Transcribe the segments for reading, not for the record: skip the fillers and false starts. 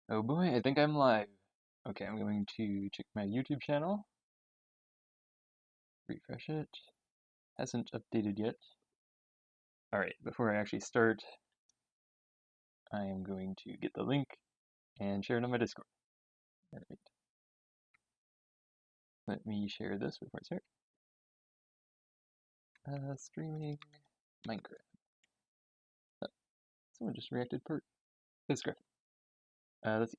Oh boy, I think I'm live. Okay, I'm going to check my YouTube channel, refresh it. Hasn't updated yet. Alright, before I actually start, I am going to get the link and share it on my Discord. Alright, let me share this before I start. Streaming Minecraft. Oh, someone just reacted per this graphic. Let's see.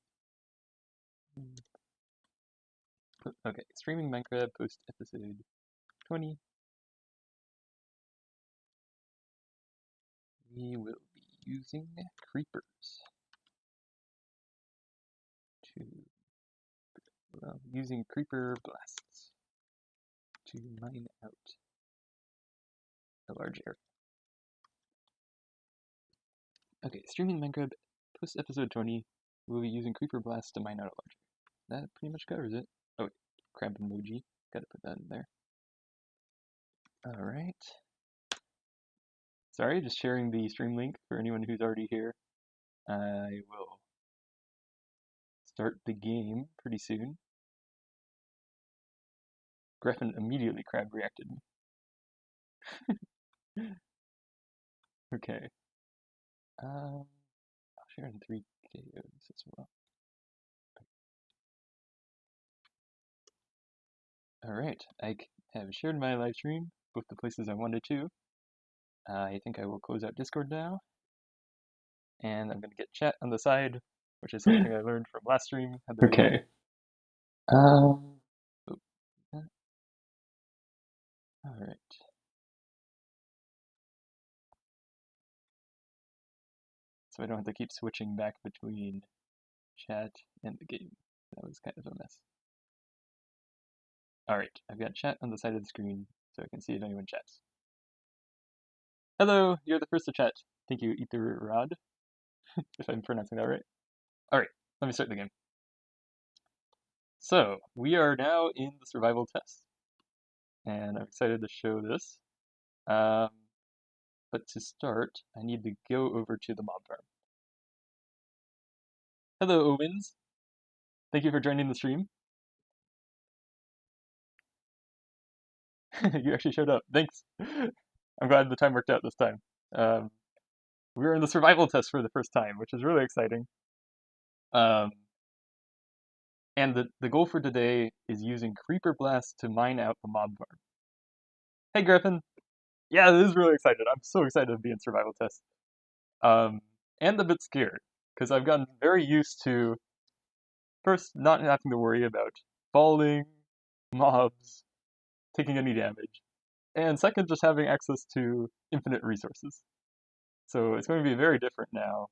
Okay, streaming Minecraft post episode 20. We will be using creepers to using creeper blasts to mine out a large area. Okay, streaming Minecraft post episode 20. We'll be using creeper blasts to mine out a large area. That pretty much covers it. Oh, wait, crab emoji. Gotta put that in there. Alright. Sorry, just sharing the stream link for anyone who's already here. I will start the game pretty soon. Griffin immediately crab reacted me. Okay. I'll share in 3 KOs as well. Alright, I have shared my live stream, both the places I wanted to. I think I will close out Discord now. And I'm going to get chat on the side, which is something I learned from last stream at the beginning. Okay. Oh, alright. So I don't have to keep switching back between chat and the game. That was kind of a mess. Alright, I've got chat on the side of the screen, so I can see if anyone chats. Hello, you're the first to chat. Thank you, Etherrod, if I'm pronouncing that right. Alright, let me start the game. So, we are now in the survival test, and I'm excited to show this. But to start, I need to go over to the mob farm. Hello, Owens. Thank you for joining the stream. You actually showed up. Thanks. I'm glad the time worked out this time. We were in the survival test for the first time, which is really exciting. Um, and the goal for today is using Creeper Blast to mine out the mob farm. Hey, Griffin. Yeah, this is really excited. I'm so excited to be in survival test. And a bit scared, because I've gotten very used to, first, not having to worry about falling, mobs, taking any damage, and second, just having access to infinite resources. So it's going to be very different now.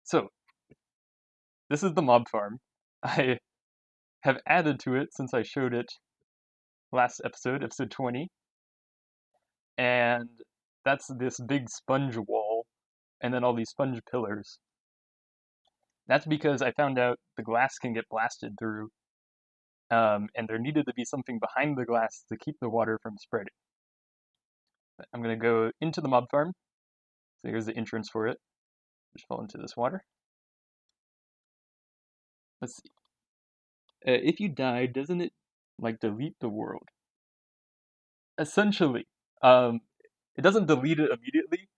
So this is the mob farm. I have added to it since I showed it last episode, episode 20, and that's this big sponge wall, and then all these sponge pillars. That's because I found out the glass can get blasted through, and there needed to be something behind the glass to keep the water from spreading. I'm going to go into the mob farm. So here's the entrance for it. Just fall into this water. Let's see. If you die, doesn't it like delete the world? Essentially, it doesn't delete it immediately,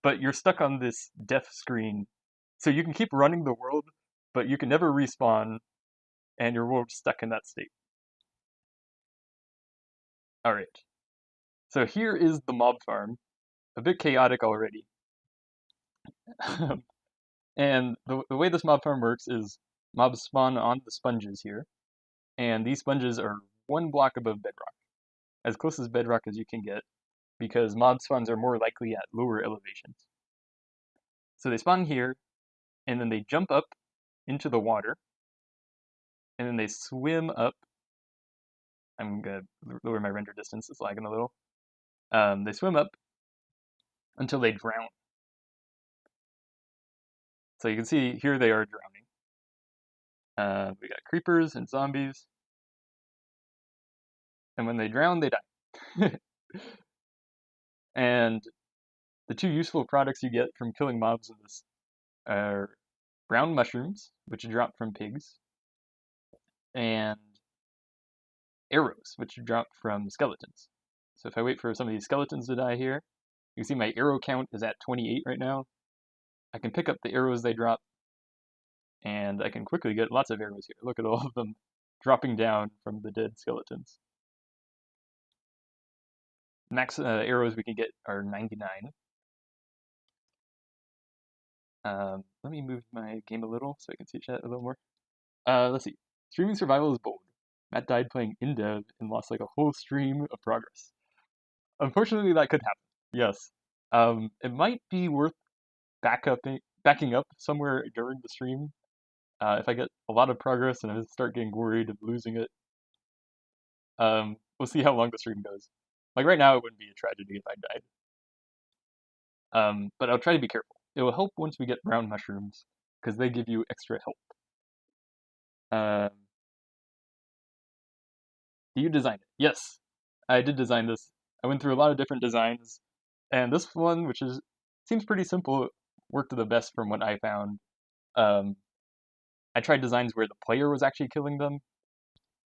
but you're stuck on this death screen. So you can keep running the world, but you can never respawn, and your world's stuck in that state. Alright. So here is the mob farm. A bit chaotic already. And the way this mob farm works is mobs spawn on the sponges here, and these sponges are 1 block above bedrock, as close as bedrock as you can get, because mob spawns are more likely at lower elevations. So they spawn here, and then they jump up into the water, and then they swim up. I'm gonna lower my render distance, it's lagging a little. They swim up until they drown. So you can see here they are drowning. We got creepers and zombies. And when they drown, they die. And The two useful products you get from killing mobs in this are brown mushrooms, which drop from pigs, and arrows, which drop from skeletons. So if I wait for some of these skeletons to die here, you can see my arrow count is at 28 right now. I can pick up the arrows they drop, and I can quickly get lots of arrows here. Look at all of them dropping down from the dead skeletons. Max arrows we can get are 99. Let me move my game a little so I can see chat a little more. Let's see. Streaming survival is bold. Matt died playing in dev and lost like a whole stream of progress. Unfortunately, that could happen. Yes. It might be worth backing up somewhere during the stream. If I get a lot of progress and I start getting worried of losing it, we'll see how long the stream goes. Like right now, it wouldn't be a tragedy if I died. But I'll try to be careful. It will help once we get brown mushrooms because they give you extra help. Do you design it? Yes, I did design this. I went through a lot of different designs, and this one, which seems pretty simple, worked the best from what I found. I tried designs where the player was actually killing them,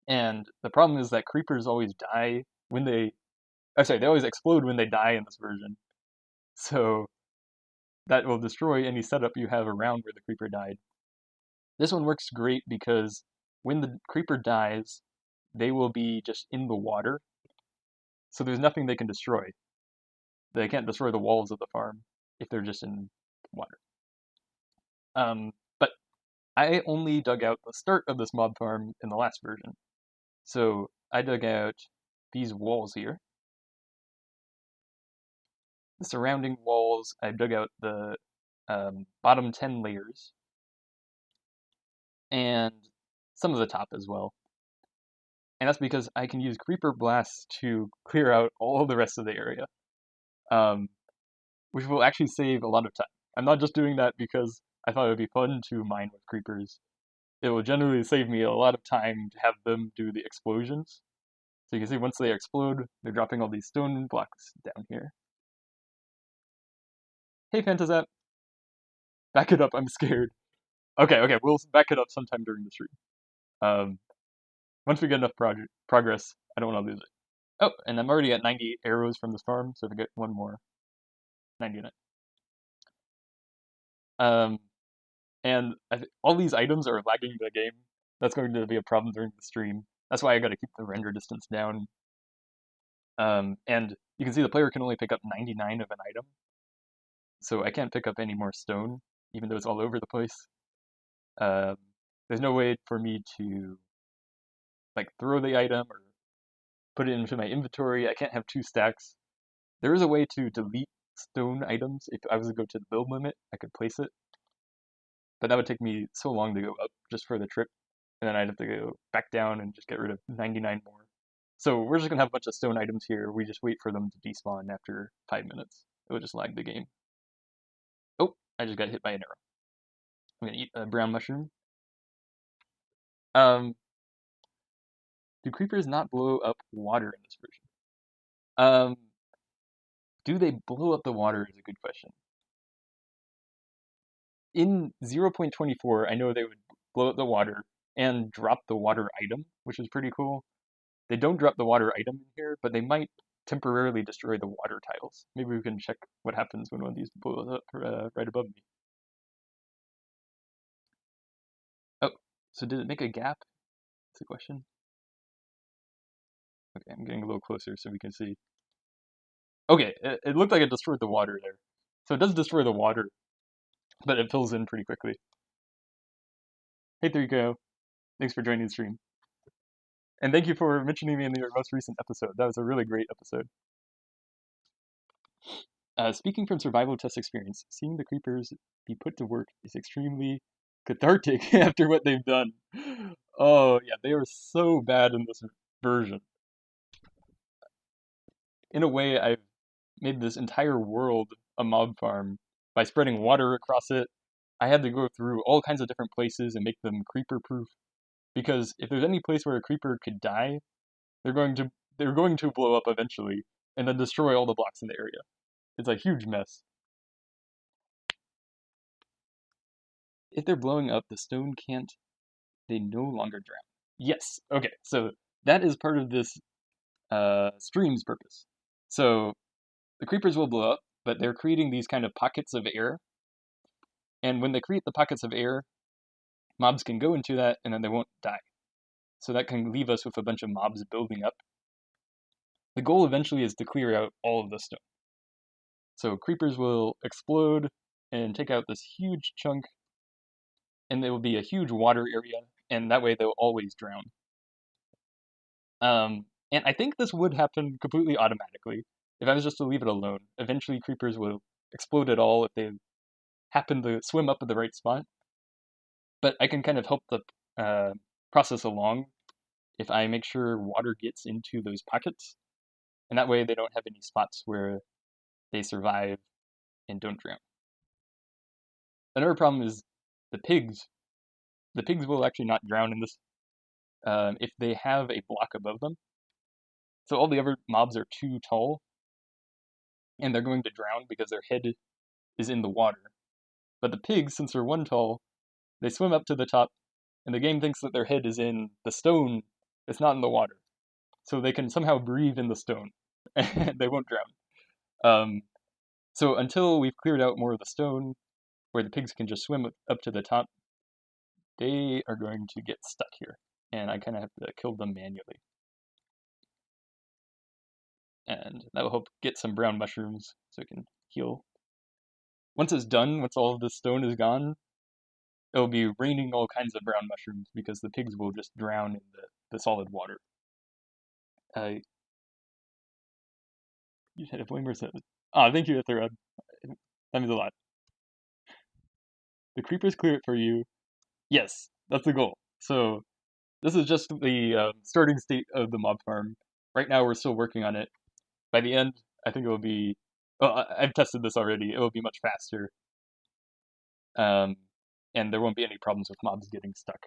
and the problem is that creepers always die when they, they always explode when they die in this version. So that will destroy any setup you have around where the creeper died. This one works great because when the creeper dies, they will be just in the water, so there's nothing they can destroy. They can't destroy the walls of the farm if they're just in water. But I only dug out the start of this mob farm in the last version. So I dug out these walls here. The surrounding walls, I dug out the bottom 10 layers, and some of the top as well. And that's because I can use Creeper Blast to clear out all the rest of the area, which will actually save a lot of time. I'm not just doing that because I thought it would be fun to mine with creepers. It will generally save me a lot of time to have them do the explosions. So you can see once they explode, they're dropping all these stone blocks down here. Hey, Phantasat! Back it up, I'm scared. Okay, we'll back it up sometime during the stream. Once we get enough progress, I don't want to lose it. Oh, and I'm already at 90 arrows from this farm, so if I get one more, 99. And all these items are lagging the game. That's going to be a problem during the stream. That's why I got to keep the render distance down. And you can see the player can only pick up 99 of an item. So I can't pick up any more stone, even though it's all over the place. There's no way for me to like throw the item or put it into my inventory. I can't have 2 stacks. There is a way to delete stone items. If I was to go to the build limit, I could place it. But that would take me so long to go up just for the trip. And then I'd have to go back down and just get rid of 99 more. So we're just going to have a bunch of stone items here. We just wait for them to despawn after 5 minutes. It will just lag the game. Oh, I just got hit by an arrow. I'm going to eat a brown mushroom. Do creepers not blow up water in this version? Do they blow up the water is a good question. In 0.24, I know they would blow up the water and drop the water item, which is pretty cool. They don't drop the water item in here, but they might temporarily destroy the water tiles. Maybe we can check what happens when one of these blows up right above me. Oh, so did it make a gap? That's the question. Okay, I'm getting a little closer so we can see. Okay, it looked like it destroyed the water there. So it does destroy the water, but it fills in pretty quickly. Hey, 3Ko. Thanks for joining the stream. And thank you for mentioning me in your most recent episode. That was a really great episode. Speaking from survival test experience, seeing the creepers be put to work is extremely cathartic after what they've done. Oh, yeah, they are so bad in this version. In a way, I've made this entire world a mob farm by spreading water across it. I had to go through all kinds of different places and make them creeper-proof, because if there's any place where a creeper could die, they're going to blow up eventually and then destroy all the blocks in the area. It's a huge mess. If they're blowing up, the stone can't, they no longer drown. Yes, okay, so that is part of this stream's purpose. So the creepers will blow up, but they're creating these kind of pockets of air. And when they create the pockets of air, mobs can go into that and then they won't die. So that can leave us with a bunch of mobs building up. The goal eventually is to clear out all of the stone. So creepers will explode and take out this huge chunk, and there will be a huge water area, and that way they'll always drown. And I think this would happen completely automatically if I was just to leave it alone. Eventually, creepers will explode at all if they happen to swim up at the right spot. But I can kind of help the process along if I make sure water gets into those pockets, and that way they don't have any spots where they survive and don't drown. Another problem is the pigs. The pigs will actually not drown in this if they have a block above them. So all the other mobs are too tall, and they're going to drown because their head is in the water. But the pigs, since they're one tall, they swim up to the top, and the game thinks that their head is in the stone. It's not in the water. So they can somehow breathe in the stone, and they won't drown. So until we've cleared out more of the stone, where the pigs can just swim up to the top, they are going to get stuck here. And I kind of have to kill them manually. And that will help get some brown mushrooms so it can heal. Once it's done, once all of the stone is gone, it'll be raining all kinds of brown mushrooms because the pigs will just drown in the solid water. You had a flamer set. Ah, thank you, Etherod. That means a lot. The creepers clear it for you. Yes, that's the goal. So this is just the starting state of the mob farm. Right now, we're still working on it. By the end, I think it will be. Well, I've tested this already. It will be much faster, and there won't be any problems with mobs getting stuck.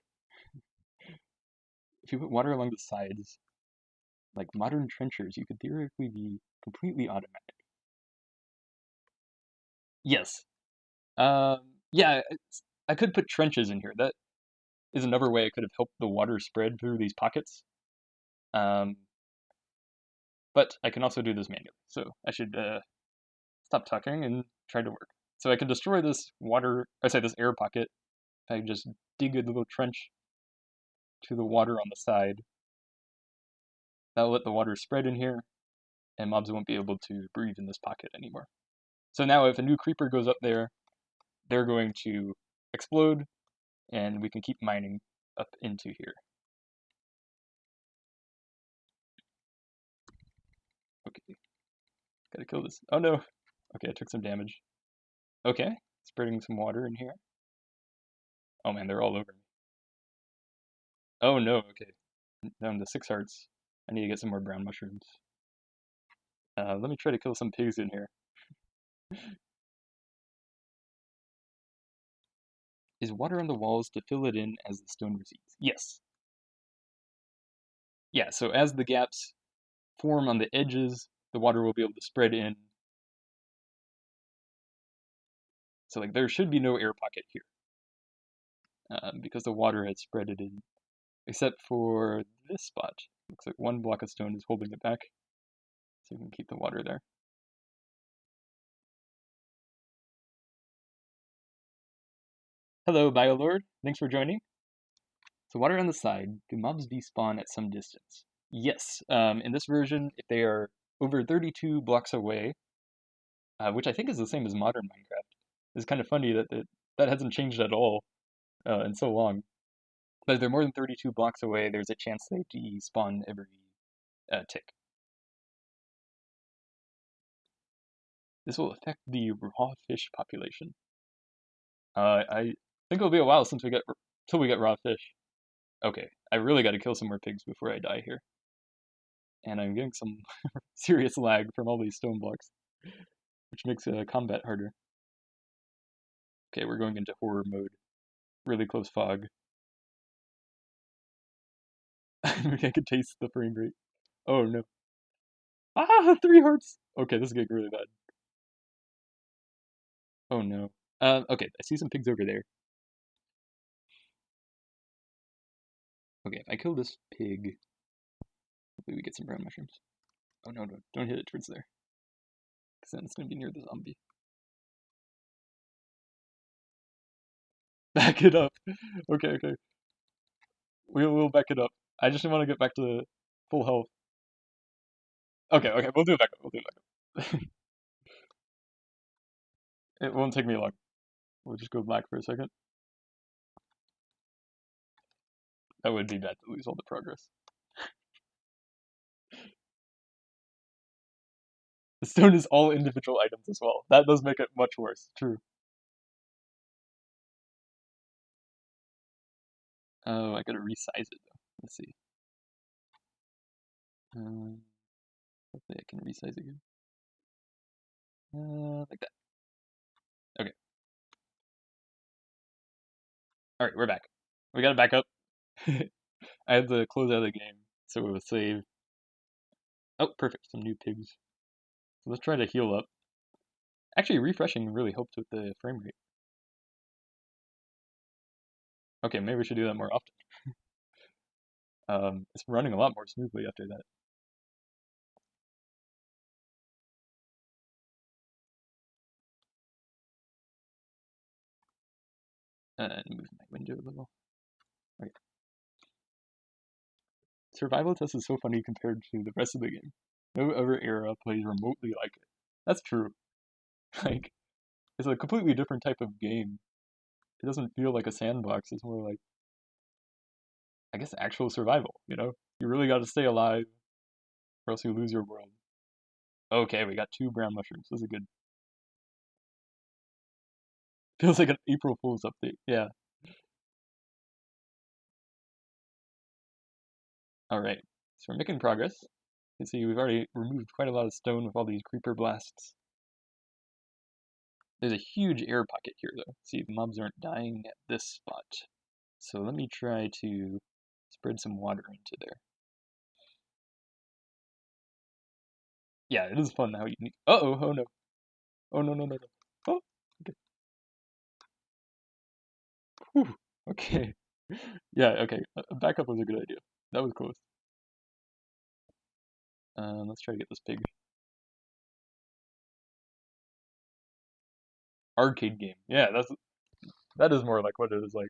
If you put water along the sides, like modern trenchers, you could theoretically be completely automatic. Yes. Yeah, I could put trenches in here. That is another way I could have helped the water spread through these pockets. Um, but I can also do this manually. So I should stop talking and try to work. So I can destroy this this air pocket. I just dig a little trench to the water on the side. That'll let the water spread in here, and mobs won't be able to breathe in this pocket anymore. So now if a new creeper goes up there, they're going to explode, and we can keep mining up into here. Okay, gotta kill this. Oh no! Okay, I took some damage. Okay, spreading some water in here. Oh man, they're all over me. Oh no, okay. Down to 6 hearts. I need to get some more brown mushrooms. Let me try to kill some pigs in here. Is water on the walls to fill it in as the stone recedes? Yes. Yeah, so as the gaps form on the edges, the water will be able to spread in. So like there should be no air pocket here because the water had spread it in, except for this spot. Looks like one block of stone is holding it back, so we can keep the water there. Hello, Biolord. Thanks for joining. So water on the side. Do mobs despawn at some distance? Yes. In this version, if they are over 32 blocks away, which I think is the same as modern Minecraft, it's kind of funny that that hasn't changed at all in so long. But if they're more than 32 blocks away, there's a chance they despawn every tick. This will affect the raw fish population. I think it'll be a while till we get raw fish. Okay, I really got to kill some more pigs before I die here. And I'm getting some serious lag from all these stone blocks, which makes combat harder. Okay, we're going into horror mode. Really close fog. I can taste the frame rate. Oh no. Ah, 3 hearts! Okay, this is getting really bad. Oh no. Okay, I see some pigs over there. Okay, if I kill this pig, hopefully we get some brown mushrooms. Oh no, don't hit it towards there. Because then it's going to be near the zombie. Back it up. Okay, okay. We'll back it up. I just want to get back to full health. Okay, okay, we'll do it back up. We'll do it back up. It won't take me long. We'll just go black for a second. That would be bad to lose all the progress. The stone is all individual items as well. That does make it much worse. True. Oh, I gotta resize it though. Let's see. Hopefully I can resize again. Like that. Okay. All right, we're back. We gotta back up. I had to close out of the game, so it was save. Oh, perfect. Some new pigs. So let's try to heal up. Actually, refreshing really helped with the frame rate. Okay, maybe we should do that more often. It's running a lot more smoothly after that. And move my window a little. Okay. Survival test is so funny compared to the rest of the game. No other era plays remotely like it. That's true. Like, it's a completely different type of game. It doesn't feel like a sandbox. It's more like, I guess, actual survival, you know? You really got to stay alive or else you lose your world. Okay, we got 2 brown mushrooms. This is good. Feels like an April Fool's update. Yeah. All right. So we're making progress. You can see we've already removed quite a lot of stone with all these creeper blasts. There's a huge air pocket here, though. See, the mobs aren't dying at this spot. So let me try to spread some water into there. Yeah, it is fun how you. Uh-oh, oh no. Oh no, no, no, no. Oh, okay. Whew. Okay. Yeah, okay. Backup was a good idea. That was close. Let's try to get this pig. Arcade game. Yeah, that is more like what it is like.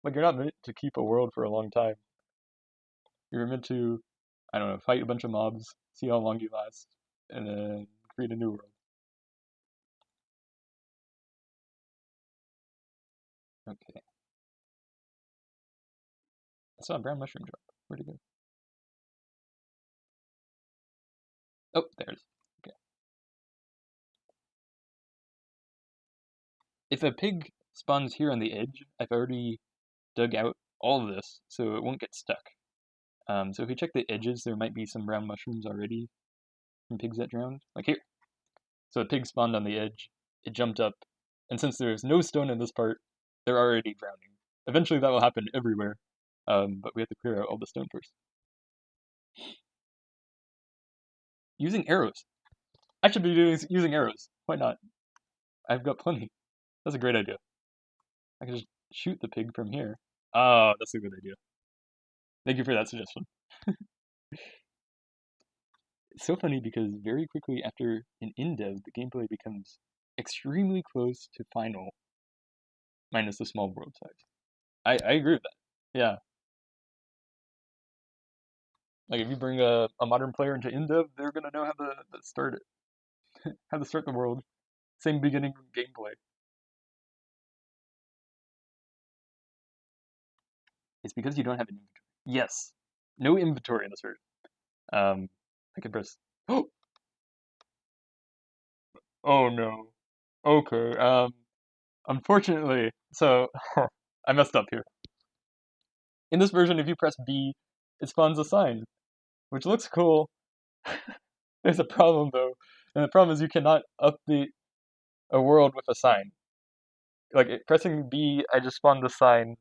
Like you're not meant to keep a world for a long time. You're meant to, I don't know, fight a bunch of mobs, see how long you last, and then create a new world. Okay. I saw a brown mushroom drop. Where'd it go? Oh, there's. Okay. If a pig spawns here on the edge, I've already dug out all of this, so it won't get stuck. So if we check the edges, there might be some brown mushrooms already from pigs that drowned. Like here. So a pig spawned on the edge, it jumped up, and since there's no stone in this part, they're already drowning. Eventually that will happen everywhere, but we have to clear out all the stone first. Using arrows. I should be using arrows. Why not? I've got plenty. That's a great idea. I can just shoot the pig from here. Oh, that's a good idea. Thank you for that suggestion. It's so funny because very quickly after an in-dev, the gameplay becomes extremely close to final, minus the small world size. I agree with that. Yeah. Like if you bring a modern player into in-dev, they're gonna know how to start it, how to start the world. Same beginning gameplay. It's because you don't have an inventory. Yes. No inventory in this version. I can press. Oh, oh no. Okay. Unfortunately, so I messed up here. In this version, if you press B, it spawns a sign, which looks cool. There's a problem though, and the problem is you cannot update a world with a sign. Like pressing B, I just spawned the sign.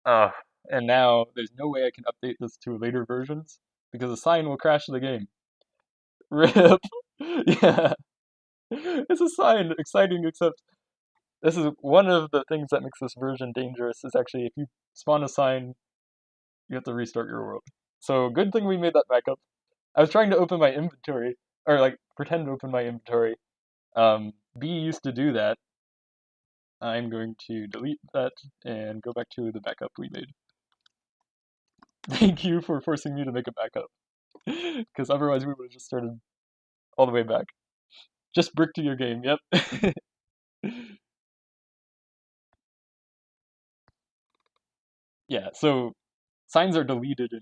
Uh, and now there's no way I can update this to later versions because the sign will crash the game. RIP. Yeah. It's a sign. Exciting, except This is one of the things that makes this version dangerous is actually if you spawn a sign, you have to restart your world. So good thing we made that backup. I was trying to open my inventory, or like pretend to open my inventory. B used to do that. I'm going to delete that and go back to the backup we made. Thank you for forcing me to make a backup. Because otherwise we would have just started all the way back. Just brick to your game, yep. Yeah, so signs are deleted in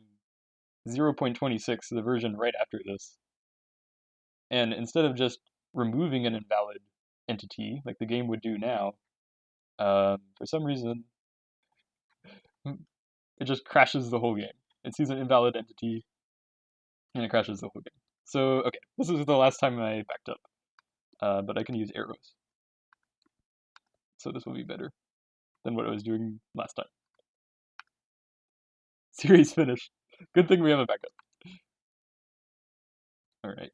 0.26, the version right after this. And instead of just removing an invalid entity, like the game would do now, for some reason, it just crashes the whole game. It sees an invalid entity, and it crashes the whole game. So, okay, this is the last time I backed up, but I can use arrows. So this will be better than what I was doing last time. Series finished. Good thing we have a backup. Alright.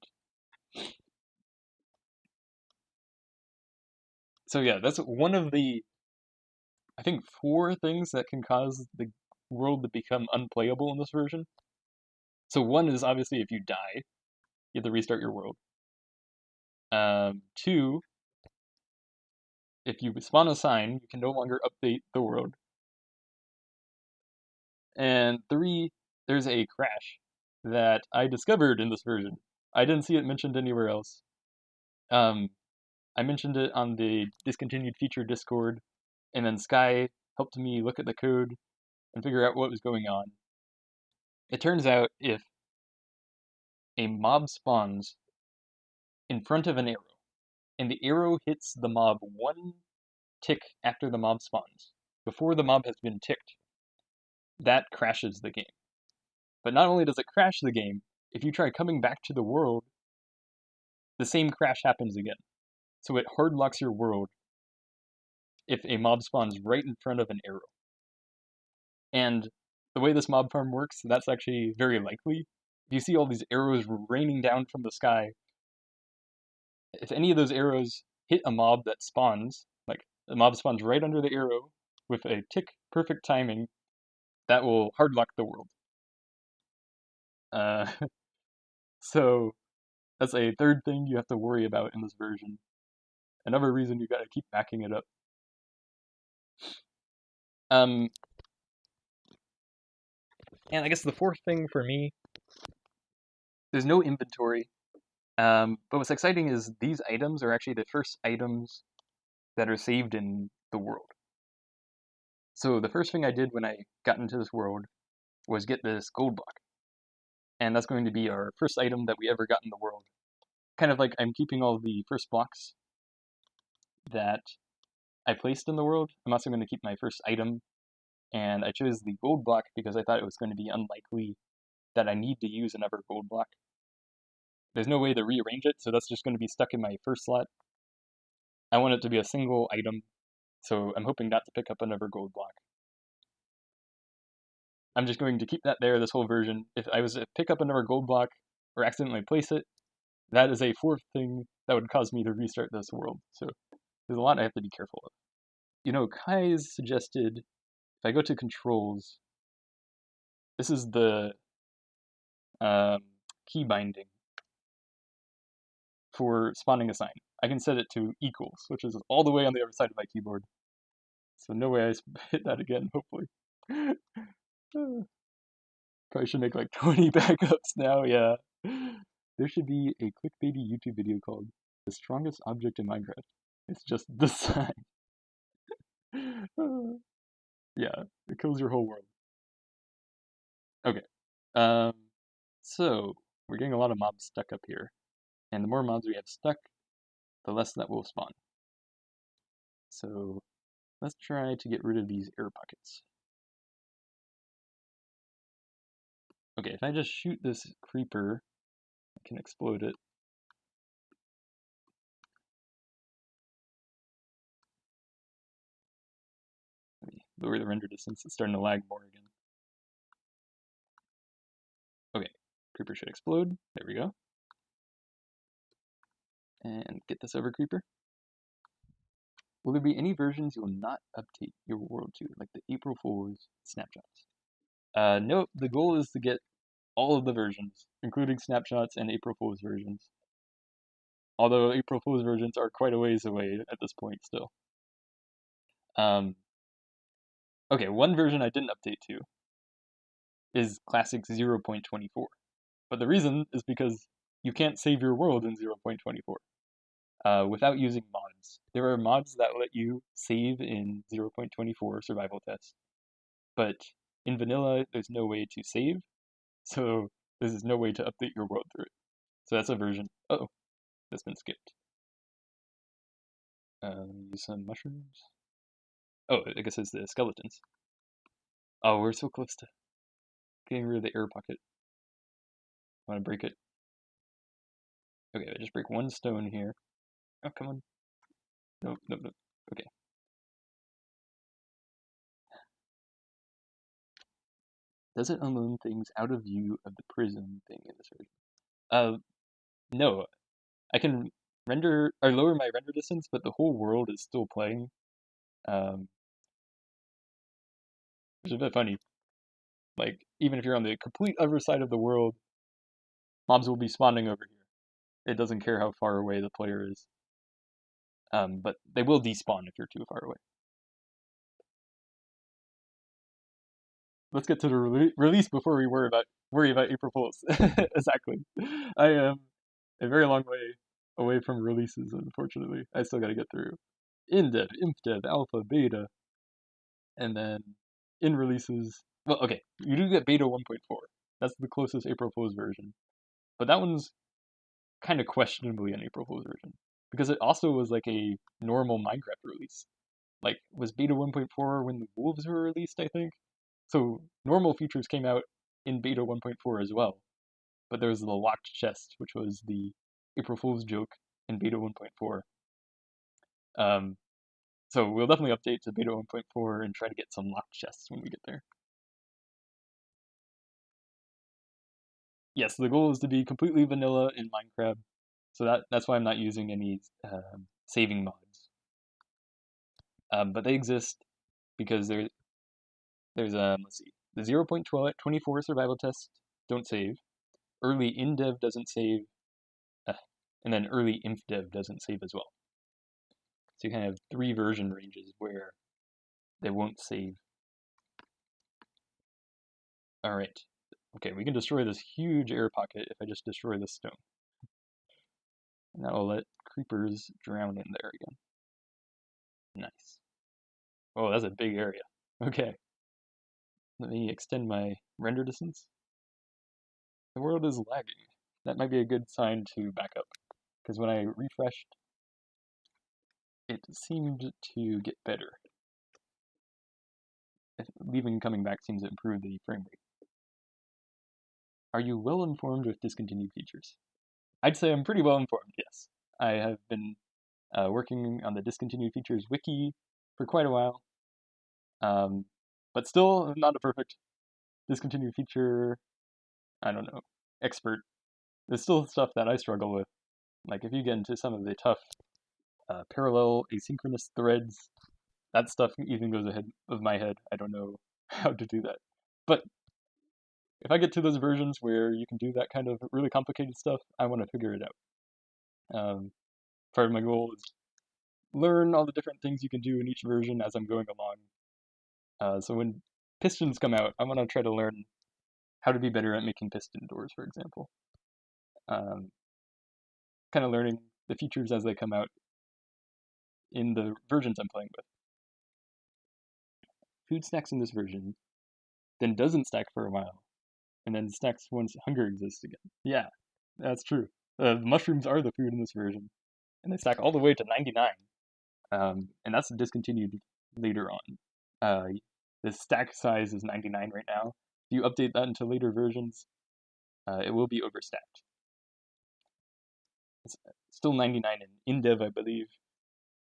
So yeah, that's one of the, I think, 4 things that can cause the world to become unplayable in this version. So one is obviously if you die, you have to restart your world. 2, if you spawn a sign, you can no longer update the world. And 3, there's a crash that I discovered in this version. I didn't see it mentioned anywhere else. I mentioned it on the discontinued feature Discord, and then Sky helped me look at the code and figure out what was going on. It turns out if a mob spawns in front of an arrow, and the arrow hits the mob 1 tick after the mob spawns, before the mob has been ticked, that crashes the game. But not only does it crash the game, if you try coming back to the world, the same crash happens again. So it hard locks your world if a mob spawns right in front of an arrow. And the way this mob farm works, that's actually very likely. If you see all these arrows raining down from the sky, if any of those arrows hit a mob that spawns, like the mob spawns right under the arrow with a tick perfect timing, that will hard lock the world. Uh, so that's a third thing you have to worry about in this version. Another reason you gotta keep backing it up. Um, and I guess the fourth thing for me, there's no inventory. But what's exciting is these items are actually the first items that are saved in the world. So the first thing I did when I got into this world was get this gold block. And that's going to be our first item that we ever got in the world. Kind of like I'm keeping all the first blocks that I placed in the world. I'm also going to keep my first item. And I chose the gold block because I thought it was going to be unlikely that I need to use another gold block. There's no way to rearrange it, so that's just going to be stuck in my first slot. I want it to be a single item, so I'm hoping not to pick up another gold block. I'm just going to keep that there this whole version. If I was to pick up another gold block or accidentally place it, that is a 4th thing that would cause me to restart this world. So there's a lot I have to be careful of. You know, Kai's suggested if I go to controls, this is the key binding for spawning a sign. I can set it to equals, which is all the way on the other side of my keyboard. So no way I hit that again, hopefully. Probably should make like 20 backups now, yeah. There should be a clickbaity YouTube video called The Strongest Object in Minecraft. It's just the sign. Yeah, it kills your whole world. Okay. Um, so we're getting a lot of mobs stuck up here. And the more mobs we have stuck, the less that will spawn. So let's try to get rid of these air pockets. Okay, if I just shoot this creeper, I can explode it. Let me lower the render distance, it's starting to lag more again. Okay, creeper should explode. There we go. And get this over creeper. Will there be any versions you will not update your world to, like the April Fool's snapshots? No, the goal is to get all of the versions, including snapshots and April Fool's versions. Although April Fool's versions are quite a ways away at this point still. Um, okay, one version I didn't update to is Classic 0.24. But the reason is because you can't save your world in 0.24 without using mods. There are mods that let you save in 0.24 survival test, but in vanilla, there's no way to save, so there's no way to update your world through it. So that's a version. Oh, that's been skipped. Use some mushrooms. Oh, I guess it's the skeletons. Oh, we're so close to getting rid of the air pocket. Want to break it? Okay, I just break one stone here. Oh, come on. Nope, nope, nope. Okay. Does it unload things out of view of the prism thing in this version? No. I can render or lower my render distance, but the whole world is still playing. Um, which is a bit funny. Like, even if you're on the complete other side of the world, mobs will be spawning over here. It doesn't care how far away the player is. But they will despawn if you're too far away. Let's get to the release before we worry about April Fools. Exactly. I am a very long way away from releases, unfortunately. I still got to get through InDev, ImpDev, Alpha, Beta, and then in releases. Well, okay, you do get Beta 1.4. That's the closest April Fool's version, but that one's kind of questionably an April Fool's version because it also was like a normal Minecraft release. Like, was Beta 1.4 when the wolves were released, I think? So normal features came out in Beta 1.4 as well, but there was the locked chest, which was the April Fool's joke in Beta 1.4. Um, so we'll definitely update to Beta 1.4 and try to get some locked chests when we get there. Yes, the goal is to be completely vanilla in Minecraft, so that's why I'm not using any saving mods. But they exist because there's let's see, the 0.24 survival test don't save, early in-dev doesn't save, uh, and then early inf-dev doesn't save as well. So you kind of have three version ranges where they won't save. All right. Okay, we can destroy this huge air pocket if I just destroy this stone. And that will let creepers drown in there again. Nice. Oh, that's a big area. Okay. Let me extend my render distance. The world is lagging. That might be a good sign to back up. Because when I refreshed, it seemed to get better. Leaving and coming back seems to improve the frame rate. Are you well informed with discontinued features? I'd say I'm pretty well informed, yes. I have been working on the discontinued features wiki for quite a while, but still not a perfect discontinued feature, I don't know, expert. There's still stuff that I struggle with. Like if you get into some of the tough parallel asynchronous threads, that stuff even goes ahead of my head. I don't know how to do that. But if I get to those versions where you can do that kind of really complicated stuff, I want to figure it out. Part of my goal is learn all the different things you can do in each version as I'm going along. So when pistons come out, I want to try to learn how to be better at making piston doors, for example. Kind of learning the features as they come out in the versions I'm playing with. Food stacks in this version, then doesn't stack for a while, and then stacks once hunger exists again. Yeah, that's true. The mushrooms are the food in this version, and they stack all the way to 99. And that's discontinued later on. The stack size is 99 right now. If you update that into later versions, it will be overstacked. It's still 99 in InDev, I believe,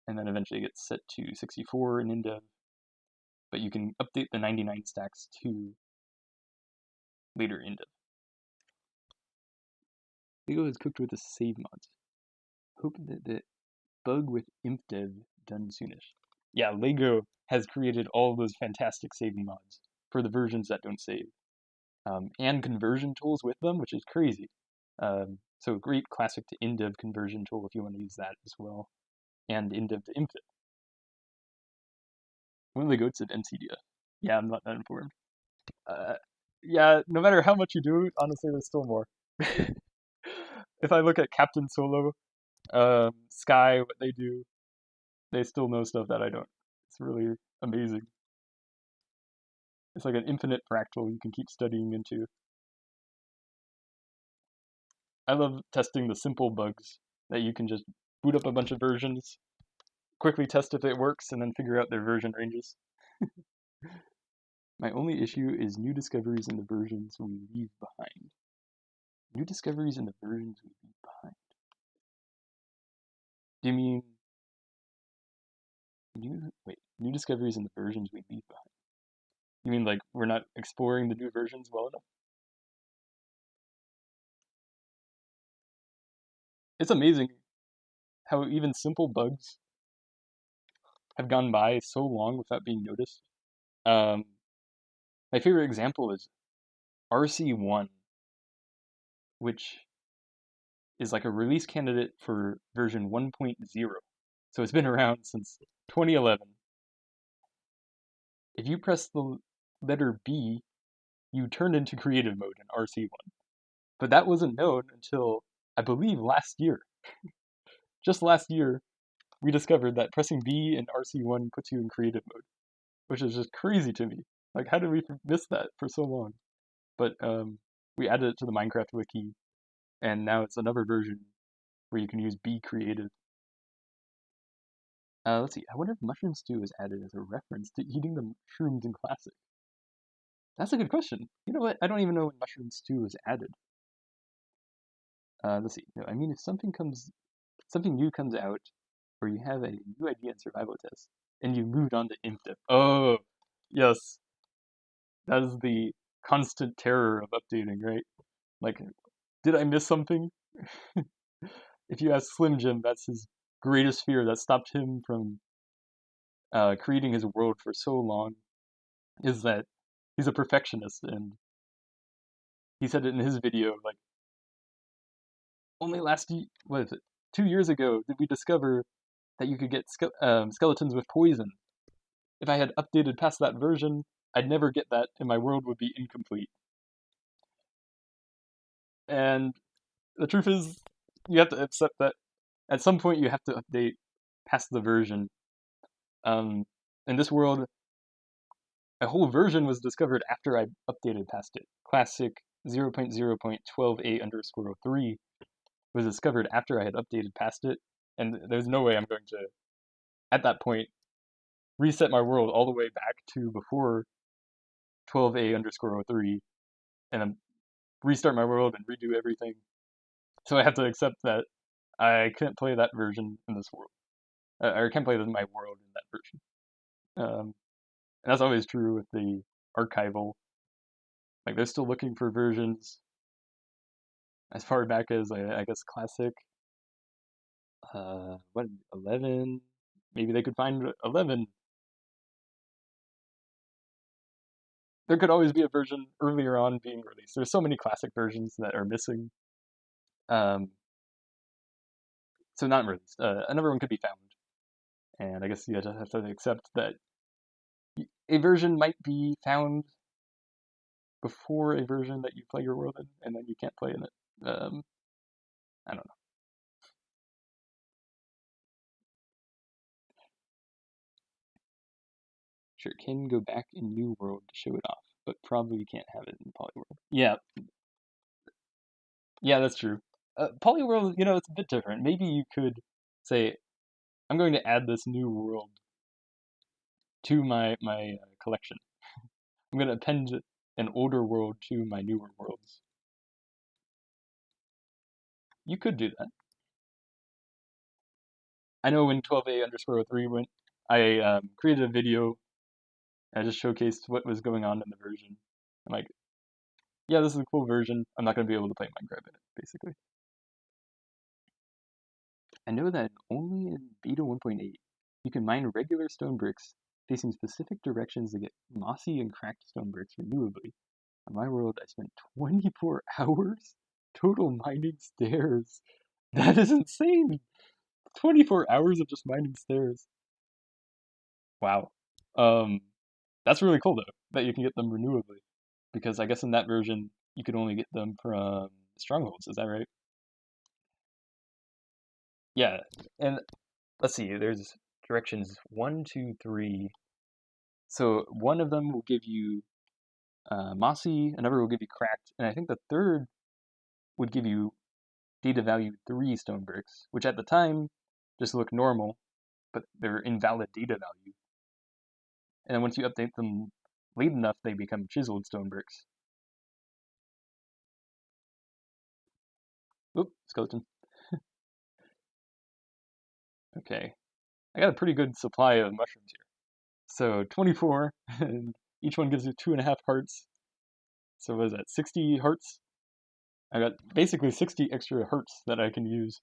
and then eventually gets set to 64 in InDev. But you can update the 99 stacks to later InDev. Lego is cooked with the save mods. Hope that bug with ImpDev done soonish. Yeah, Lego has created all those fantastic saving mods for the versions that don't save, and conversion tools with them, which is crazy. So great classic to InDev conversion tool if you want to use that as well, and InDev to ImpDev. One of the goats at NCDF. Yeah, I'm not that informed. Uh, yeah, no matter how much you do, honestly, there's still more. If I look at Captain Solo, Sky, what they do, they still know stuff that I don't. It's really amazing. It's like an infinite fractal you can keep studying into. I love testing the simple bugs that you can just boot up a bunch of versions, quickly test if it works, and then figure out their version ranges. My only issue is new discoveries in the versions we leave behind. New discoveries in the versions we leave behind. Do you mean new discoveries in the versions we leave behind? You mean like we're not exploring the new versions well enough? It's amazing how even simple bugs have gone by so long without being noticed. Um, my favorite example is RC1, which is like a release candidate for version 1.0. So it's been around since 2011. If you press the letter B, you turn into creative mode in RC1. But that wasn't known until, I believe, last year. Just last year, we discovered that pressing B in RC1 puts you in creative mode, which is just crazy to me. Like, how did we miss that for so long? But we added it to the Minecraft wiki, and now it's another version where you can use B creative. Let's see. I wonder if mushroom stew is added as a reference to eating the mushrooms in classic. That's a good question. You know what? I don't even know when mushroom stew is added. Let's see. No, I mean, if something new comes out, or you have a new idea in survival test, and you moved on to ImpDev. Oh, yes. That is the constant terror of updating, right? Like, did I miss something? If you ask Slim Jim, that's his greatest fear that stopped him from creating his world for so long, is that he's a perfectionist, and he said it in his video, like, only what is it, 2 years ago did we discover that you could get skeletons with poison. If I had updated past that version, I'd never get that, and my world would be incomplete. And the truth is, you have to accept that at some point you have to update past the version. In this world, a whole version was discovered after I updated past it. Classic 0.0.12a_03 was discovered after I had updated past it, and there's no way I'm going to, at that point, reset my world all the way back to before 12a_03 and then restart my world and redo everything. So I have to accept that I can't play that version in this world. Or I can't play my world in that version. And that's always true with the archival. Like, they're still looking for versions as far back as, I guess, Classic. What, 11? Maybe they could find 11. There could always be a version earlier on being released. There's so many Classic versions that are missing. So not released. Another one could be found. And I guess you just have to accept that a version might be found before a version that you play your world in, and then you can't play in it. I don't know. Sure, can go back in New World to show it off, but probably can't have it in Polyworld. Yeah, yeah, that's true. Polyworld, it's a bit different. Maybe you could say, I'm going to add this new world to my collection. I'm going to append an older world to my newer worlds. You could do that. I know when 12a_03 went, I created a video. I just showcased what was going on in the version. I'm like, yeah, this is a cool version. I'm not going to be able to play Minecraft in it, basically. I know that only in beta 1.8 you can mine regular stone bricks facing specific directions to get mossy and cracked stone bricks renewably. On my world, I spent 24 hours total mining stairs. That is insane! 24 hours of just mining stairs. Wow. Um, that's really cool though, that you can get them renewably. Because I guess in that version, you could only get them from strongholds, is that right? Yeah, and let's see, there's directions one, two, three. So one of them will give you mossy, another will give you cracked, and I think the third would give you data value 3 stone bricks, which at the time just look normal, but they're invalid data value. And then once you update them late enough, they become chiseled stone bricks. Oop, skeleton. Okay, I got a pretty good supply of mushrooms here. So 24, and each one gives you 2.5 hearts. So what is that, 60 hearts? I got basically 60 extra hearts that I can use,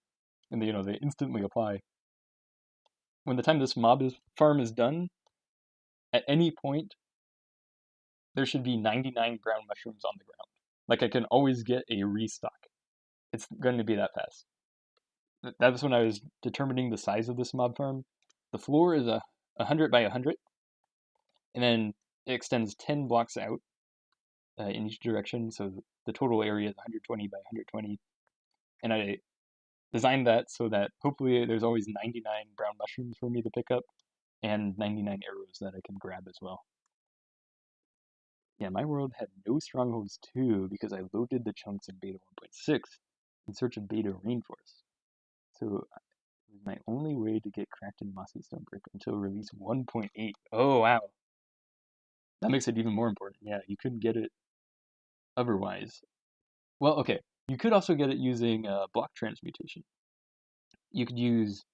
and they instantly apply. When the time this farm is done, at any point, there should be 99 brown mushrooms on the ground. Like I can always get a restock. It's going to be that fast. That was when I was determining the size of this mob farm. The floor is 100 by 100, and then it extends 10 blocks out in each direction, so the total area is 120 by 120. And I designed that so that hopefully there's always 99 brown mushrooms for me to pick up, and 99 arrows that I can grab as well. Yeah, my world had no strongholds too because I loaded the chunks in beta 1.6 in search of beta rainforest. So it was my only way to get cracked and mossy stone brick until release 1.8. Oh wow. That makes it even more important. Yeah, you couldn't get it otherwise. Well, okay. You could also get it using block transmutation. You could use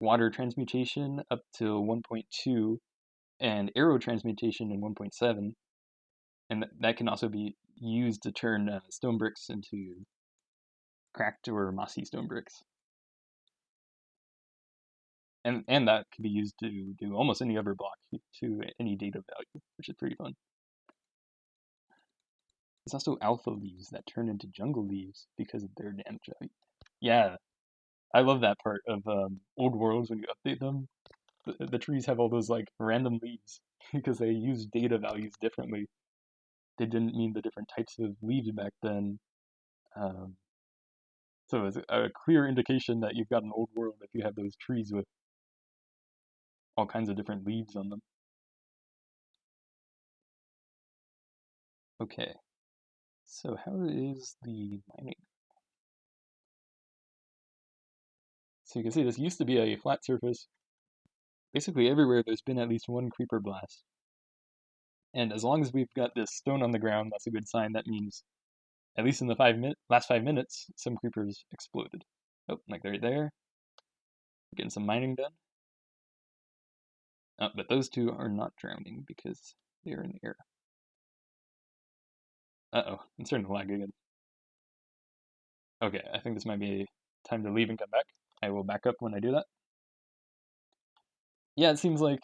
water transmutation up to 1.2 and arrow transmutation in 1.7, and that can also be used to turn stone bricks into cracked or mossy stone bricks. And that can be used to do almost any other block to any data value, which is pretty fun. There's also alpha leaves that turn into jungle leaves because of their damage value. Yeah, I love that part of old worlds when you update them. The trees have all those like random leaves because they use data values differently. They didn't mean the different types of leaves back then. Um, so it's a clear indication that you've got an old world if you have those trees with all kinds of different leaves on them. Okay, so how is the mining? So you can see this used to be a flat surface. Basically everywhere there's been at least one creeper blast. And as long as we've got this stone on the ground, that's a good sign. That means, at least in the last 5 minutes, some creepers exploded. Oh, like they're there. Getting some mining done. Oh, but those two are not drowning because they're in the air. Uh-oh, I'm starting to lag again. Okay, I think this might be time to leave and come back. I will back up when I do that. Yeah, it seems like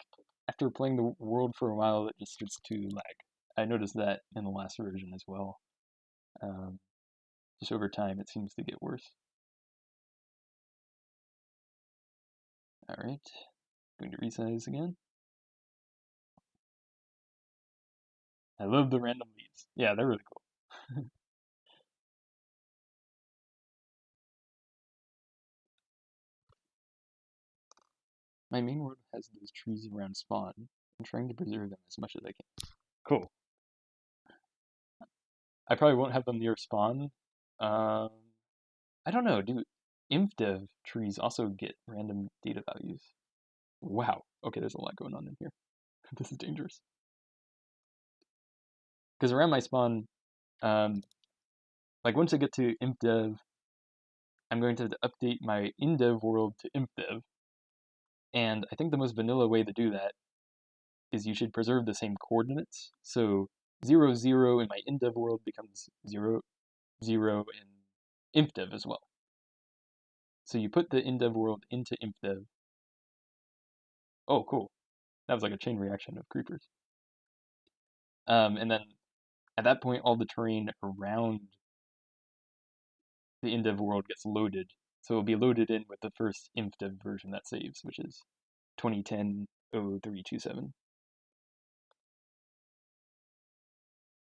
after playing the world for a while, it just starts to lag. I noticed that in the last version as well. Um, just over time, it seems to get worse. Alright, going to resize again. I love the random leaves. Yeah, they're really cool. My main world has those trees around spawn. I'm trying to preserve them as much as I can. Cool. I probably won't have them near spawn. Um, I don't know, do InfDev trees also get random data values? Wow. Okay, there's a lot going on in here. This is dangerous. Because around my spawn, um, like once I get to InfDev, I'm going to update my InDev world to InfDev. And I think the most vanilla way to do that is you should preserve the same coordinates. So 0, 0 in my InDev world becomes 0, 0 in InfDev as well. So you put the indev world into impdev. Oh, cool. That was like a chain reaction of creepers. And then at that point, all the terrain around the indev world gets loaded. So it'll be loaded in with the first impdev version that saves, which is 2010-0327.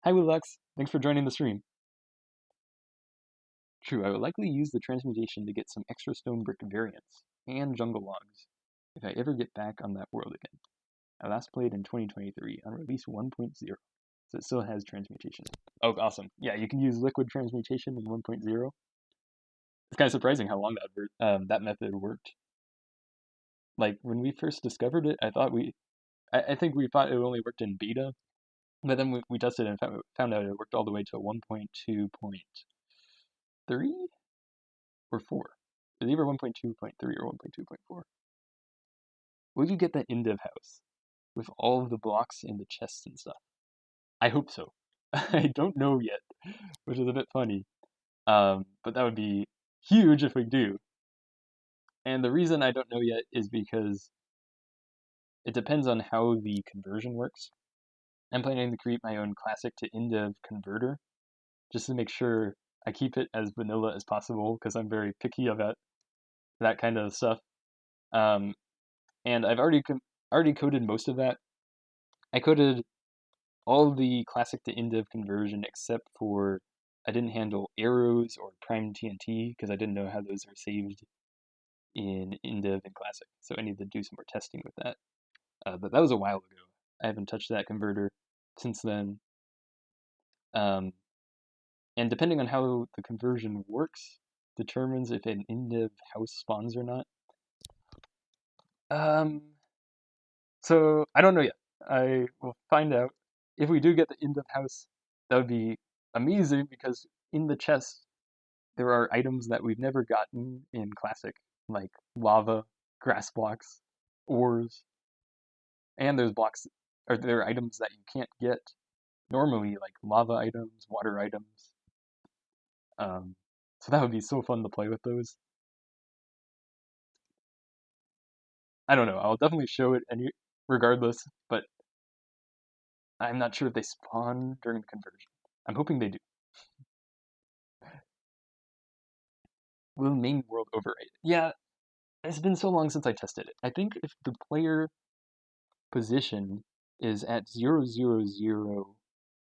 Hi, Willux. Thanks for joining the stream. True, I would likely use the transmutation to get some extra stone brick variants and jungle logs if I ever get back on that world again. I last played in 2023 on release 1.0, so it still has transmutation. Oh, awesome. Yeah, you can use liquid transmutation in 1.0. It's kind of surprising how long that method worked. Like, when we first discovered it, I think we thought it only worked in beta, but then we tested it and found out it worked all the way to 1.2.3 or 4. It's either 1.2.3 or 1.2.4. Will you get that indev house with all of the blocks in the chests and stuff? I hope so. I don't know yet, which is a bit funny. But that would be huge if we do. And the reason I don't know yet is because it depends on how the conversion works. I'm planning to create my own classic to indev converter, just to make sure I keep it as vanilla as possible, because I'm very picky about that kind of stuff. And I've already coded most of that. I coded all the classic to indev conversion except for I didn't handle arrows or prime TNT because I didn't know how those are saved in indev and classic. So I need to do some more testing with that. But that was a while ago. I haven't touched that converter since then. And depending on how the conversion works, determines if an indev house spawns or not. So I don't know yet. I will find out. If we do get the indev house, that would be amazing because in the chest there are items that we've never gotten in classic, like lava, grass blocks, ores, and there are items that you can't get normally, like lava items, water items. So that would be so fun to play with those. I don't know. I'll definitely show it regardless, but I'm not sure if they spawn during the conversion. I'm hoping they do. Will main world override? Yeah, it's been so long since I tested it. I think if the player position is at 000,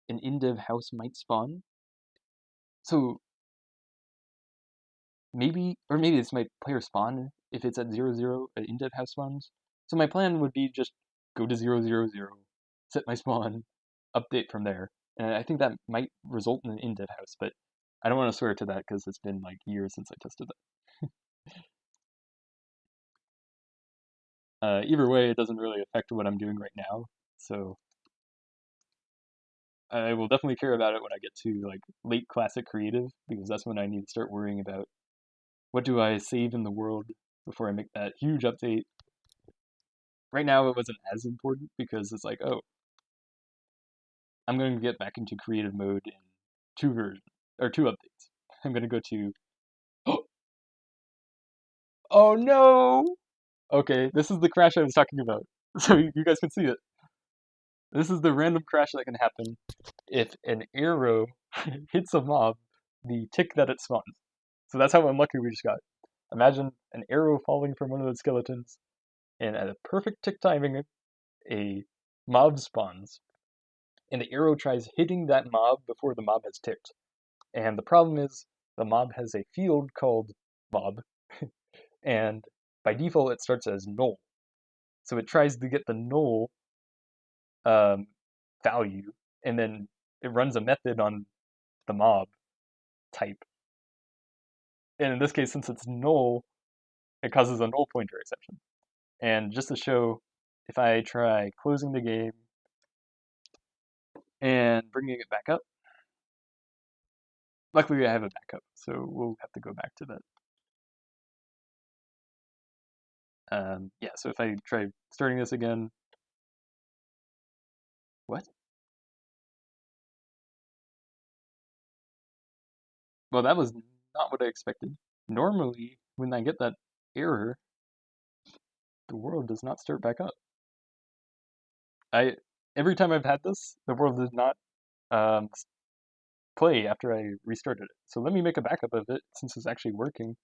an indev house might spawn. So maybe it's my player spawn if it's at 00, an indev house spawns. So my plan would be just go to 000, set my spawn, update from there. And I think that might result in an indev house, but I don't want to swear to that because it's been like years since I tested that. Either way, it doesn't really affect what I'm doing right now. So I will definitely care about it when I get to like late classic creative because that's when I need to start worrying about what do I save in the world before I make that huge update. Right now it wasn't as important because it's like, oh, I'm going to get back into creative mode in two updates. I'm going to go to oh no. Okay, this is the crash I was talking about. So you guys can see it. This is the random crash that can happen if an arrow hits a mob the tick that it spawns. So that's how unlucky we just got. Imagine an arrow falling from one of those skeletons, and at a perfect tick timing, a mob spawns. And the arrow tries hitting that mob before the mob has ticked. And the problem is, the mob has a field called mob, and by default it starts as null. So it tries to get the null value, and then it runs a method on the mob type. And in this case, since it's null, it causes a null pointer exception. And just to show, if I try closing the game and bringing it back up, luckily I have a backup, so we'll have to go back to that. Yeah, so if I try starting this again, what? Well, that was not what I expected. Normally, when I get that error, the world does not start back up. I Every time I've had this, the world did not um, play after I restarted it. So let me make a backup of it since it's actually working.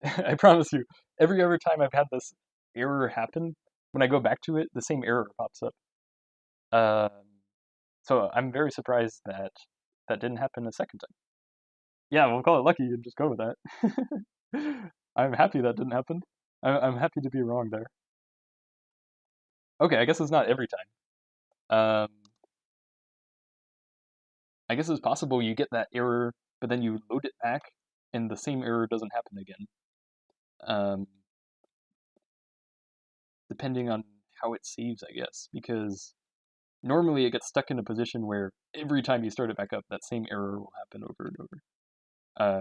I promise you, every other time I've had this error happen, when I go back to it, the same error pops up. Um, so I'm very surprised that that didn't happen a second time. Yeah, we'll call it lucky and just go with that. I'm happy that didn't happen. I'm happy to be wrong there. Okay, I guess it's not every time. I guess it's possible you get that error, but then you load it back, and the same error doesn't happen again. Um, Depending on how it saves, I guess, because normally it gets stuck in a position where every time you start it back up, that same error will happen over and over.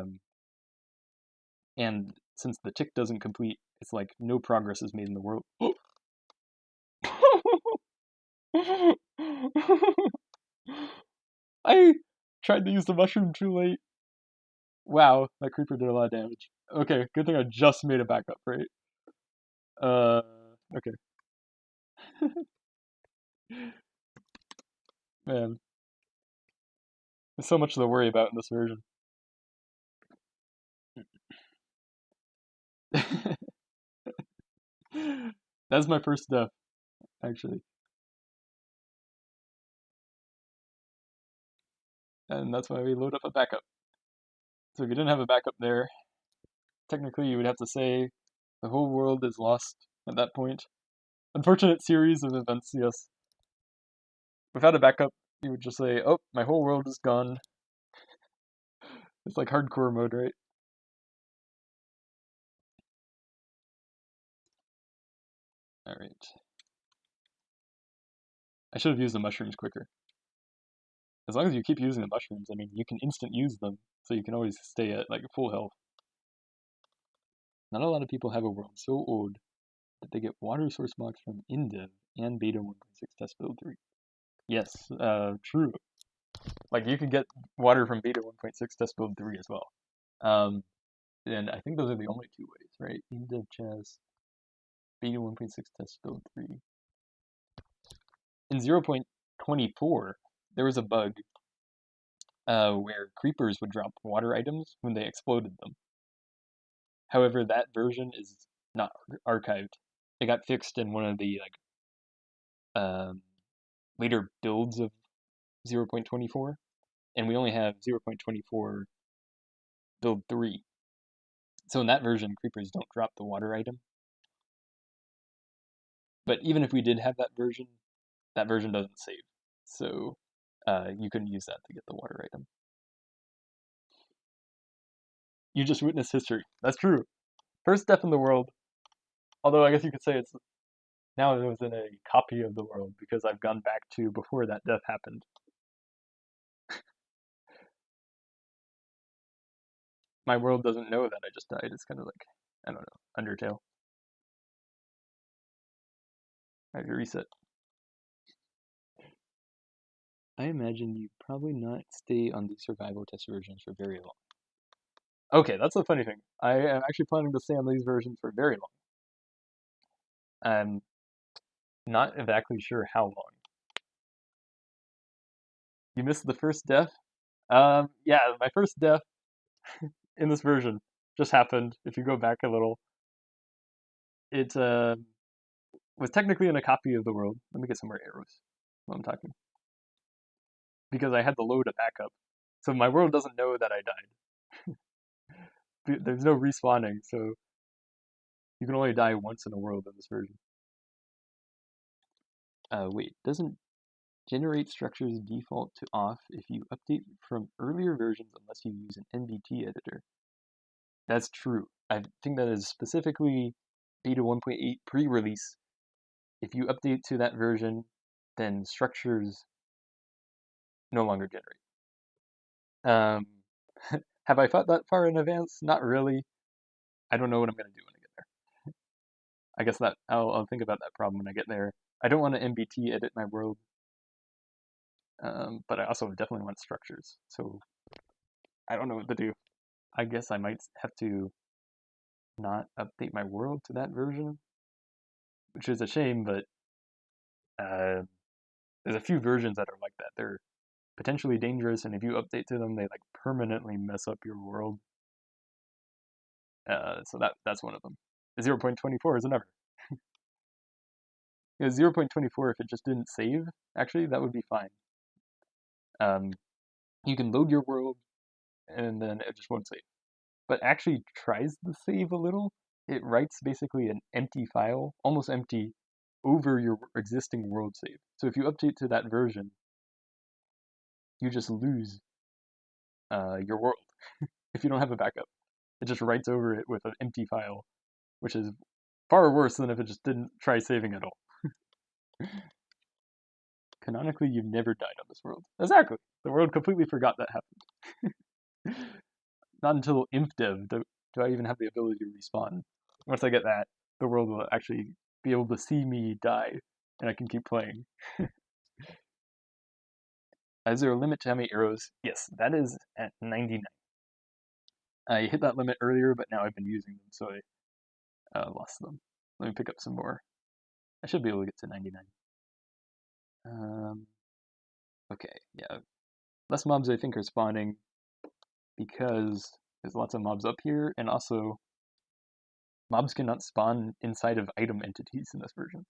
Um, and since the tick doesn't complete, it's like no progress is made in the world. I tried to use the mushroom too late. Wow, that creeper did a lot of damage. Okay, good thing I just made it back up, right? Uh, okay. Man, there's so much to worry about in this version. That's my first death, actually. And that's why we load up a backup. So if you didn't have a backup there, technically you would have to say the whole world is lost at that point. Unfortunate series of events, yes. Without a backup, you would just say, oh, my whole world is gone. It's like hardcore mode, right? Alright. I should have used the mushrooms quicker. As long as you keep using the mushrooms, I mean, you can instant use them, so you can always stay at like full health. Not a lot of people have a world so old that they get water source blocks from InDev and Beta 1.6 Test Build 3. Yes, true. Like you can get water from Beta 1.6 Test Build 3 as well. Um, and I think those are the only two ways, right? InDev Chest, Beta 1.6 Test Build 3. In 0.24, there was a bug where creepers would drop water items when they exploded them. However, that version is not archived. It got fixed in one of the um, later builds of 0.24, and we only have 0.24 build 3. So in that version, creepers don't drop the water item. But even if we did have that version doesn't save. So you couldn't use that to get the water item. You just witnessed history. That's true. First death in the world. Although I guess you could say it's now it was in a copy of the world because I've gone back to before that death happened. My world doesn't know that I just died. It's kind of like, I don't know, Undertale. I have to reset. I imagine you probably not stay on these survival test versions for very long. Okay, that's the funny thing. I am actually planning to stay on these versions for very long. I'm not exactly sure how long. You missed the first death? Yeah, my first death in this version just happened. If you go back a little, it was technically in a copy of the world. Let me get some more arrows while I'm talking. Because I had to load a backup. So my world doesn't know that I died. There's no respawning, so you can only die once in a world in this version. Wait, doesn't generate structures default to off if you update from earlier versions unless you use an NBT editor? That's true. I think that is specifically Beta 1.8 pre-release. If you update to that version, then structures no longer generate. Um, have I thought that far in advance? Not really. I don't know what I'm going to do when I get there. I guess that I'll think about that problem when I get there. I don't want to MBT edit my world, but I also definitely want structures. So I don't know what to do. I guess I might have to not update my world to that version, which is a shame, but there's a few versions that are like that. They're potentially dangerous, and if you update to them, they like permanently mess up your world. So that's one of them. 0.24 is another. 0.24, if it just didn't save, actually, that would be fine. You can load your world, and then it just won't save. But actually tries to save a little. It writes basically an empty file, almost empty, over your existing world save. So if you update to that version, you just lose your world if you don't have a backup. It just writes over it with an empty file, which is far worse than if it just didn't try saving at all. Canonically, you've never died on this world. Exactly. The world completely forgot that happened. Not until ImpDev do I even have the ability to respawn. Once I get that, the world will actually be able to see me die, and I can keep playing. Is there a limit to how many arrows? Yes, that is at 99. I hit that limit earlier, but now I've been using them, so I lost them. Let me pick up some more. I should be able to get to 99. Okay, yeah. Less mobs, I think, are spawning because there's lots of mobs up here, and also mobs cannot spawn inside of item entities in this version.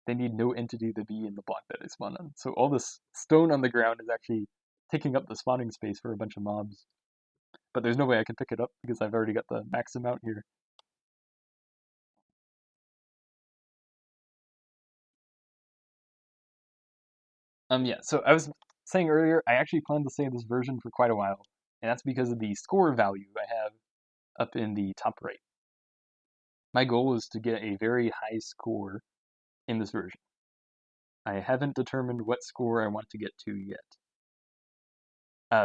They need no entity to be in the block that they spawn on. So all this stone on the ground is actually taking up the spawning space for a bunch of mobs. But there's no way I can pick it up because I've already got the max amount here. Yeah, so I was saying earlier, I actually plan to save this version for quite a while, and that's because of the score value I have up in the top right. My goal is to get a very high score in this version. I haven't determined what score I want to get to yet.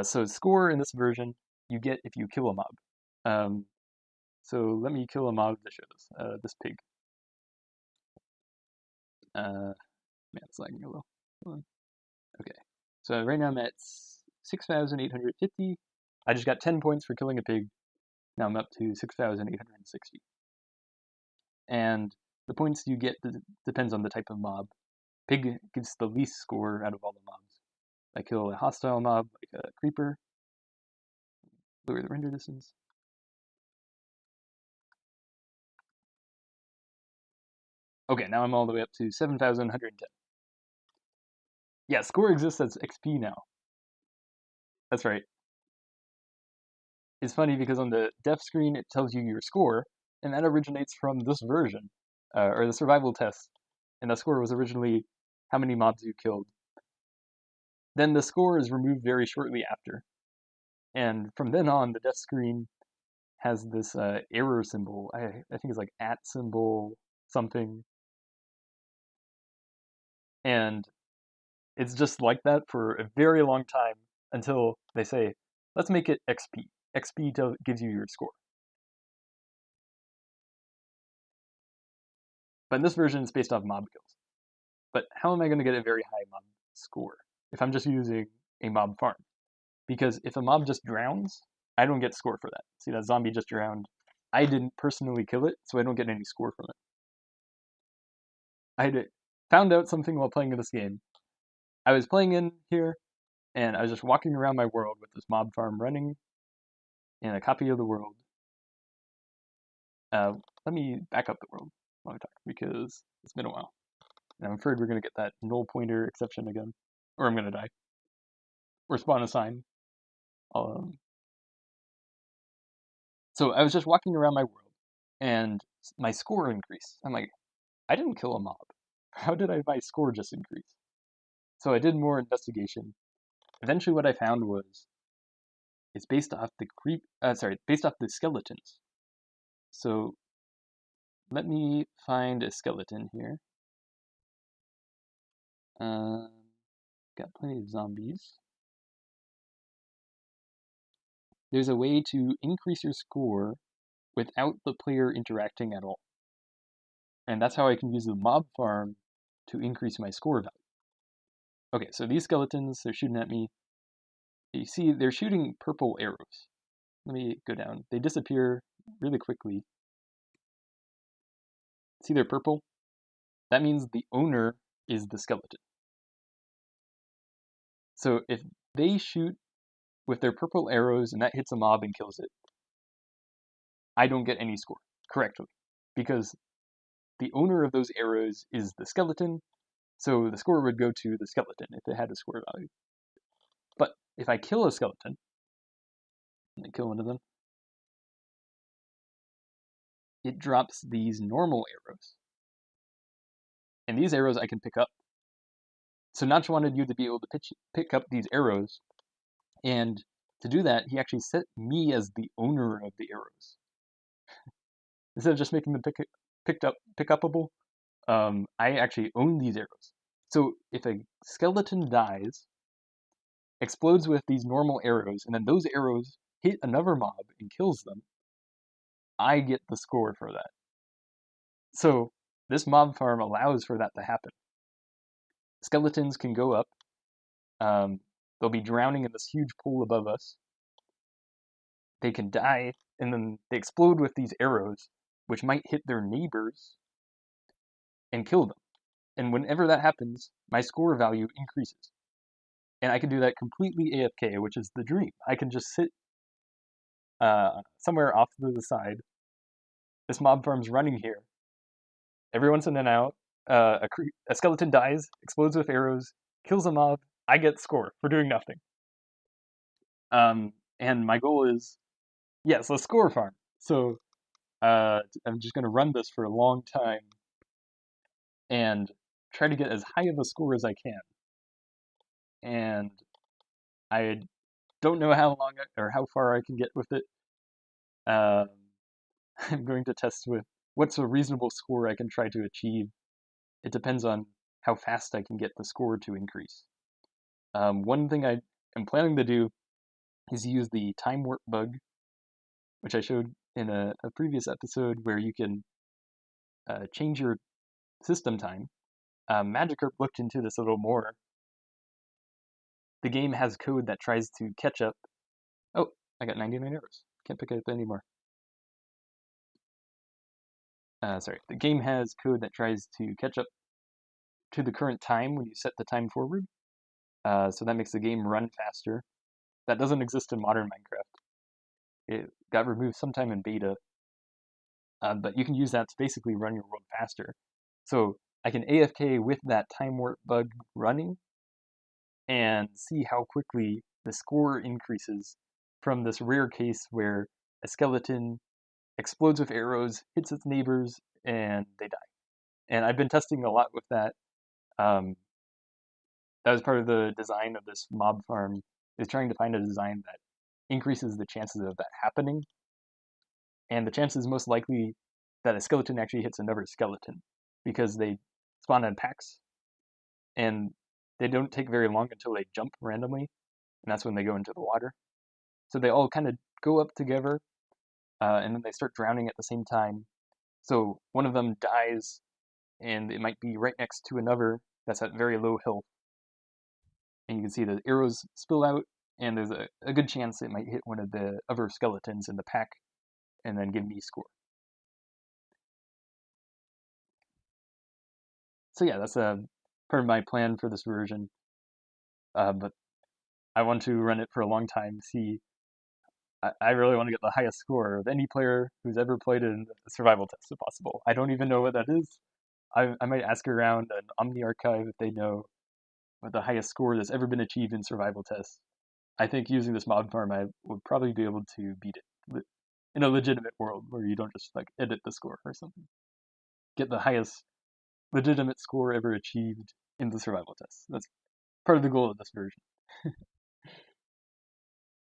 So score in this version, you get if you kill a mob. So let me kill a mob to show this pig. Man, it's lagging a little. Okay, so right now I'm at 6,850. I just got 10 points for killing a pig. Now I'm up to 6,860. And the points you get depends on the type of mob. Pig gives the least score out of all the mobs. I kill a hostile mob, like a creeper. Lower the render distance. Okay, now I'm all the way up to 7,110. Yeah, score exists as XP now. That's right. It's funny because on the def screen it tells you your score, and that originates from this version, or the survival test. And the score was originally how many mobs you killed. Then the score is removed very shortly after. And from then on, the def screen has this error symbol. I think it's like @ symbol something. And it's just like that for a very long time until they say, let's make it XP. XP gives you your score. But in this version, it's based off mob kills. But how am I going to get a very high mob score if I'm just using a mob farm? Because if a mob just drowns, I don't get score for that. See, that zombie just drowned. I didn't personally kill it, so I don't get any score from it. I found out something while playing this game. I was playing in here, and I was just walking around my world with this mob farm running, and a copy of the world. Let me back up the world while I talk, because it's been a while. And I'm afraid we're going to get that null pointer exception again, or I'm going to die. Or spawn a sign. So I was just walking around my world, and my score increased. I'm like, I didn't kill a mob. How did my score just increase? So I did more investigation. Eventually, what I found was it's based off the based off the skeletons. So let me find a skeleton here. Got plenty of zombies. There's a way to increase your score without the player interacting at all. And that's how I can use the mob farm to increase my score value. Okay, so these skeletons, they're shooting at me. You see, they're shooting purple arrows. Let me go down. They disappear really quickly. See they're purple? That means the owner is the skeleton. So if they shoot with their purple arrows and that hits a mob and kills it, I don't get any score correctly because the owner of those arrows is the skeleton, so the score would go to the skeleton if it had a score value. But if I kill a skeleton, and I kill one of them, it drops these normal arrows. And these arrows I can pick up. So Notch wanted you to be able to pick up these arrows, and to do that, he actually set me as the owner of the arrows. Instead of just making them pick upable, I actually own these arrows. So if a skeleton dies, explodes with these normal arrows, and then those arrows hit another mob and kills them, I get the score for that. So this mob farm allows for that to happen. Skeletons can go up. They'll be drowning in this huge pool above us. They can die, and then they explode with these arrows, which might hit their neighbors and kill them. And whenever that happens, my score value increases. And I can do that completely AFK, which is the dream. I can just sit somewhere off to the side. This mob farm's running here. Every once in and out, a skeleton dies, explodes with arrows, kills a mob. I get score for doing nothing. And my goal is, yes, a score farm. So I'm just going to run this for a long time and try to get as high of a score as I can. And I don't know how long or how far I can get with it. I'm going to test with what's a reasonable score I can try to achieve. It depends on how fast I can get the score to increase. One thing I am planning to do is use the time warp bug, which I showed in a previous episode where you can change your system time. Magikarp looked into this a little more. The game has code that tries to catch up. Oh, I got 99 arrows. Can't pick it up anymore. Sorry, the game has code that tries to catch up to the current time when you set the time forward. So that makes the game run faster. That doesn't exist in modern Minecraft. It got removed sometime in beta. But you can use that to basically run your world faster. So I can AFK with that time warp bug running and see how quickly the score increases from this rare case where a skeleton explodes with arrows, hits its neighbors, and they die. And I've been testing a lot with that. That was part of the design of this mob farm, is trying to find a design that increases the chances of that happening. And the chances most likely that a skeleton actually hits another skeleton, because they spawn in packs, and they don't take very long until they jump randomly, and that's when they go into the water. So they all kind of go up together, and then they start drowning at the same time. So one of them dies, and it might be right next to another that's at very low health. And you can see the arrows spill out, and there's a good chance it might hit one of the other skeletons in the pack, and then give me score. So yeah, that's a part of my plan for this version. But I want to run it for a long time, see. I really want to get the highest score of any player who's ever played in a survival test, if possible. I don't even know what that is. I might ask around an Omni archive if they know what the highest score that's ever been achieved in survival tests. I think using this mod farm, I would probably be able to beat it in a legitimate world where you don't just like edit the score or something. Get the highest legitimate score ever achieved in the survival test. That's part of the goal of this version. I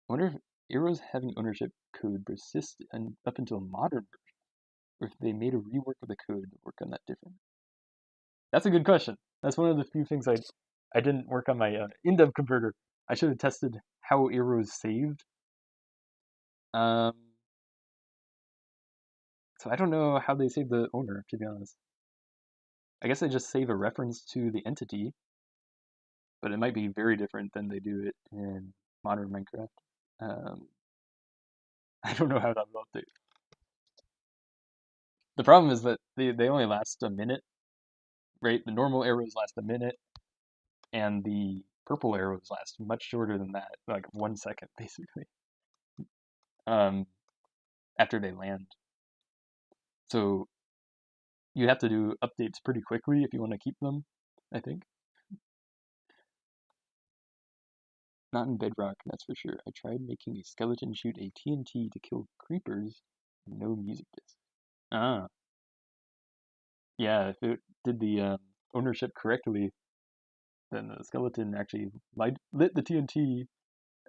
wonder if arrows having ownership code persist up until modern version, or if they made a rework of the code to work on that differently. That's a good question. That's one of the few things I didn't work on my in-dev converter. I should have tested how arrows saved. So I don't know how they save the owner, to be honest. I guess they just save a reference to the entity, but it might be very different than they do it in modern Minecraft. I don't know how that will update. The problem is that they only last a minute, right? The normal arrows last a minute, and the purple arrows last much shorter than that, like 1 second basically. Um, After they land, so you have to do updates pretty quickly if you want to keep them, I think. Not in Bedrock, that's for sure. I tried making a skeleton shoot a TNT to kill creepers. No music disc. Ah, yeah, if it did the ownership correctly, then the skeleton actually lit the TNT,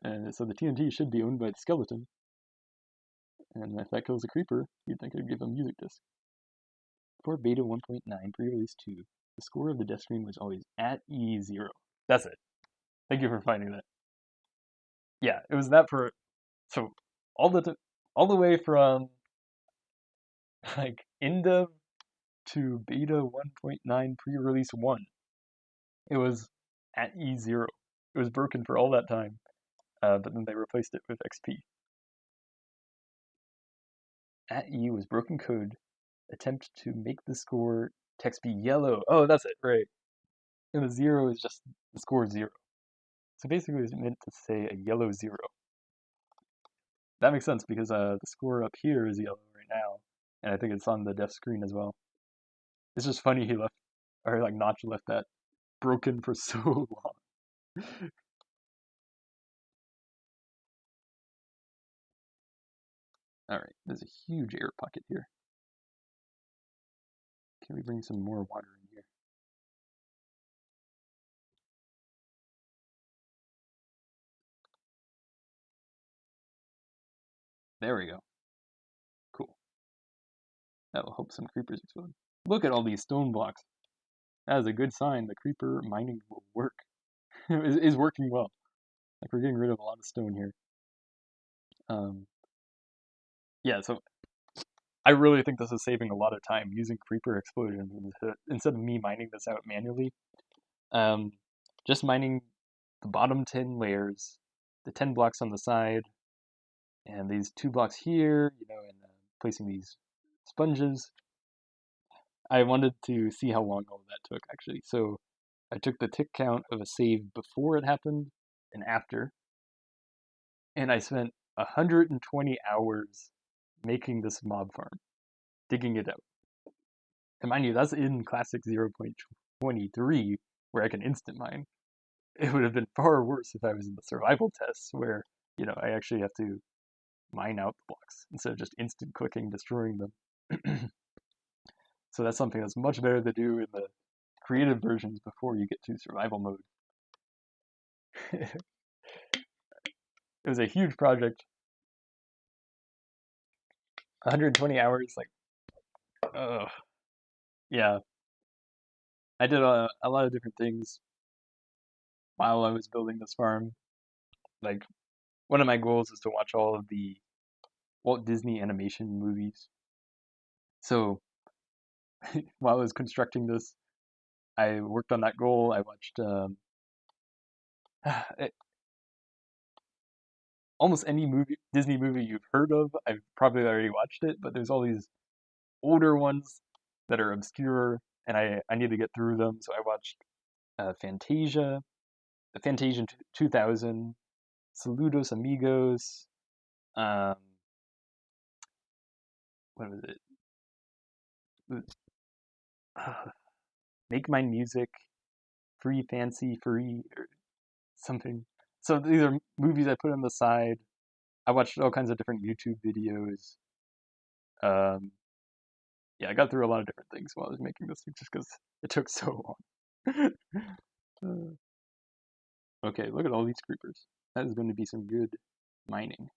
and so the TNT should be owned by the skeleton. And if that kills a creeper, you'd think it'd give a music disc. For beta 1.9 pre-release 2, the score of the death screen was always at E0. That's it. Thank you for finding that. Yeah, it was that for so all all the way from like end of to beta 1.9 pre-release 1. It was at E0. It was broken for all that time, but then they replaced it with XP. At E was broken code. Attempt to make the score text be yellow. Oh, that's it, right. And the 0 is just the score 0. So basically it's meant to say a yellow 0. That makes sense because the score up here is yellow right now, and I think it's on the dev screen as well. It's just funny he left, or like Notch left that broken for so long. All right, there's a huge air pocket here. Can we bring some more water in here? There we go. Cool. That will help some creepers explode. Look at all these stone blocks. That is a good sign. The creeper mining will work. is working well. Like we're getting rid of a lot of stone here. Yeah, so I really think this is saving a lot of time using creeper explosions instead of me mining this out manually. Um, just mining the bottom 10 layers, the 10 blocks on the side, and these 2 blocks here, and placing these sponges. I wanted to see how long all of that took, actually. So I took the tick count of a save before it happened and after, and I spent 120 hours making this mob farm, digging it out. And mind you, that's in Classic 0.23, where I can instant mine. It would have been far worse if I was in the survival tests, where, I actually have to mine out the blocks instead of just instant clicking, destroying them. So that's something that's much better to do in the creative versions before you get to survival mode. It was a huge project. 120 hours, like, ugh. Yeah. I did a lot of different things while I was building this farm. Like, one of my goals is to watch all of the Walt Disney animation movies. So, while I was constructing this, I worked on that goal. I watched almost any Disney movie you've heard of. I've probably already watched it, but there's all these older ones that are obscure, and I need to get through them. So I watched Fantasia, the Fantasia 2000, Saludos Amigos, um, what was it? Make My Music, Free Fancy Free, or something. So these are movies I put on the side. I watched all kinds of different YouTube videos. Um, yeah, I got through a lot of different things while I was making this, just because it took so long. Okay, look at all these creepers. That is going to be some good mining.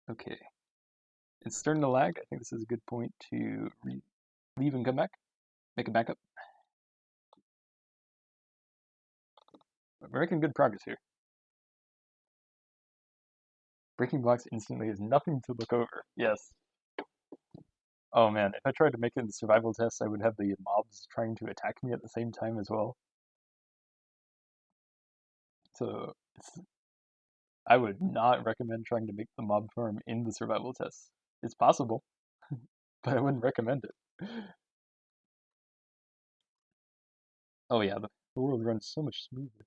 Okay, it's starting to lag. I think this is a good point to leave and come back. Make a backup. We're making good progress here. Breaking blocks instantly is nothing to look over. Yes. Oh man, if I tried to make it in the survival test, I would have the mobs trying to attack me at the same time as well. So I would not recommend trying to make the mob farm in the survival test. It's possible, but I wouldn't recommend it. Oh yeah, the world runs so much smoother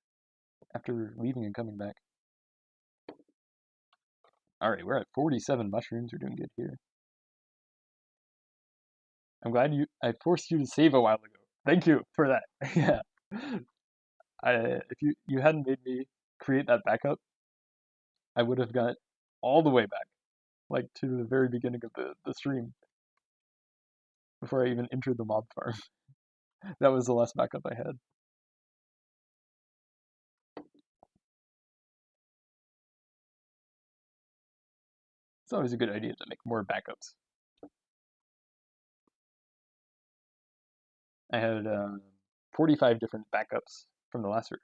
after leaving and coming back. Alright, we're at 47 mushrooms. We're doing good here. I'm glad I forced you to save a while ago. Thank you for that. Yeah. If you hadn't made me create that backup, I would have got all the way back, like to the very beginning of the stream, before I even entered the mob farm. That was the last backup I had. It's always a good idea to make more backups. I had 45 different backups from the last version.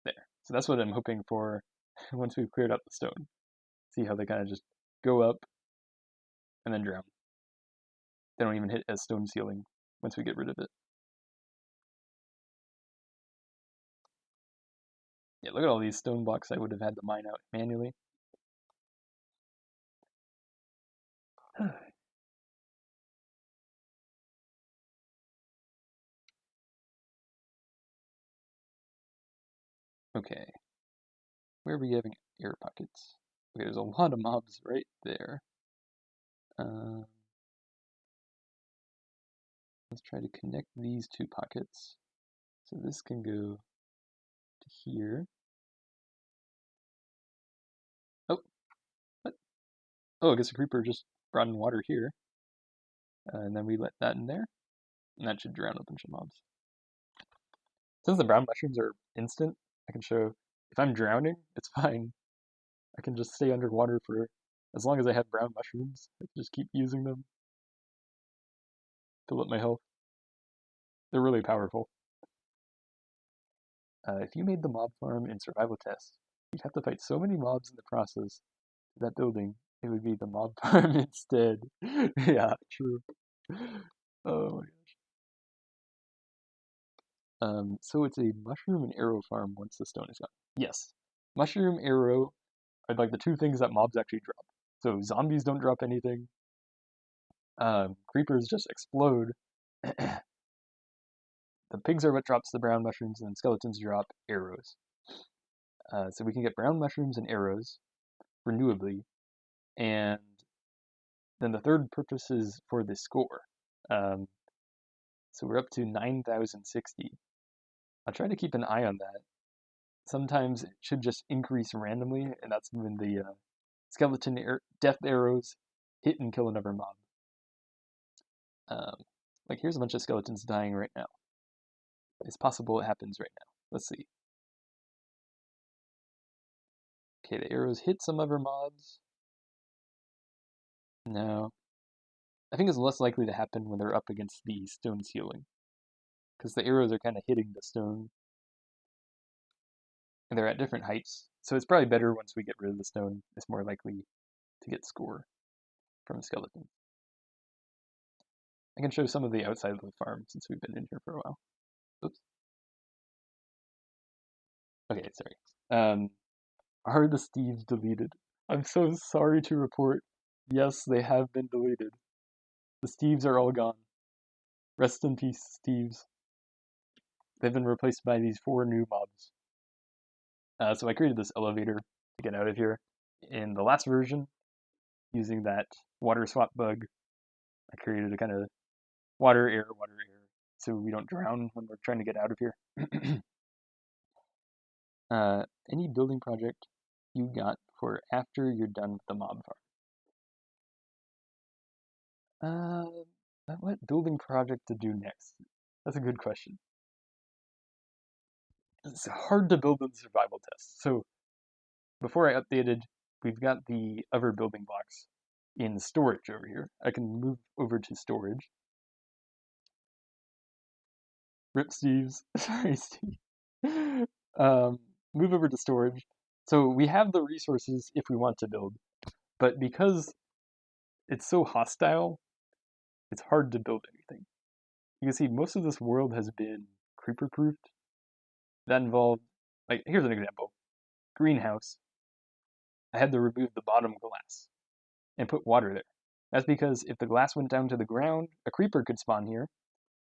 There. So that's what I'm hoping for once we've cleared out the stone. See how they kind of just go up and then drown. They don't even hit a stone ceiling once we get rid of it. Yeah, look at all these stone blocks I would have had to mine out manually. Okay, where are we having air pockets? Okay, there's a lot of mobs right there. Uh, let's try to connect these two pockets. So this can go to here. Oh, what? Oh, I guess a creeper just brought in water here. And then we let that in there. And that should drown a bunch of mobs. Since the brown mushrooms are instant, I can show if I'm drowning, it's fine. I can just stay underwater for as long as I have brown mushrooms. I can just keep using them to fill up my health. They're really powerful. If you made the mob farm in survival test, you'd have to fight so many mobs in the process of that building. It would be the mob farm instead. Yeah, true. Oh my gosh. So it's a mushroom and arrow farm once the stone is gone. Yes. Mushroom, arrow are like the two things that mobs actually drop. So zombies don't drop anything. Creepers just explode. The pigs are what drops the brown mushrooms, and skeletons drop arrows. So we can get brown mushrooms and arrows renewably, and then the third purpose is for the score. Um, so we're up to 9,060. I'll try to keep an eye on that. Sometimes it should just increase randomly, and that's when the skeleton death arrows hit and kill another mob. Like here's a bunch of skeletons dying right now. It's possible it happens right now. Let's see. Okay, the arrows hit some other mobs. No. I think it's less likely to happen when they're up against the stone ceiling. Because the arrows are kind of hitting the stone. And they're at different heights. So it's probably better once we get rid of the stone. It's more likely to get score from a skeleton. I can show some of the outside of the farm since we've been in here for a while. Oops. Okay, sorry. Are the Steves deleted? I'm so sorry to report. Yes, they have been deleted. The Steves are all gone. Rest in peace, Steves. They've been replaced by these 4 new mobs. So I created this elevator to get out of here. In the last version, using that water swap bug, I created a kind of water, air, so we don't drown when we're trying to get out of here. Any building project you got for after you're done with the mob farm? What building project to do next? That's a good question. It's hard to build in the survival test. So before I updated, we've got the other building blocks in storage over here. I can move over to storage. Rip Steve's. Sorry, Steve. Move over to storage. So we have the resources if we want to build. But because it's so hostile, it's hard to build anything. You can see most of this world has been creeper-proofed. That involved, like, here's an example. Greenhouse. I had to remove the bottom glass and put water there. That's because if the glass went down to the ground, a creeper could spawn here,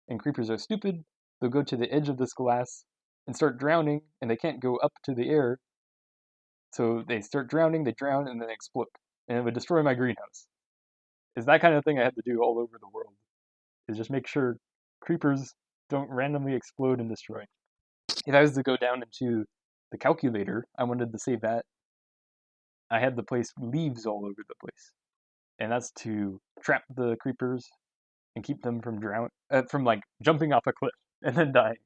and creepers are stupid. They'll go to the edge of this glass and start drowning, and they can't go up to the air. So they start drowning, they drown, and then they explode. And it would destroy my greenhouse. It's that kind of thing I had to do all over the world. Is just make sure creepers don't randomly explode and destroy. If I was to go down into the calculator, I wanted to save that. I had to place leaves all over the place. And that's to trap the creepers and keep them from from like jumping off a cliff and then dying,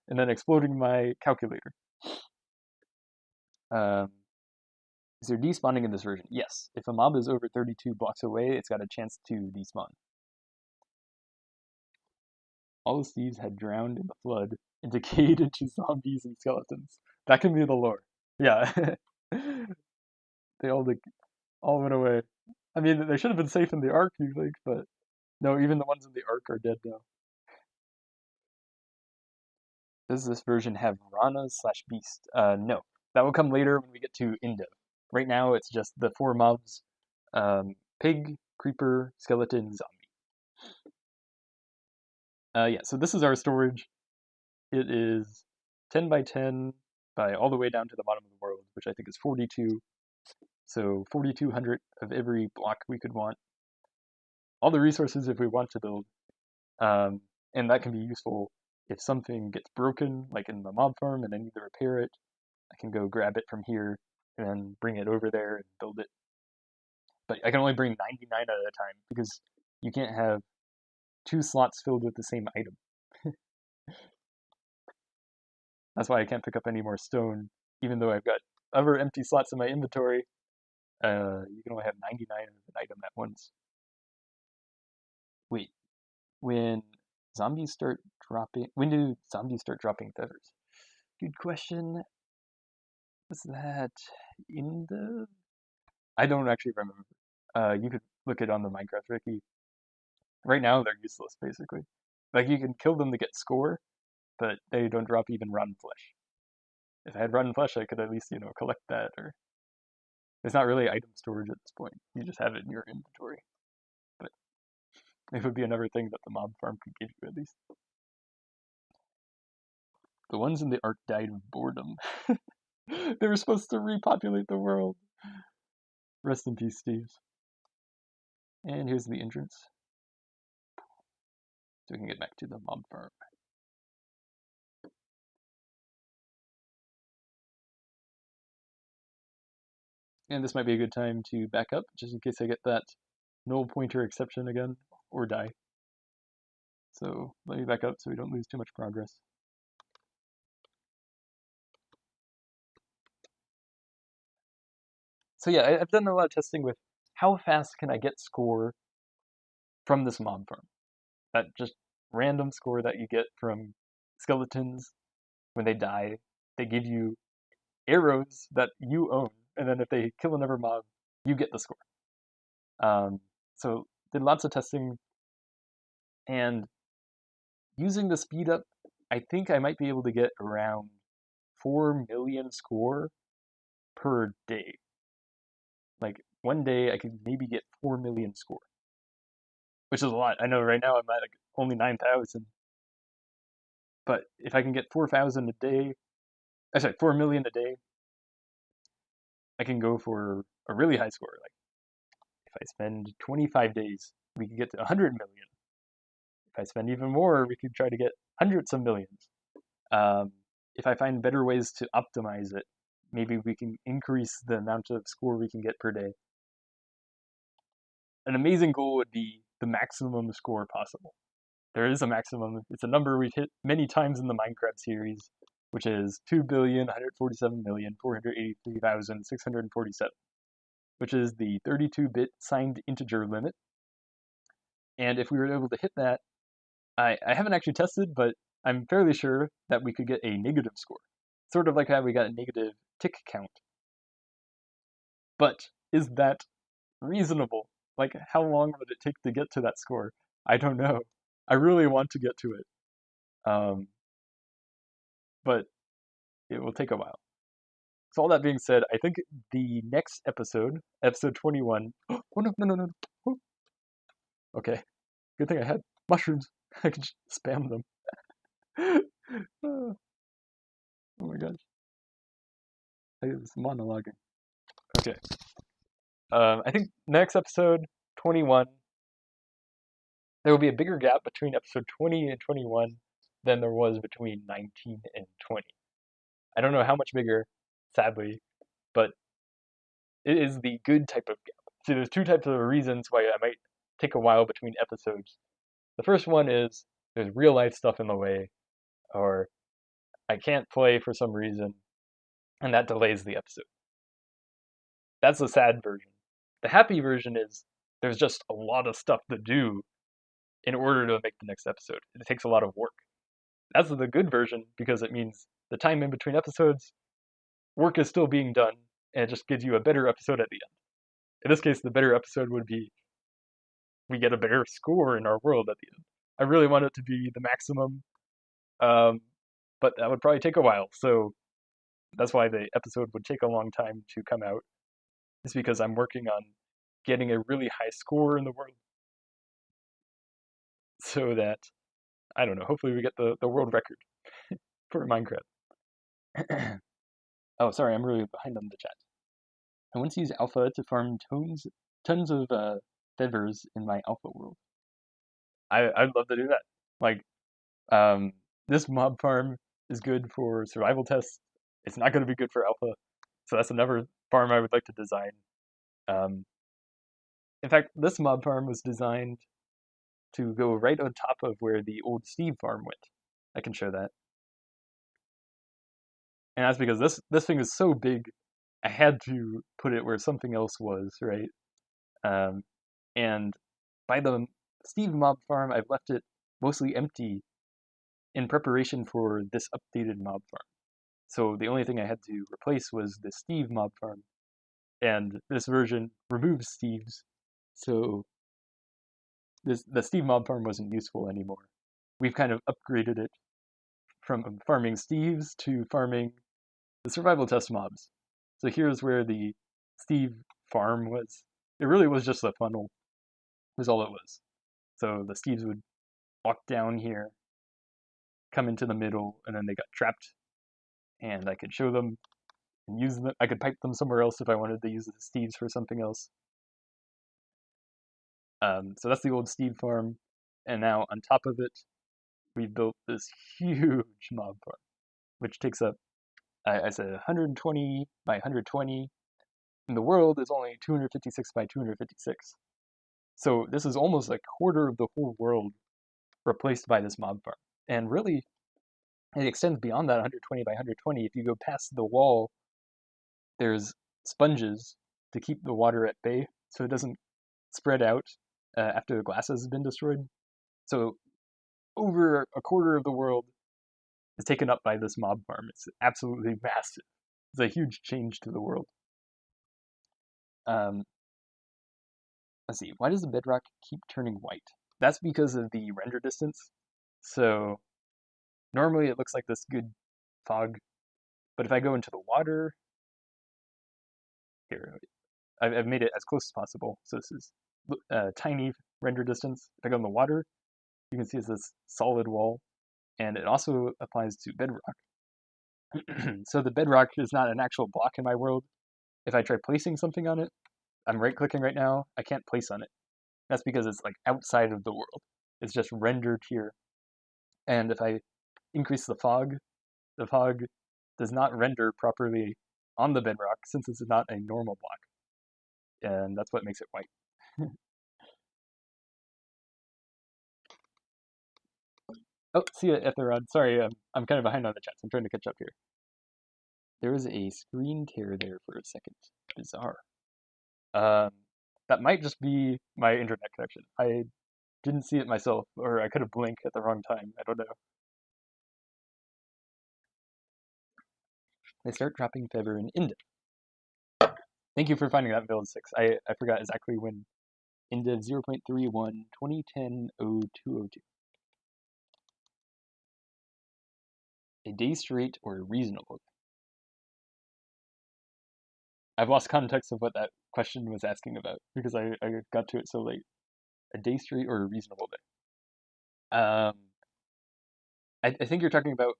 and then exploding my calculator. Is there despawning in this version? Yes. If a mob is over 32 blocks away, it's got a chance to despawn. All the thieves had drowned in the flood and decayed into zombies and skeletons. That can be the lore. Yeah. They all went away. I mean, they should have been safe in the Ark, you think, but no, even the ones in the Ark are dead now. Does this version have Rana/Beast? No. That will come later when we get to Indev. Right now, it's just the 4 mobs, pig, creeper, skeleton, zombie. Yeah, so this is our storage. It is 10 by 10 by all the way down to the bottom of the world, which I think is 42. So 4,200 of every block we could want. All the resources if we want to build. And that can be useful if something gets broken, like in the mob farm, and I need to repair it. I can go grab it from here and then bring it over there and build it. But I can only bring 99 at a time because you can't have 2 slots filled with the same item. That's why I can't pick up any more stone, even though I've got other empty slots in my inventory. You can only have 99 of an item at once. Wait, when zombies start dropping, when do zombies start dropping feathers? Good question. Was that in the? I don't actually remember. You could look it on the Minecraft wiki. Right now they're useless, basically. Like you can kill them to get score, but they don't drop even rotten flesh. If I had rotten flesh, I could at least, collect that. Or it's not really item storage at this point. You just have it in your inventory. But it would be another thing that the mob farm could give you at least. The ones in the Ark died of boredom. They were supposed to repopulate the world. Rest in peace, Steves. And here's the entrance. So we can get back to the mob farm. And this might be a good time to back up, just in case I get that null pointer exception again, or die. So let me back up so we don't lose too much progress. So yeah, I've done a lot of testing with how fast can I get score from this mob farm. That just random score that you get from skeletons when they die. They give you arrows that you own, and then if they kill another mob, you get the score. So did lots of testing, and using the speed up, I think I might be able to get around 4 million score per day. Like one day I could maybe get 4 million score, which is a lot. I know right now I'm at like only 9,000, but if I can get 4,000 a day, 4 million a day, I can go for a really high score. Like if I spend 25 days, we could get to 100 million. If I spend even more, we could try to get hundreds of millions. If I find better ways to optimize it, maybe we can increase the amount of score we can get per day. An amazing goal would be the maximum score possible. There is a maximum. It's a number we've hit many times in the Minecraft series, which is 2,147,483,647, which is the 32-bit signed integer limit. And if we were able to hit that, I haven't actually tested, but I'm fairly sure that we could get a negative score. Sort of like how we got a negative tick count. But is that reasonable. Like, how long would it take to get to that score? I don't know. I really want to get to it, um, but it will take a while. So all that being said, I think the next episode, episode 21. Oh no, no, no, no. Oh, okay, good thing I had mushrooms. I could just spam them. Oh my gosh, I was monologuing. Okay, I think next episode 21, there will be a bigger gap between episode 20 and 21 than there was between 19 and 20. I don't know how much bigger, sadly, but it is the good type of gap. See, there's two types of reasons why I might take a while between episodes. The first one is there's real life stuff in the way, or I can't play for some reason, and that delays the episode. That's the sad version. The happy version is there's just a lot of stuff to do in order to make the next episode. It takes a lot of work. That's the good version because it means the time in between episodes, work is still being done, and it just gives you a better episode at the end. In this case, the better episode would be we get a better score in our world at the end. I really want it to be the maximum, um, but that would probably take a while. So that's why the episode would take a long time to come out. It's because I'm working on getting a really high score in the world so that, I don't know, hopefully we get the world record for Minecraft. Oh, sorry, I'm really behind on the chat. I want to use alpha to farm tons of feathers in my alpha world. I'd love to do that. Like, um, this mob farm is good for survival tests. It's not going to be good for alpha, so that's another farm I would like to design. Um, in fact, this mob farm was designed to go right on top of where the old Steve farm went. I can show that, and that's because this thing is so big. I had to put it where something else was, right? Um, and by the Steve mob farm, I've left it mostly empty in preparation for this updated mob farm. So the only thing I had to replace was the Steve mob farm, and this version removes Steve's, so the Steve mob farm wasn't useful anymore. We've kind of upgraded it from farming Steve's to farming the survival test mobs. So here's where the Steve farm was. It really was just a funnel, was all it was. So the Steves would walk down here, come into the middle, and then they got trapped, and I could show them and use them. I could pipe them somewhere else if I wanted to use the Steves for something else. So that's the old Steve farm, and now on top of it, we built this huge mob farm, which takes up, I said 120 by 120, and the world is only 256 by 256. So this is almost a quarter of the whole world replaced by this mob farm. And really, it extends beyond that 120 by 120. If you go past the wall, there's sponges to keep the water at bay so it doesn't spread out after the glass has been destroyed. So over a quarter of the world is taken up by this mob farm. It's absolutely massive. It's a huge change to the world. Um, let's see, why does the bedrock keep turning white? That's because of the render distance. So normally it looks like this good fog, but if I go into the water, here, I've made it as close as possible. So this is tiny render distance. If I go in the water, you can see it's this solid wall, and it also applies to bedrock. So the bedrock is not an actual block in my world. If I try placing something on it, I'm right-clicking right now, I can't place on it. That's because it's like outside of the world. It's just rendered here. And if I increase the fog does not render properly on the bedrock since it's not a normal block. And that's what makes it white. Oh, see ya, Etherod. Sorry, I'm kind of behind on the chats. I'm trying to catch up here. There was a screen tear there for a second. Bizarre. Um, that might just be my internet connection. I didn't see it myself, or I could have blinked at the wrong time. I don't know. They start dropping feather in India. Thank you for finding that build 6. I forgot exactly when. Into 0.31 2010 0202. A day straight or a reasonable day? I've lost context of what that question was asking about because I got to it so late. A day straight or a reasonable day? I think you're talking about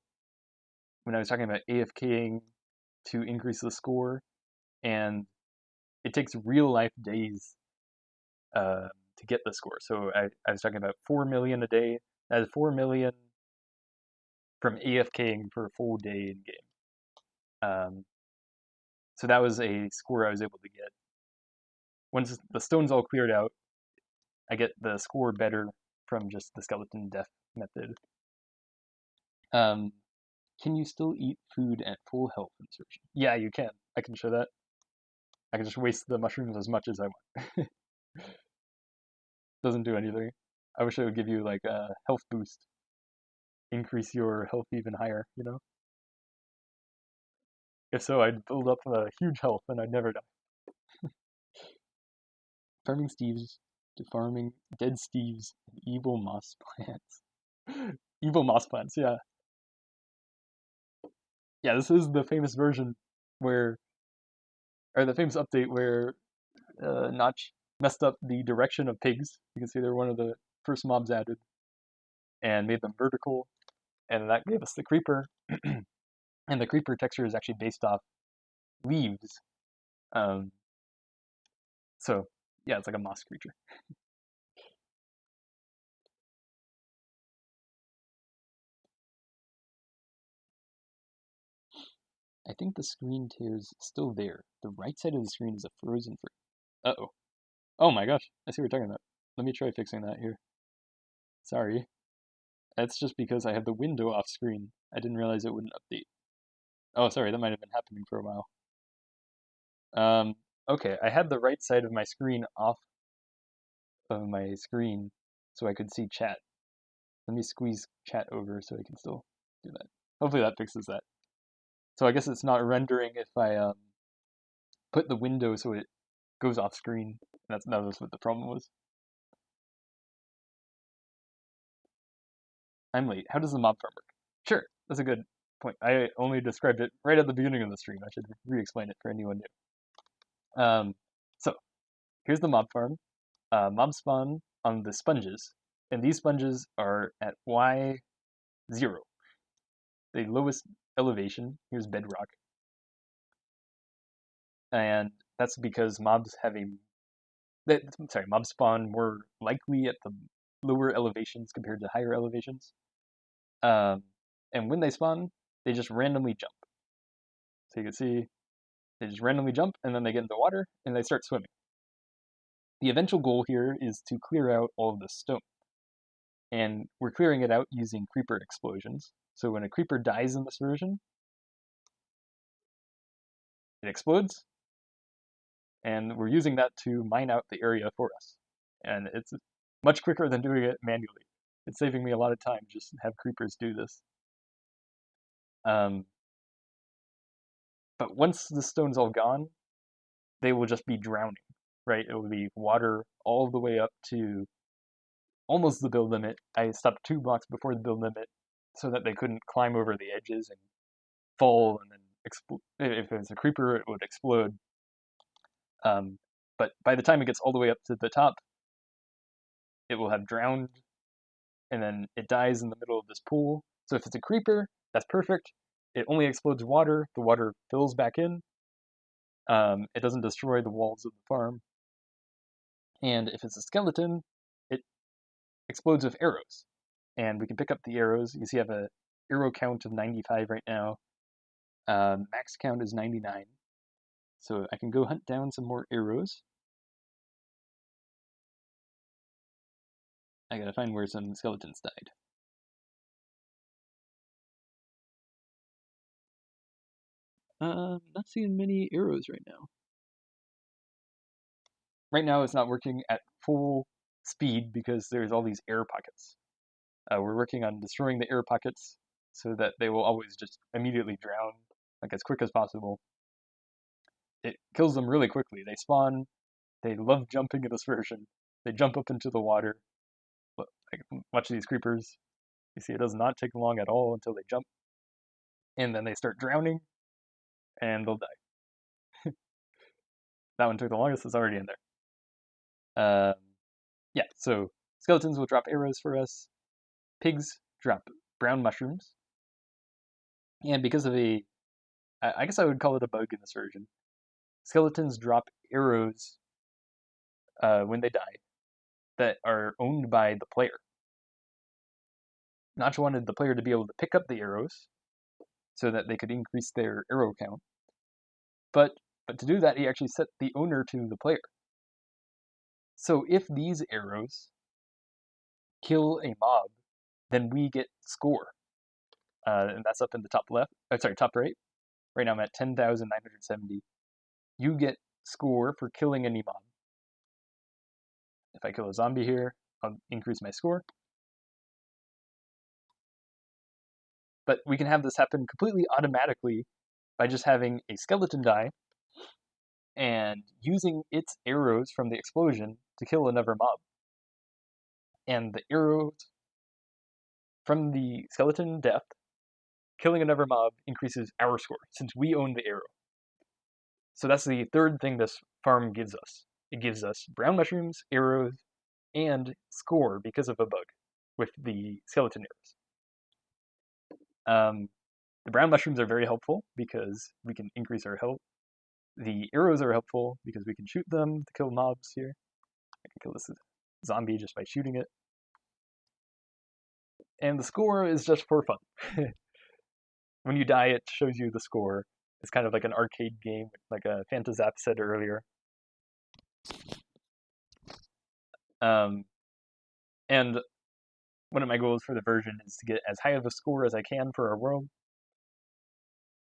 when I was talking about AFKing to increase the score, and it takes real life days to get the score. So I was talking about 4 million a day. That is 4 million from AFKing for a full day in game. So that was a score I was able to get. Once the stone's all cleared out, I get the score better from just the skeleton death method. Um, can you still eat food at full health insertion? Yeah, you can. I can show that. I can just waste the mushrooms as much as I want. Doesn't do anything. I wish it would give you like a health boost, increase your health even higher, you know? If so, I'd build up a huge health and I'd never die. Farming Steves to farming dead Steves and evil moss plants. Evil moss plants, yeah. Yeah, this is the famous version where, or the famous update where Notch messed up the direction of pigs. You can see they're one of the first mobs added and made them vertical, and that gave us the creeper. And the creeper texture is actually based off leaves. Um, so, yeah, it's like a moss creature. I think the screen tear's still there. The right side of the screen is a frozen frame. Uh-oh. Oh my gosh, I see what you're talking about. Let me try fixing that here. Sorry. That's just because I have the window off screen. I didn't realize it wouldn't update. Oh, sorry, that might have been happening for a while. Um, okay, I had the right side of my screen off of my screen so I could see chat. Let me squeeze chat over so I can still do that. Hopefully that fixes that. So I guess it's not rendering if I put the window so it goes off screen. That was what the problem was. I'm late. How does the mob farm work? Sure, that's a good point. I only described it right at the beginning of the stream. I should re-explain it for anyone new. So here's the mob farm. Mob spawn on the sponges, and these sponges are at Y0, the lowest elevation. Here's bedrock, and that's because mobs spawn more likely at the lower elevations compared to higher elevations. Um, and when they spawn, they just randomly jump. So you can see they just randomly jump, and then they get into water, and they start swimming. The eventual goal here is to clear out all of the stone. And we're clearing it out using creeper explosions. So when a creeper dies in this version, it explodes, and we're using that to mine out the area for us. And it's much quicker than doing it manually. It's saving me a lot of time just to have creepers do this. Um, but once the stone's all gone, they will just be drowning, right? It will be water all the way up to almost the build limit. I stopped 2 blocks before the build limit so that they couldn't climb over the edges and fall and then explode. If it was a creeper, it would explode. But by the time it gets all the way up to the top, it will have drowned, and then it dies in the middle of this pool. So if it's a creeper, that's perfect. It only explodes water. The water fills back in. It doesn't destroy the walls of the farm. And if it's a skeleton, it explodes with arrows. And we can pick up the arrows. You see I have a arrow count of 95 right now. Max count is 99. So I can go hunt down some more arrows. I gotta find where some skeletons died. Not seeing many arrows right now. Right now it's not working at full speed because there's all these air pockets. We're working on destroying the air pockets so that they will always just immediately drown, like as quick as possible. it kills them really quickly. They spawn, they love jumping in this version. They jump up into the water. Like, watch these creepers. You see, it does not take long at all until they jump, and then they start drowning, and they'll die. That one took the longest, it's already in there. Yeah, so skeletons will drop arrows for us. Pigs drop brown mushrooms. And because of I guess I would call it a bug in this version, skeletons drop arrows when they die that are owned by the player. Notch wanted the player to be able to pick up the arrows so that they could increase their arrow count. But to do that, he actually set the owner to the player. So if these arrows kill a mob, then we get score. And that's up in the top left. Sorry, top right. Right now I'm at 10,970. You get score for killing any mob. If I kill a zombie here, I'll increase my score. But we can have this happen completely automatically by just having a skeleton die and using its arrows from the explosion to kill another mob. And the arrows from the skeleton death, killing another mob increases our score, since we own the arrow. So that's the third thing this farm gives us. It gives us brown mushrooms, arrows, and score because of a bug with the skeleton arrows. The brown mushrooms are very helpful because we can increase our health. The arrows are helpful because we can shoot them to kill mobs here. I can kill this zombie just by shooting it. And the score is just for fun. When you die, it shows you the score. It's kind of like an arcade game, like Phantazap said earlier. And one of my goals for the version is to get as high of a score as I can for our world.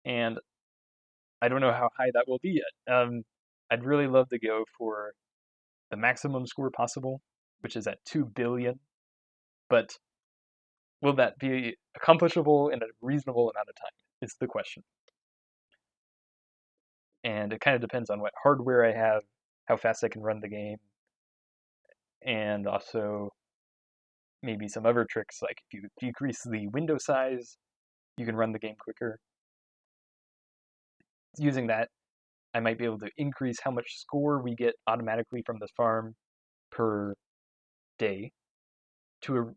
And I don't know how high that will be yet. I'd really love to go for the maximum score possible, which is at 2 billion. But will that be accomplishable in a reasonable amount of time is the question. And it kind of depends on what hardware I have, how fast I can run the game, and also maybe some other tricks, like if you decrease the window size, you can run the game quicker. Using that, I might be able to increase how much score we get automatically from this farm per day to an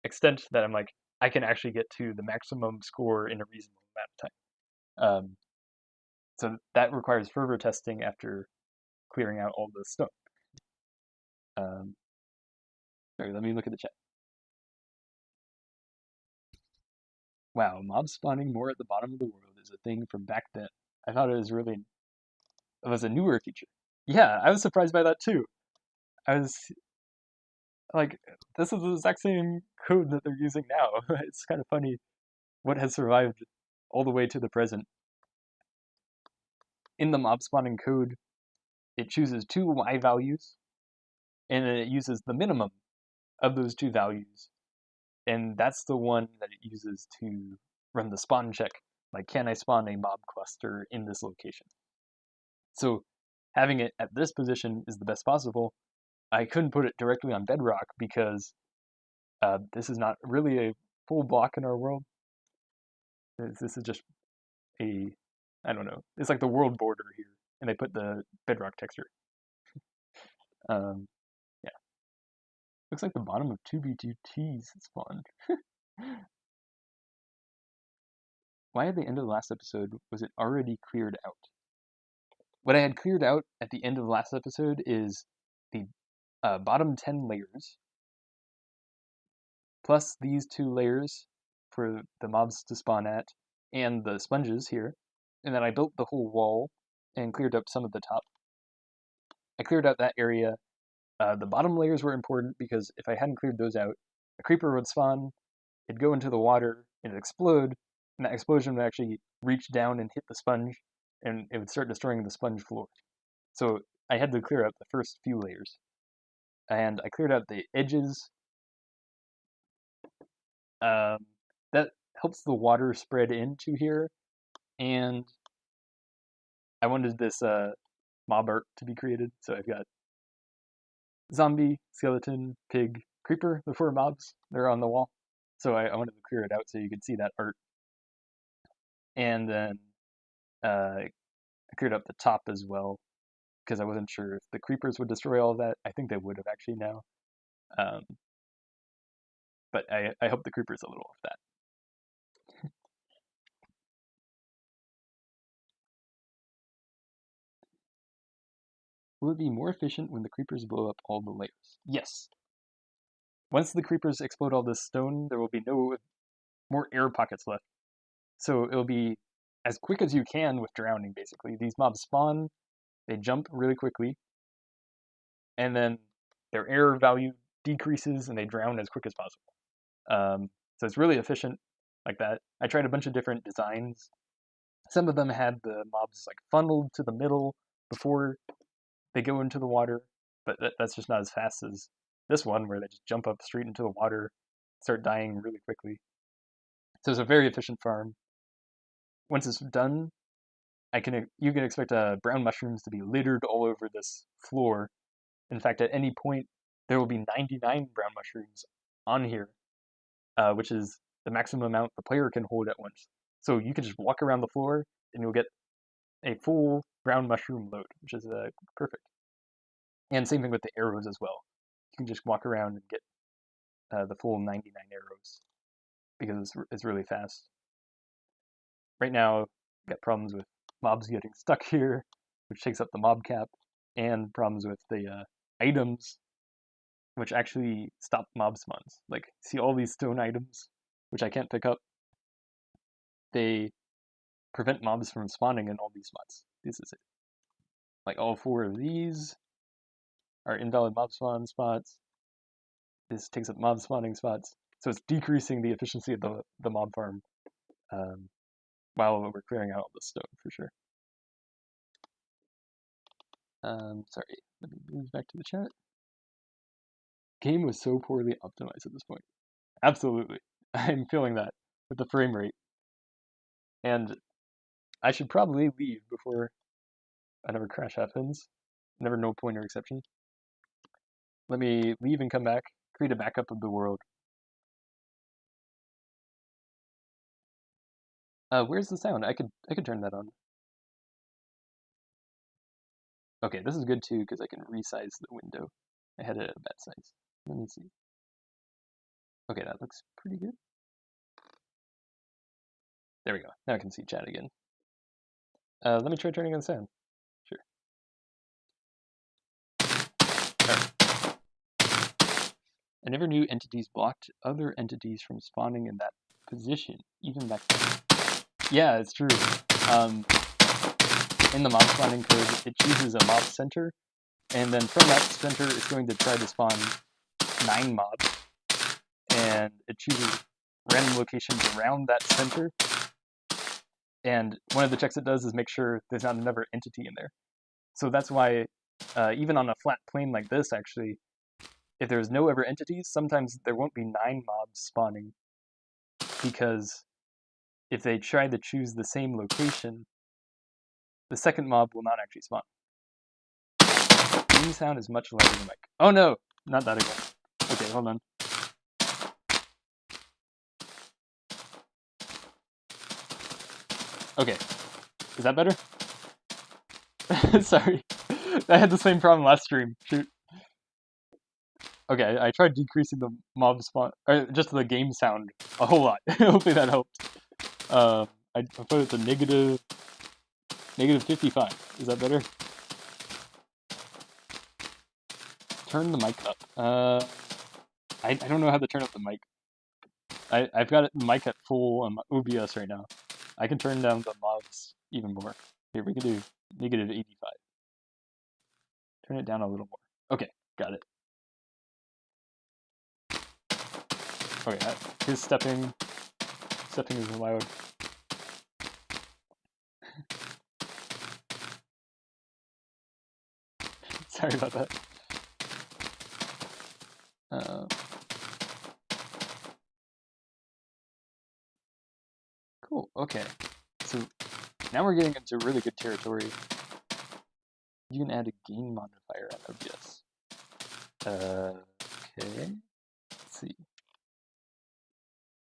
extent that I'm like, I can actually get to the maximum score in a reasonable amount of time. So that requires further testing after clearing out all the stuff. Sorry, let me look at the chat. Wow, mob spawning more at the bottom of the world is a thing from back then. I thought it was a newer feature. Yeah, I was surprised by that too. I was like, this is the exact same code that they're using now. It's kind of funny what has survived all the way to the present. In the mob spawning code, it chooses two Y values, and then it uses the minimum of those two values. And that's the one that it uses to run the spawn check. Like, can I spawn a mob cluster in this location? So having it at this position is the best possible. I couldn't put it directly on Bedrock because this is not really a full block in our world. This is just I don't know. It's like the world border here, and they put the Bedrock texture. Yeah. Looks like the bottom of 2B2Ts spawned. Why at the end of the last episode was it already cleared out? What I had cleared out at the end of the last episode is the bottom 10 layers, plus these two layers for the mobs to spawn at, and the sponges here. And then I built the whole wall and cleared up some of the top. I cleared out that area. The bottom layers were important because if I hadn't cleared those out, a creeper would spawn, it'd go into the water, it'd explode, and that explosion would actually reach down and hit the sponge, and it would start destroying the sponge floor. So I had to clear out the first few layers. And I cleared out the edges. That helps the water spread into here, and I wanted this mob art to be created, so I've got zombie, skeleton, pig, creeper, the 4 mobs. They're on the wall. So I wanted to clear it out so you could see that art. And then I cleared up the top as well because I wasn't sure if the creepers would destroy all of that. I think they would have actually now. Um, but I hope the creepers a little of that. Will it be more efficient when the creepers blow up all the layers? Yes. Once the creepers explode all this stone, there will be no more air pockets left. So it'll be as quick as you can with drowning, basically. These mobs spawn, they jump really quickly, and then their air value decreases and they drown as quick as possible. So it's really efficient like that. I tried a bunch of different designs. Some of them had the mobs like funneled to the middle before they go into the water, but that's just not as fast as this one where they just jump up straight into the water, start dying really quickly. So it's a very efficient farm. Once it's done, you can expect brown mushrooms to be littered all over this floor. In fact, at any point, there will be 99 brown mushrooms on here, which is the maximum amount the player can hold at once. So you can just walk around the floor and you'll get a full brown mushroom load, which is perfect. And same thing with the arrows as well. You can just walk around and get the full 99 arrows because it's really fast. Right now, I've got problems with mobs getting stuck here, which takes up the mob cap, and problems with the items, which actually stop mob spawns. Like, see all these stone items, which I can't pick up? They prevent mobs from spawning in all these spots. This is it. Like, all 4 of these are invalid mob spawn spots. This takes up mob spawning spots. So it's decreasing the efficiency of the mob farm while we're clearing out all the stone, for sure. Sorry, let me move back to the chat. Game was so poorly optimized at this point. Absolutely. I'm feeling that with the frame rate. And I should probably leave before another crash happens. Never no pointer exception. Let me leave and come back, create a backup of the world. Where's the sound? I could turn that on. Okay, this is good too because I can resize the window. I had it at a bad size. Let me see. Okay, that looks pretty good. There we go. Now I can see chat again. Let me try turning on the sound. Sure. Alright. I never knew entities blocked other entities from spawning in that position, even back then. Yeah, it's true. In the mob spawning code, it chooses a mob center, and then from that center, it's going to try to spawn 9 mobs, and it chooses random locations around that center. And one of the checks it does is make sure there's not another entity in there. So that's why, even on a flat plane like this, actually, if there's no other entities, sometimes there won't be 9 mobs spawning, because if they try to choose the same location, the second mob will not actually spawn. Game sound is much louder than mic. Oh no! Not that again. Okay, hold on. Okay. Is that better? Sorry. I had the same problem last stream. Shoot. Okay, I tried decreasing the mob spawn, or just the game sound a whole lot. Hopefully that helped. I put it to negative 55. Is that better? Turn the mic up. I don't know how to turn up the mic. I've got the mic at full OBS right now. I can turn down the mobs even more. Here, we can do negative 85. Turn it down a little more. Okay, got it. Okay, his stepping is loud. Sorry about that. Cool, okay. So Now we're getting into really good territory. You can add a gain modifier on OBS. Okay. Let's see.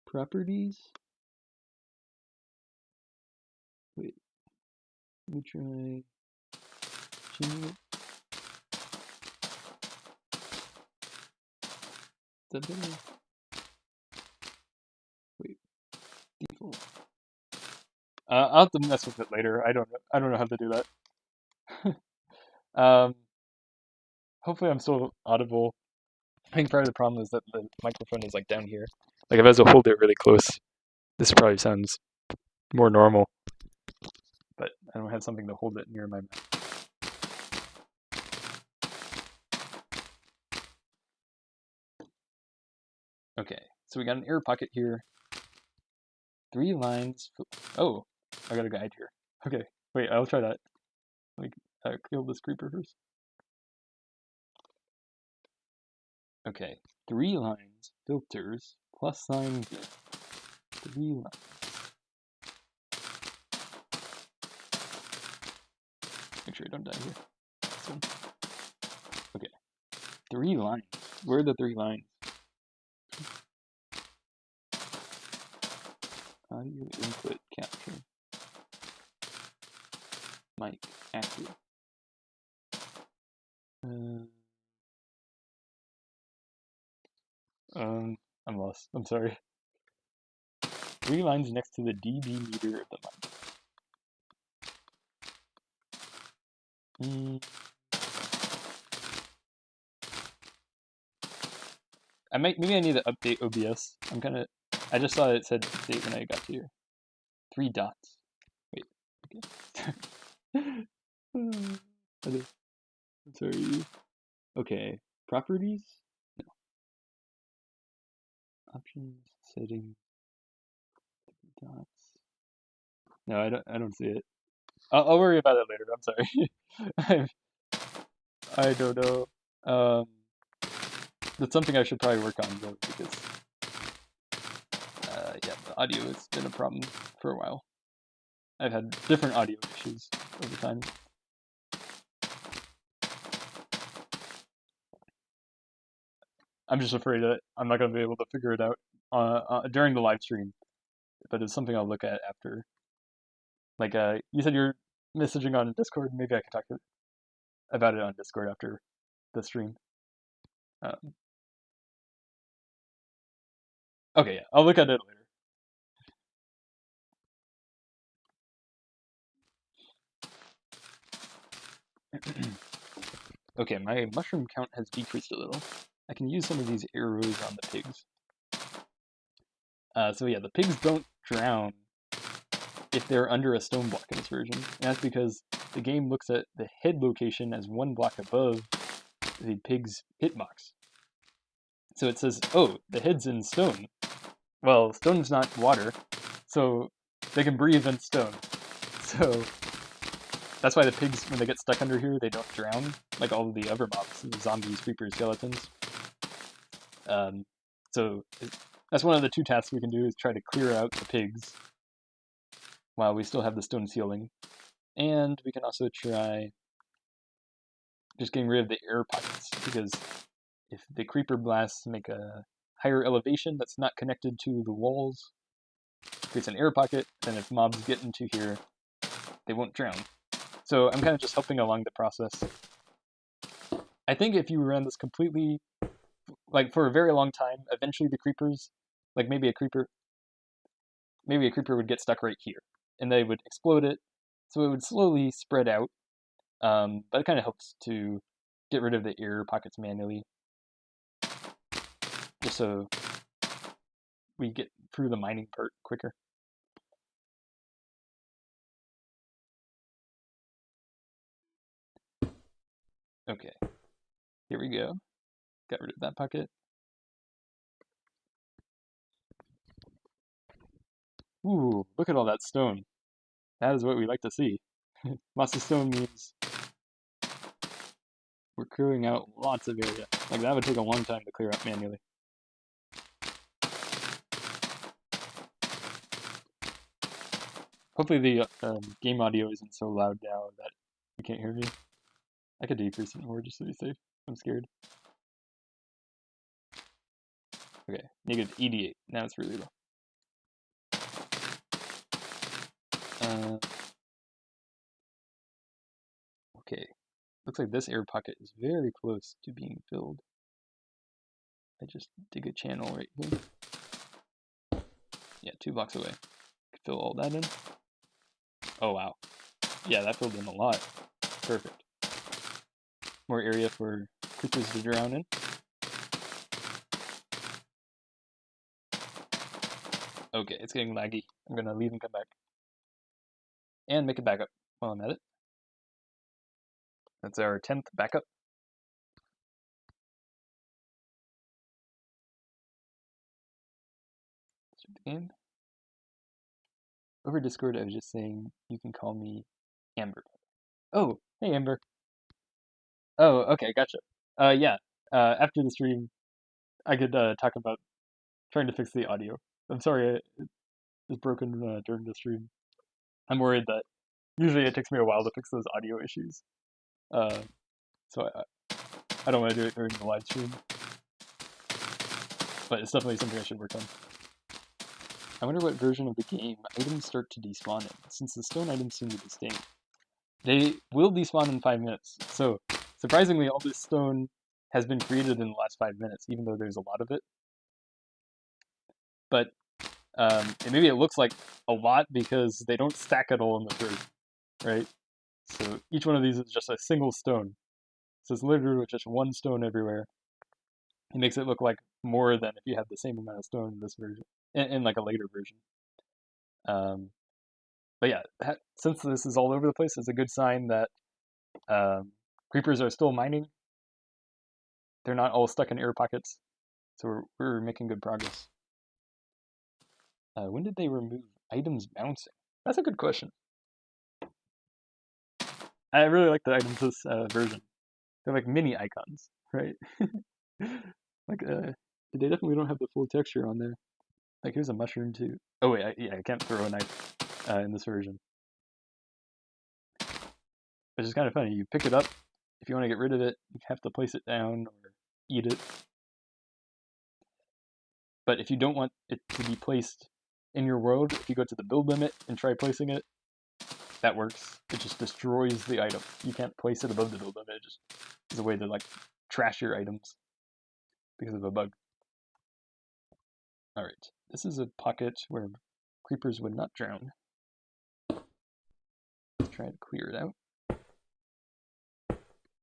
Properties. Wait. Let me try. Change it. Is that better? Wait. Default. I'll have to mess with it later. I don't know how to do that. Hopefully I'm still audible. I think part of the problem is that the microphone is like down here. Like if I was to hold it really close, this probably sounds more normal. But I don't have something to hold it near my mouth. Okay, so we got an air pocket here. 3 lines. Oh, I got a guide here. Okay, wait, I'll try that. Like, kill this creeper first. Okay, 3 lines, filters, plus sign, 3 lines. Make sure I don't die here. So, okay, 3 lines. Where are the 3 lines? Audio input capture. Mic active. I'm lost. I'm sorry. 3 lines next to the dB meter of the mic. Maybe I need to update OBS. I just saw it said update when I got to here. 3 dots. Wait. Okay. I'm sorry. Okay. Properties? No. Options, settings, dots. No, I don't see it. I'll worry about it later. I'm sorry. I don't know. That's something I should probably work on though, because yeah, the audio has been a problem for a while. I've had different audio issues over time. I'm just afraid that I'm not going to be able to figure it out during the live stream, but it's something I'll look at after. Like, you said you're messaging on Discord. Maybe I can talk about it on Discord after the stream. Okay, yeah, I'll look at it later. Okay, my mushroom count has decreased a little. I can use some of these arrows on the pigs. So yeah, the pigs don't drown if they're under a stone block in this version. And that's because the game looks at the head location as 1 block above the pig's hitbox. So it says, oh, the head's in stone. Well, stone's not water, so they can breathe in stone. So that's why the pigs, when they get stuck under here, they don't drown, like all of the other mobs, zombies, creepers, skeletons. So that's one of the 2 tasks we can do, is try to clear out the pigs while we still have the stone ceiling. And we can also try just getting rid of the air pockets, because if the creeper blasts make a higher elevation that's not connected to the walls, it creates an air pocket, and if mobs get into here, they won't drown. So I'm kind of just helping along the process. I think if you ran this completely, like for a very long time, eventually the creepers, like maybe a creeper would get stuck right here, and they would explode it, so it would slowly spread out. But it kind of helps to get rid of the air pockets manually, just so we get through the mining part quicker. Okay, here we go. Got rid of that pocket. Ooh, look at all that stone. That is what we like to see. Lots of stone means we're clearing out lots of area. Like, that would take a long time to clear up manually. Hopefully the game audio isn't so loud now that you can't hear me. I could decrease it more just to be safe. I'm scared. Okay, negative 88. Now it's really low. Okay, looks like this air pocket is very close to being filled. I just dig a channel right here. Yeah, 2 blocks away. Could fill all that in. Oh wow. Yeah, that filled in a lot. Perfect. More area for creatures to drown in. Okay, it's getting laggy. I'm gonna leave and come back. And make a backup while I'm at it. That's our 10th backup. Start the game. Over Discord, I was just saying you can call me Amber. Oh, hey Amber. Oh, okay, gotcha. Yeah. After the stream, I could talk about trying to fix the audio. I'm sorry it was broken during the stream. I'm worried that usually it takes me a while to fix those audio issues. Uh, so I don't want to do it during the live stream, but it's definitely something I should work on. I wonder what version of the game items start to despawn in, since the stone items seem to be staying. They will despawn in 5 minutes, so surprisingly all this stone has been created in the last 5 minutes, even though there's a lot of it. But maybe it looks like a lot because they don't stack at all in the version, right? So each one of these is just a single stone. So it's literally just one stone everywhere. It makes it look like more than if you had the same amount of stone in this version, in like a later version. But yeah, since this is all over the place, it's a good sign that creepers are still mining. They're not all stuck in air pockets, so we're making good progress. When did they remove items bouncing? That's a good question. I really like the items this version. They're like mini icons, right? Like, they definitely don't have the full texture on there. Like, here's a mushroom too. Oh wait, I can't throw a knife in this version. Which is kind of funny. You pick it up. If you want to get rid of it, you have to place it down or eat it. But if you don't want it to be placed in your world, if you go to the build limit and try placing it, that works. It just destroys the item. You can't place it above the build limit. It just is a way to like trash your items because of a bug. All right, this is a pocket where creepers would not drown. Let's try to clear it out.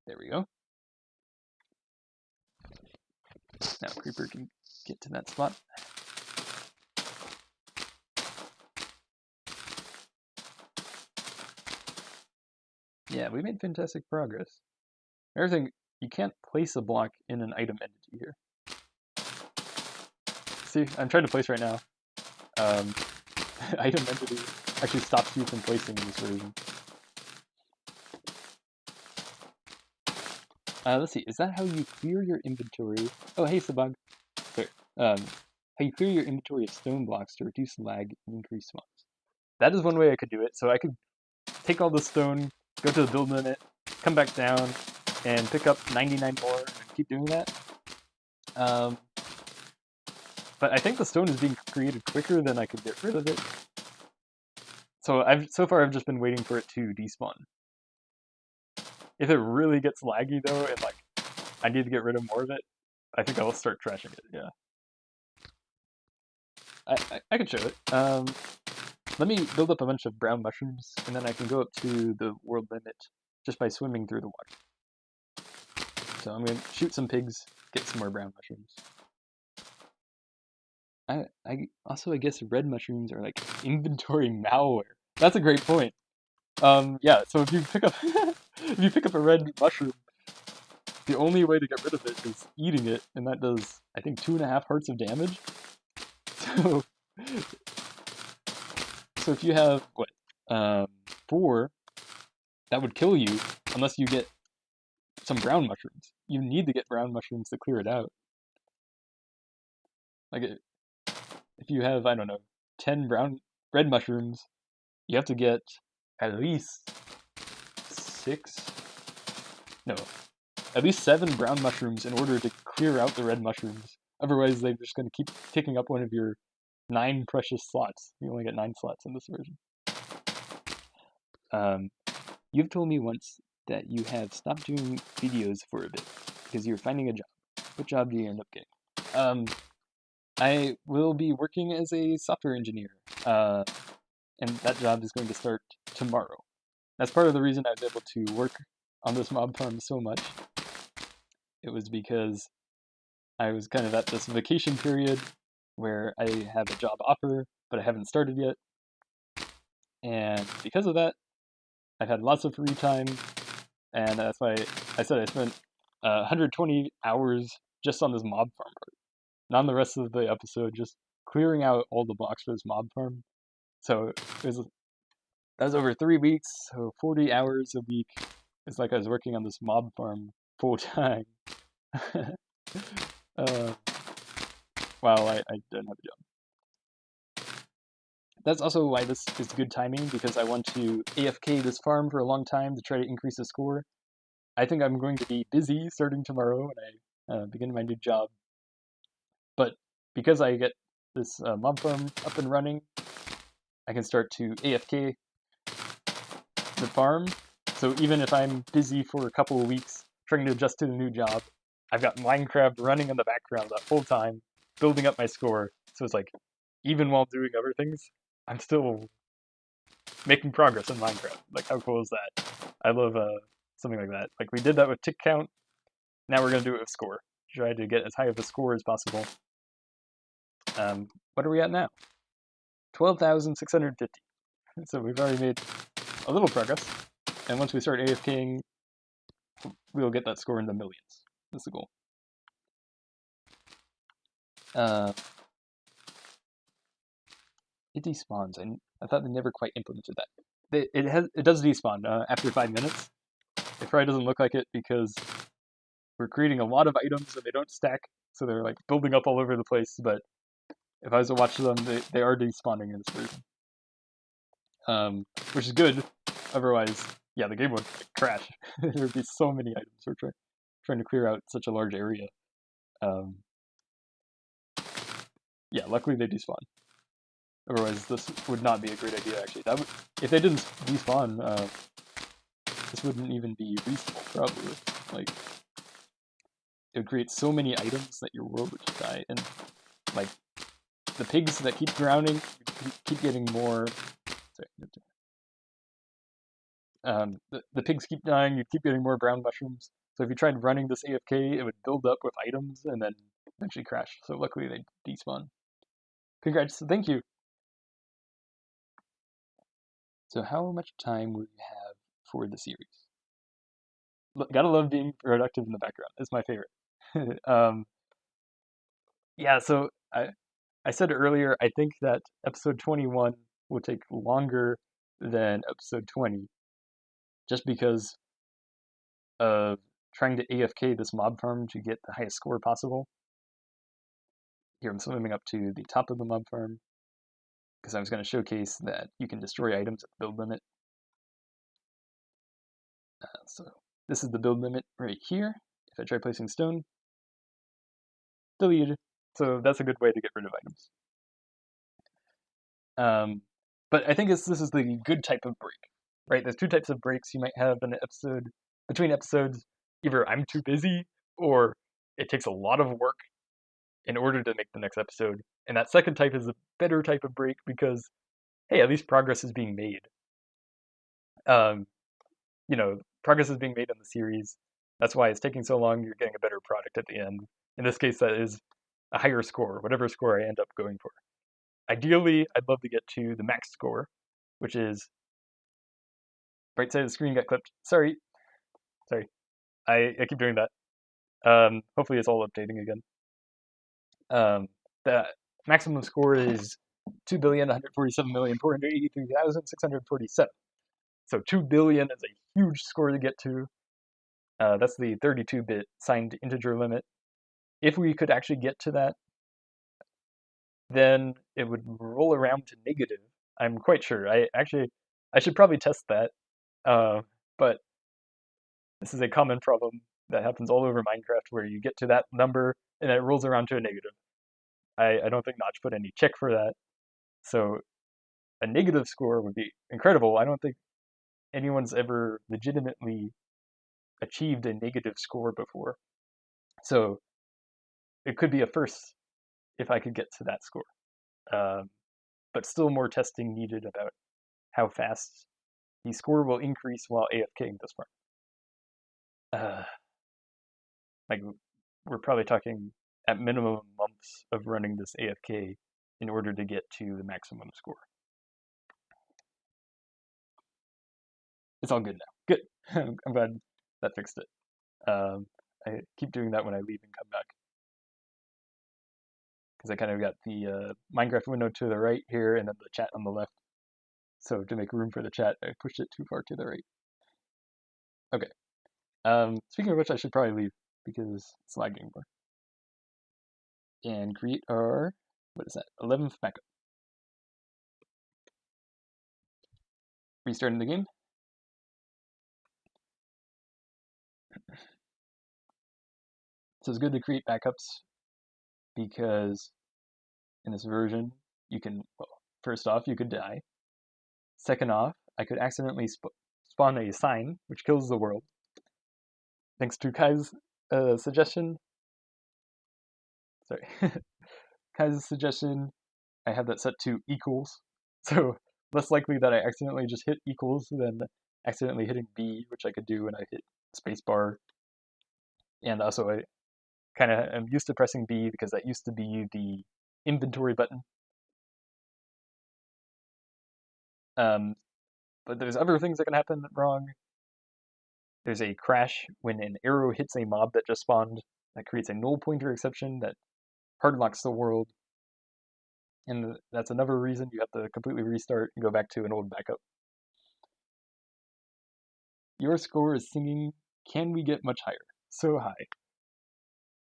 There we go. Now creeper can get to that spot. Yeah, we made fantastic progress. Another thing, you can't place a block in an item entity here. See, I'm trying to place right now. Item entity actually stops you from placing in this version. Let's see, is that how you clear your inventory? Oh, hey, Sabag. Sorry. How you clear your inventory of stone blocks to reduce lag and increase spawns. That is one way I could do it. So I could take all the stone, go to the build limit, come back down, and pick up 99 more, and keep doing that. But I think the stone is being created quicker than I could get rid of it. So so far I've just been waiting for it to despawn. If it really gets laggy though, and like I need to get rid of more of it, I think I'll start trashing it. Yeah, I can show it. Let me build up a bunch of brown mushrooms, and then I can go up to the world limit just by swimming through the water. So I'm gonna shoot some pigs, get some more brown mushrooms. I guess red mushrooms are like inventory malware. That's a great point. Yeah, so if you pick up if you pick up a red mushroom, the only way to get rid of it is eating it, and that does I think 2.5 hearts of damage. So so if you have what 4, that would kill you unless you get some brown mushrooms. You need to get brown mushrooms to clear it out. Like if you have I don't know 10 red mushrooms, you have to get at least 6, no, at least 7 brown mushrooms in order to clear out the red mushrooms. Otherwise, they're just going to keep taking up one of your 9 precious slots. You only get 9 slots in this version. You've told me once that you have stopped doing videos for a bit because you're finding a job. What job do you end up getting? I will be working as a software engineer, and that job is going to start tomorrow. That's part of the reason I was able to work on this mob farm so much. It was because I was kind of at this vacation period where I have a job offer, but I haven't started yet. And because of that, I've had lots of free time, and that's why I said I spent 120 hours just on this mob farm part. Not on the rest of the episode, just clearing out all the blocks for this mob farm. So that was over 3 weeks, so 40 hours a week. It's like I was working on this mob farm full time. While I didn't have a job. That's also why this is good timing, because I want to AFK this farm for a long time to try to increase the score. I think I'm going to be busy starting tomorrow when I begin my new job. But because I get this mob farm up and running, I can start to AFK the farm. So even if I'm busy for a couple of weeks trying to adjust to the new job, I've got Minecrab running in the background that whole time, building up my score. So it's like, even while doing other things, I'm still making progress in Minecraft. Like, how cool is that? I love something like that. Like, we did that with tick count. Now we're going to do it with score. Try to get as high of a score as possible. What are we at now? 12,650. So we've already made a little progress. And once we start AFKing, we'll get that score in the millions. That's the goal. It despawns. I thought they never quite implemented that. It does despawn after 5 minutes. It probably doesn't look like it because we're creating a lot of items and they don't stack, so they're like building up all over the place. But if I was to watch them, they are despawning in this version, which is good. Otherwise, yeah, the game would crash. There would be so many items. We're trying to clear out such a large area. Yeah, luckily they despawn. Otherwise, this would not be a great idea, actually. If they didn't despawn, this wouldn't even be reasonable, probably. Like, it would create so many items that your world would just die. And, like, the pigs that keep drowning, keep getting more... Sorry. The pigs keep dying, you keep getting more brown mushrooms. So if you tried running this AFK, it would build up with items and then eventually crash. So luckily they despawn. Congrats, thank you! So how much time will you have for the series? Gotta love being productive in the background. It's my favorite. Yeah, so I said earlier, I think that episode 21 will take longer than episode 20, just because of trying to AFK this mob farm to get the highest score possible. Here I'm swimming up to the top of the mob farm, because I was going to showcase that you can destroy items at the build limit. So this is the build limit right here. If I try placing stone, deleted. So that's a good way to get rid of items. But I think this is the good type of break, right? There's 2 types of breaks you might have in an episode. Between episodes, either I'm too busy or it takes a lot of work in order to make the next episode. And that second type is a better type of break because, hey, at least progress is being made. You know, progress is being made in the series. That's why it's taking so long. You're getting a better product at the end. In this case, that is a higher score, whatever score I end up going for. Ideally, I'd love to get to the max score, which is right side of the screen got clipped. Sorry. I keep doing that. Hopefully it's all updating again. The maximum score is 2,147,483,647. So 2 billion is a huge score to get to. That's the 32-bit signed integer limit. If we could actually get to that, then it would roll around to negative. I'm quite sure. I should probably test that. But this is a common problem that happens all over Minecraft where you get to that number and it rolls around to a negative. I don't think Notch put any check for that. So a negative score would be incredible. I don't think anyone's ever legitimately achieved a negative score before. So it could be a first if I could get to that score. Um, but still more testing needed about how fast the score will increase while AFKing this farm. Like we're probably talking at minimum months of running this AFK in order to get to the maximum score. It's all good now. Good. I'm glad that fixed it. I keep doing that when I leave and come back. Because I kind of got the Minecraft window to the right here and then the chat on the left. So to make room for the chat, I pushed it too far to the right. Okay. Speaking of which, I should probably leave because it's lagging more. And create our, what is that, 11th backup. Restarting the game. So it's good to create backups because in this version, you can, well, first off, you could die. Second off, I could accidentally spawn a sign, which kills the world. Thanks to Kai's suggestion. Sorry. Kai's suggestion, I have that set to equals. So less likely that I accidentally just hit equals than accidentally hitting B, which I could do when I hit spacebar. And also I kind of am used to pressing B because that used to be the inventory button. But there's other things that can happen wrong. There's a crash when an arrow hits a mob that just spawned. That creates a null pointer exception that hardlocks the world. And that's another reason you have to completely restart and go back to an old backup. Your score is singing, can we get much higher? So high.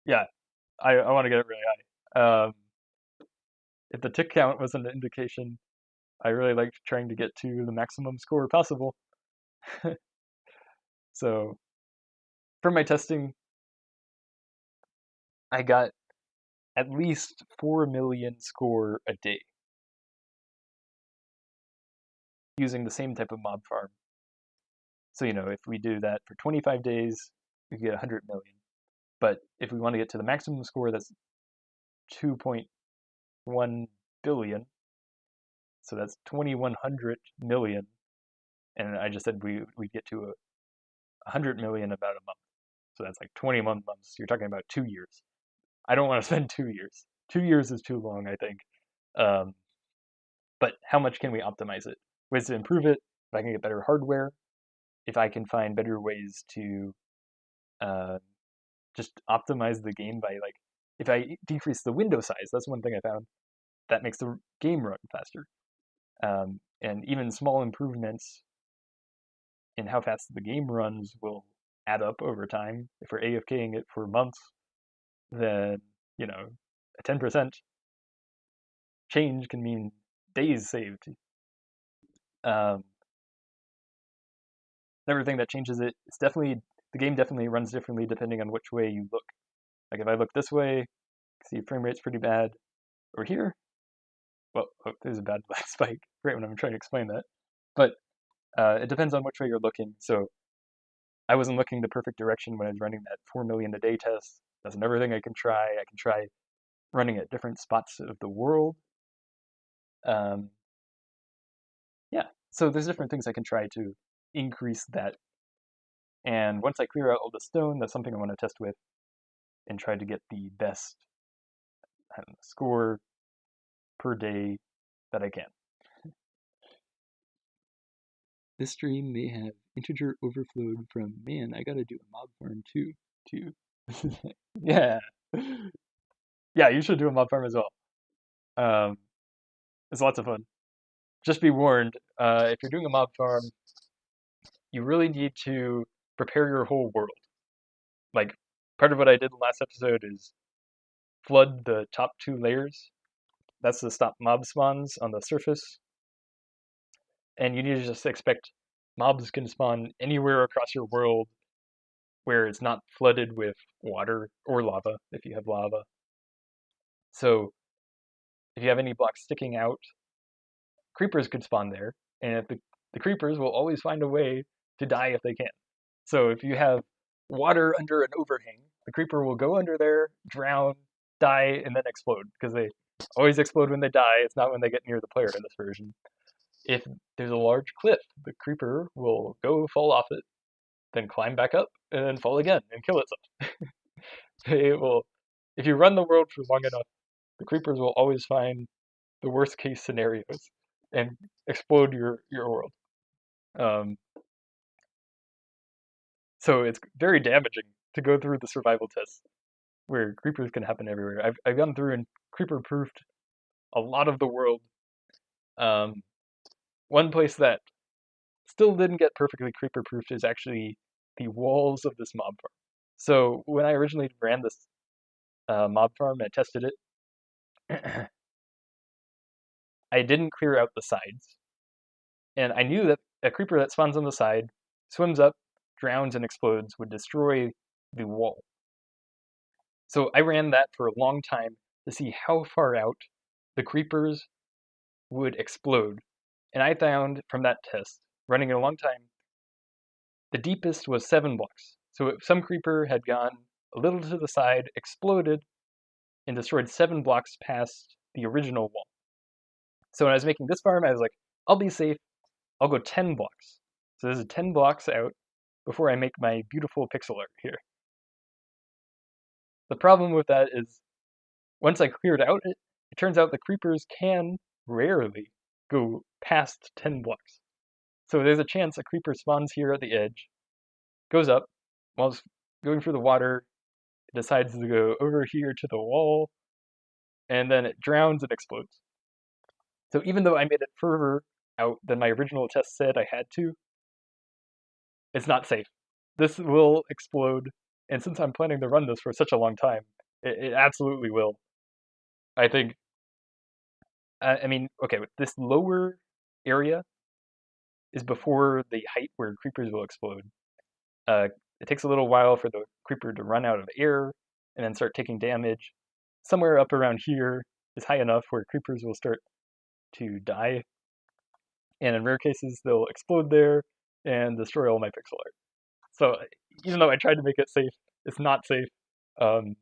Yeah, I want to get it really high. If the tick count was an indication, I really liked trying to get to the maximum score possible. So for my testing, I got at least 4 million score a day using the same type of mob farm. So, if we do that for 25 days, we get 100 million. But if we want to get to the maximum score, that's 2.1 billion. So that's 2,100 million. And I just said we'd get to 100 million about a month. So that's like 21 months. You're talking about 2 years. I don't want to spend 2 years. 2 years is too long, I think. But how much can we optimize it? Ways to improve it, if I can get better hardware, if I can find better ways to just optimize the game by if I decrease the window size, that's one thing I found, that makes the game run faster. And even small improvements in how fast the game runs will add up over time. If we're AFKing it for months, then, a 10% change can mean days saved. Another thing that changes it, the game definitely runs differently depending on which way you look. Like if I look this way, see frame rate's pretty bad. Or here, well, there's a bad black spike right when I'm trying to explain that. But it depends on which way you're looking. So I wasn't looking the perfect direction when I was running that 4 million a day test. That's another thing I can try. I can try running at different spots of the world. Yeah, so there's different things I can try to increase that. And once I clear out all the stone, that's something I want to test with and try to get the best score per day that I can. This stream may have integer overflowed from, man, I gotta do a mob farm too. Yeah. Yeah, you should do a mob farm as well. It's lots of fun. Just be warned, if you're doing a mob farm, you really need to prepare your whole world. Like, part of what I did last episode is flood the top 2 layers. That's to stop mob spawns on the surface. and you need to just expect mobs can spawn anywhere across your world where it's not flooded with water or lava if you have lava. So if you have any blocks sticking out, creepers could spawn there, and if the creepers will always find a way to die if they can. So if you have water under an overhang, the creeper will go under there, drown, die, and then explode, because they always explode when they die. It's not when they get near the player in this version. If there's a large cliff, the creeper will go fall off it, then climb back up, and then fall again and kill itself. It will, if you run the world for long enough, the creepers will always find the worst case scenarios and explode your world. Um, so it's very damaging to go through the survival tests where creepers can happen everywhere. I've gone through and creeper proofed a lot of the world. Um, one place that still didn't get perfectly creeper proofed is actually the walls of this mob farm. So when I originally ran this mob farm and tested it, I didn't clear out the sides. And I knew that a creeper that spawns on the side, swims up, drowns, and explodes would destroy the wall. So I ran that for a long time to see how far out the creepers would explode. And I found from that test, running it a long time, the deepest was 7 blocks. So if some creeper had gone a little to the side, exploded, and destroyed 7 blocks past the original wall. So when I was making this farm, I was like, I'll be safe. I'll go 10 blocks. So this is 10 blocks out before I make my beautiful pixel art here. The problem with that is once I cleared out it turns out the creepers can rarely go past 10 blocks. So there's a chance a creeper spawns here at the edge, goes up, while it's going through the water, it decides to go over here to the wall, and then it drowns and explodes. So even though I made it further out than my original test said I had to, it's not safe. This will explode, and since I'm planning to run this for such a long time, it absolutely will. I think, I mean, okay, this lower area is before the height where creepers will explode. It takes a little while for the creeper to run out of air and then start taking damage. Somewhere up around here is high enough where creepers will start to die, and in rare cases they'll explode there and destroy all my pixel art. So even though I tried to make it safe, it's not safe. Um,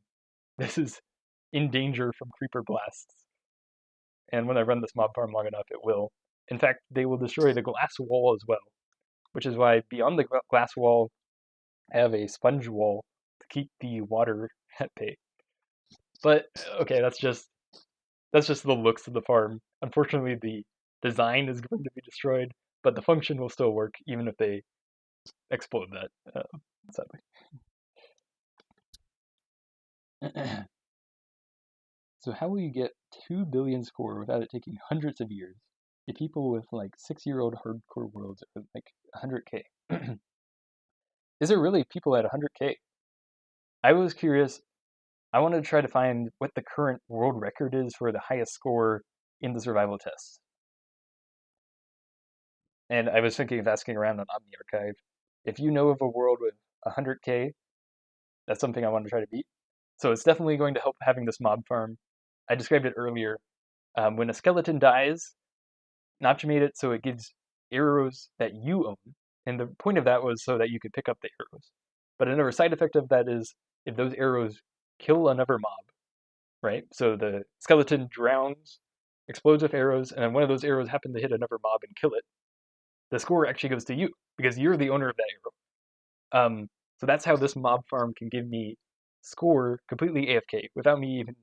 this is in danger from creeper blasts, and when I run this mob farm long enough, it will. In fact, they will destroy the glass wall as well, which is why beyond the glass wall, I have a sponge wall to keep the water at bay. But okay, that's just the looks of the farm. Unfortunately, the design is going to be destroyed, but the function will still work even if they explode that, sadly. So how will you get 2 billion score without it taking hundreds of years? The people with like 6-year-old hardcore worlds are like 100k. Is there really people at 100k? I was curious. I wanted to try to find what the current world record is for the highest score in the survival test. And I was thinking of asking around on Omni Archive. If you know of a world with 100k, that's something I want to try to beat. So it's definitely going to help having this mob farm. I described it earlier. When a skeleton dies, Notch made it so it gives arrows that you own. And the point of that was so that you could pick up the arrows. But another side effect of that is if those arrows kill another mob, right? So the skeleton drowns, explodes with arrows, and then one of those arrows happened to hit another mob and kill it. The score actually goes to you because you're the owner of that arrow. So that's how this mob farm can give me score completely AFK without me even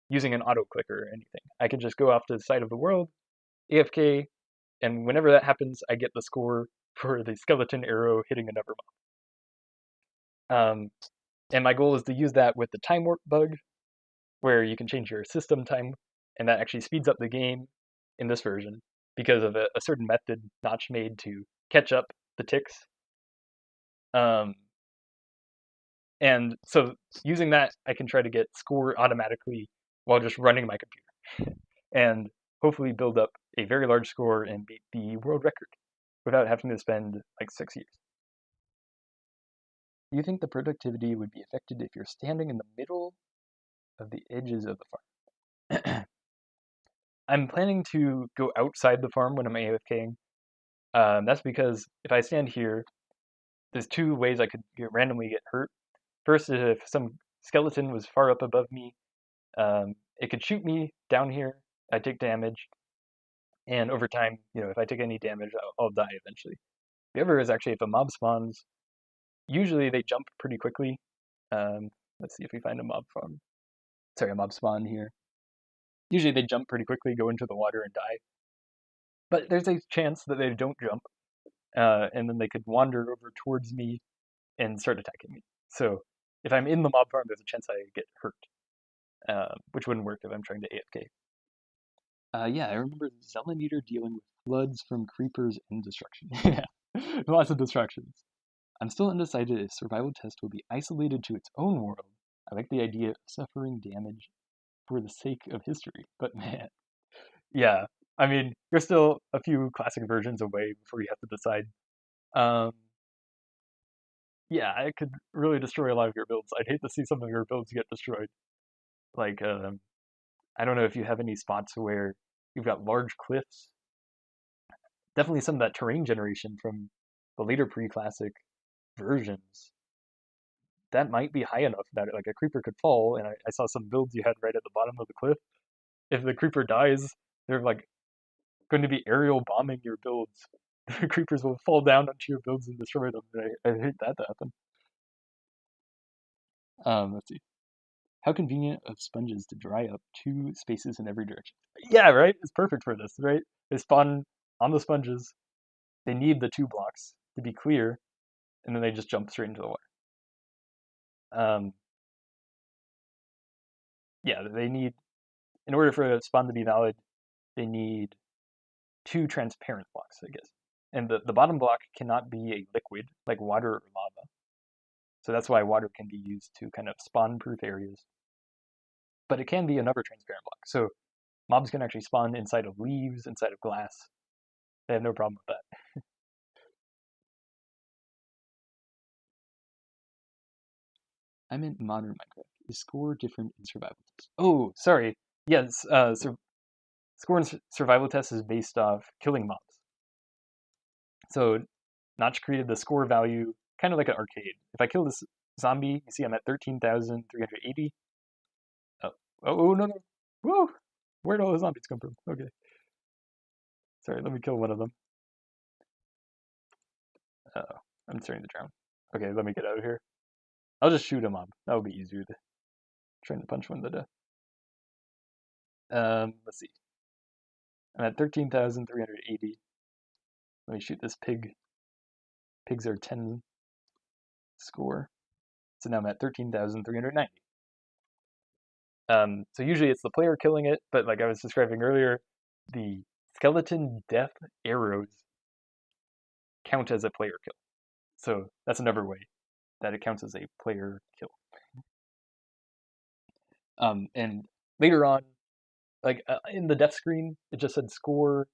using an auto clicker or anything. I can just go off to the side of the world, AFK, and whenever that happens, I get the score for the skeleton arrow hitting another mob. And my goal is to use that with the time warp bug, where you can change your system time, and that actually speeds up the game in this version because of a certain method Notch made to catch up the ticks. And so using that, I can try to get score automatically while just running my computer. And hopefully build up a very large score and beat the world record without having to spend like 6 years. Do you think the productivity would be affected if you're standing in the middle of the edges of the farm? I'm planning to go outside the farm when I'm AFKing. That's because if I stand here, there's two ways I could randomly get hurt. First is if some skeleton was far up above me, it could shoot me down here. I take damage, and over time, if I take any damage, I'll die eventually. The other is actually if a mob spawns. Usually they jump pretty quickly. Let's see if we find a mob farm. Sorry, a mob spawn here. Usually they jump pretty quickly, go into the water, and die. But there's a chance that they don't jump, and then they could wander over towards me and start attacking me. So if I'm in the mob farm, there's a chance I get hurt, which wouldn't work if I'm trying to AFK. Yeah, I remember Zelenator dealing with floods from creepers and destruction. Yeah, lots of destructions. I'm still undecided if survival test will be isolated to its own world. I like the idea of suffering damage for the sake of history, but man, yeah. I mean, you're still a few classic versions away before you have to decide. Um, yeah, it could really destroy a lot of your builds. I'd hate to see some of your builds get destroyed. Like, I don't know if you have any spots where you've got large cliffs. Definitely some of that terrain generation from the later pre-classic versions. That might be high enough that like a creeper could fall, and I saw some builds you had right at the bottom of the cliff. If the creeper dies, they're like going to be aerial bombing your builds. The creepers will fall down onto your builds and destroy them. I hate that to happen. Let's see. How convenient of sponges to dry up two spaces in every direction. Yeah, right? It's perfect for this, right? They spawn on the sponges. They need the two blocks to be clear, and then they just jump straight into the water. Yeah, they need, in order for a spawn to be valid, they need two transparent blocks, I guess. And the bottom block cannot be a liquid, like water or lava. So that's why water can be used to kind of spawn-proof areas. But it can be another transparent block. So mobs can actually spawn inside of leaves, inside of glass. They have no problem with that. I meant modern Minecraft. Is score different in survival tests? Oh, sorry. Yes, score in survival tests is based off killing mobs. So Notch created the score value kind of like an arcade. If I kill this zombie, you see I'm at 13,380. Oh, no, no. Whoa! Where'd all the zombies come from? Okay. Sorry, let me kill one of them. I'm starting to drown. Okay, let me get out of here. I'll just shoot him up. That would be easier than trying to punch one to death. Let's see. I'm at 13,380. Let me shoot this pig. Pigs are 10 score. So now I'm at 13,390. So usually it's the player killing it, but like I was describing earlier, the skeleton death arrows count as a player kill. So that's another way that it counts as a player kill. And later on, like in the death screen, it just said score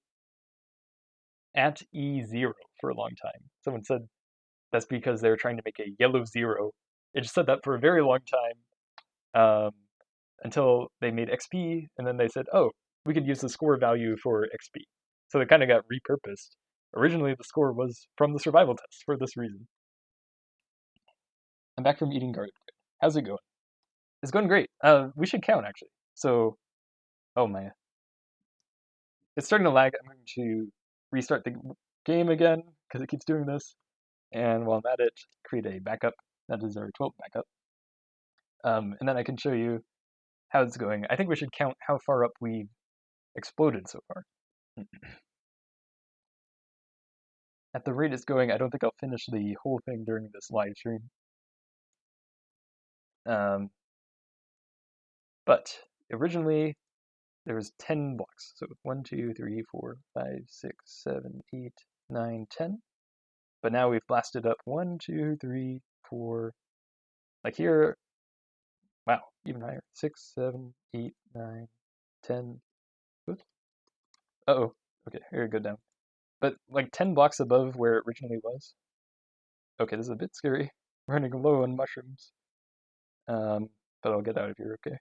at E0 for a long time. Someone said that's because they were trying to make a yellow zero. It just said that for a very long time until they made XP, and then they said, oh, we could use the score value for XP. So it kind of got repurposed. Originally, the score was from the survival test for this reason. I'm back from eating garlic bread. How's it going? It's going great. We should count, actually. So, oh my. It's starting to lag. I'm going to restart the game again, because it keeps doing this. And while I'm at it, create a backup. That is our 12th backup. And then I can show you how it's going. I think we should count how far up we've exploded so far. At the rate it's going, I don't think I'll finish the whole thing during this live stream. But originally, there was 10 blocks. So 1, 2, 3, 4, 5, 6, 7, 8, 9, 10. But now we've blasted up 1, 2, 3, 4. Like here, wow, even higher. 6, 7, 8, 9, 10. Oops. Uh-oh. Okay, here we go down. But like 10 blocks above where it originally was. Okay, this is a bit scary. Running low on mushrooms. Um, but I'll get out of here, okay?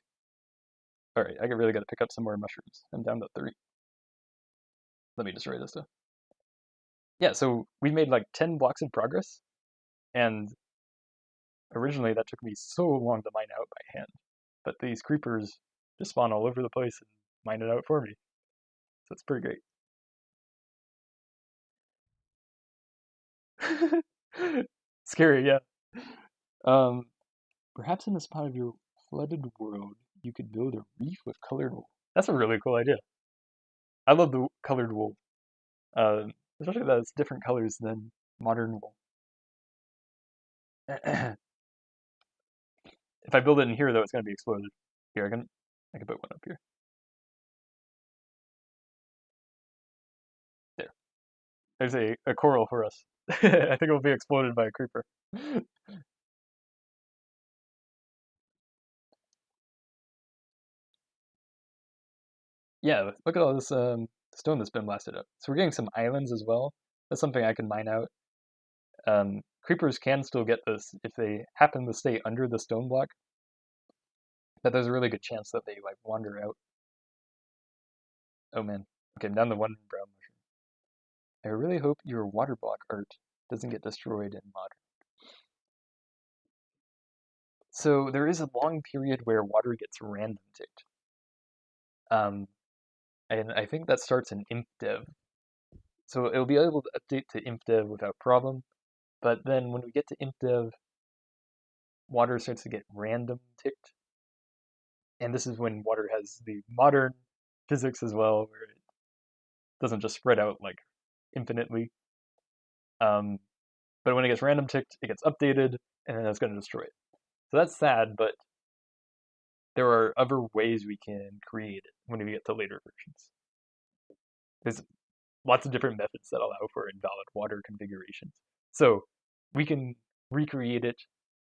Alright, I really gotta pick up some more mushrooms. I'm down to 3. Let me destroy this stuff. Yeah, so we made like 10 blocks of progress, and originally that took me so long to mine out by hand. But these creepers just spawn all over the place and mine it out for me. So it's pretty great. Scary, yeah. Um, Perhaps in the spot of your flooded world, you could build a reef with colored wool. That's a really cool idea. I love the colored wool, especially that it's different colors than modern wool. If I build it in here, though, it's going to be exploded. Here, I can put one up here. There. There's a coral for us. I think it will be exploded by a creeper. Yeah, look at all this stone that's been blasted up. So we're getting some islands as well. That's something I can mine out. Creepers can still get this if they happen to stay under the stone block, but there's a really good chance that they like wander out. Oh man. Okay, I'm down to one brown mushroom. I really hope your water block art doesn't get destroyed in modern. So there is a long period where water gets random ticked. Um, and I think that starts in impdev. So it'll be able to update to impdev without problem, but then when we get to impdev, water starts to get random ticked. And this is when water has the modern physics as well, where it doesn't just spread out like infinitely. Um, but when it gets random ticked, it gets updated, and then it's going to destroy it. So that's sad, but there are other ways we can create it when we get to later versions. There's lots of different methods that allow for invalid water configurations. So we can recreate it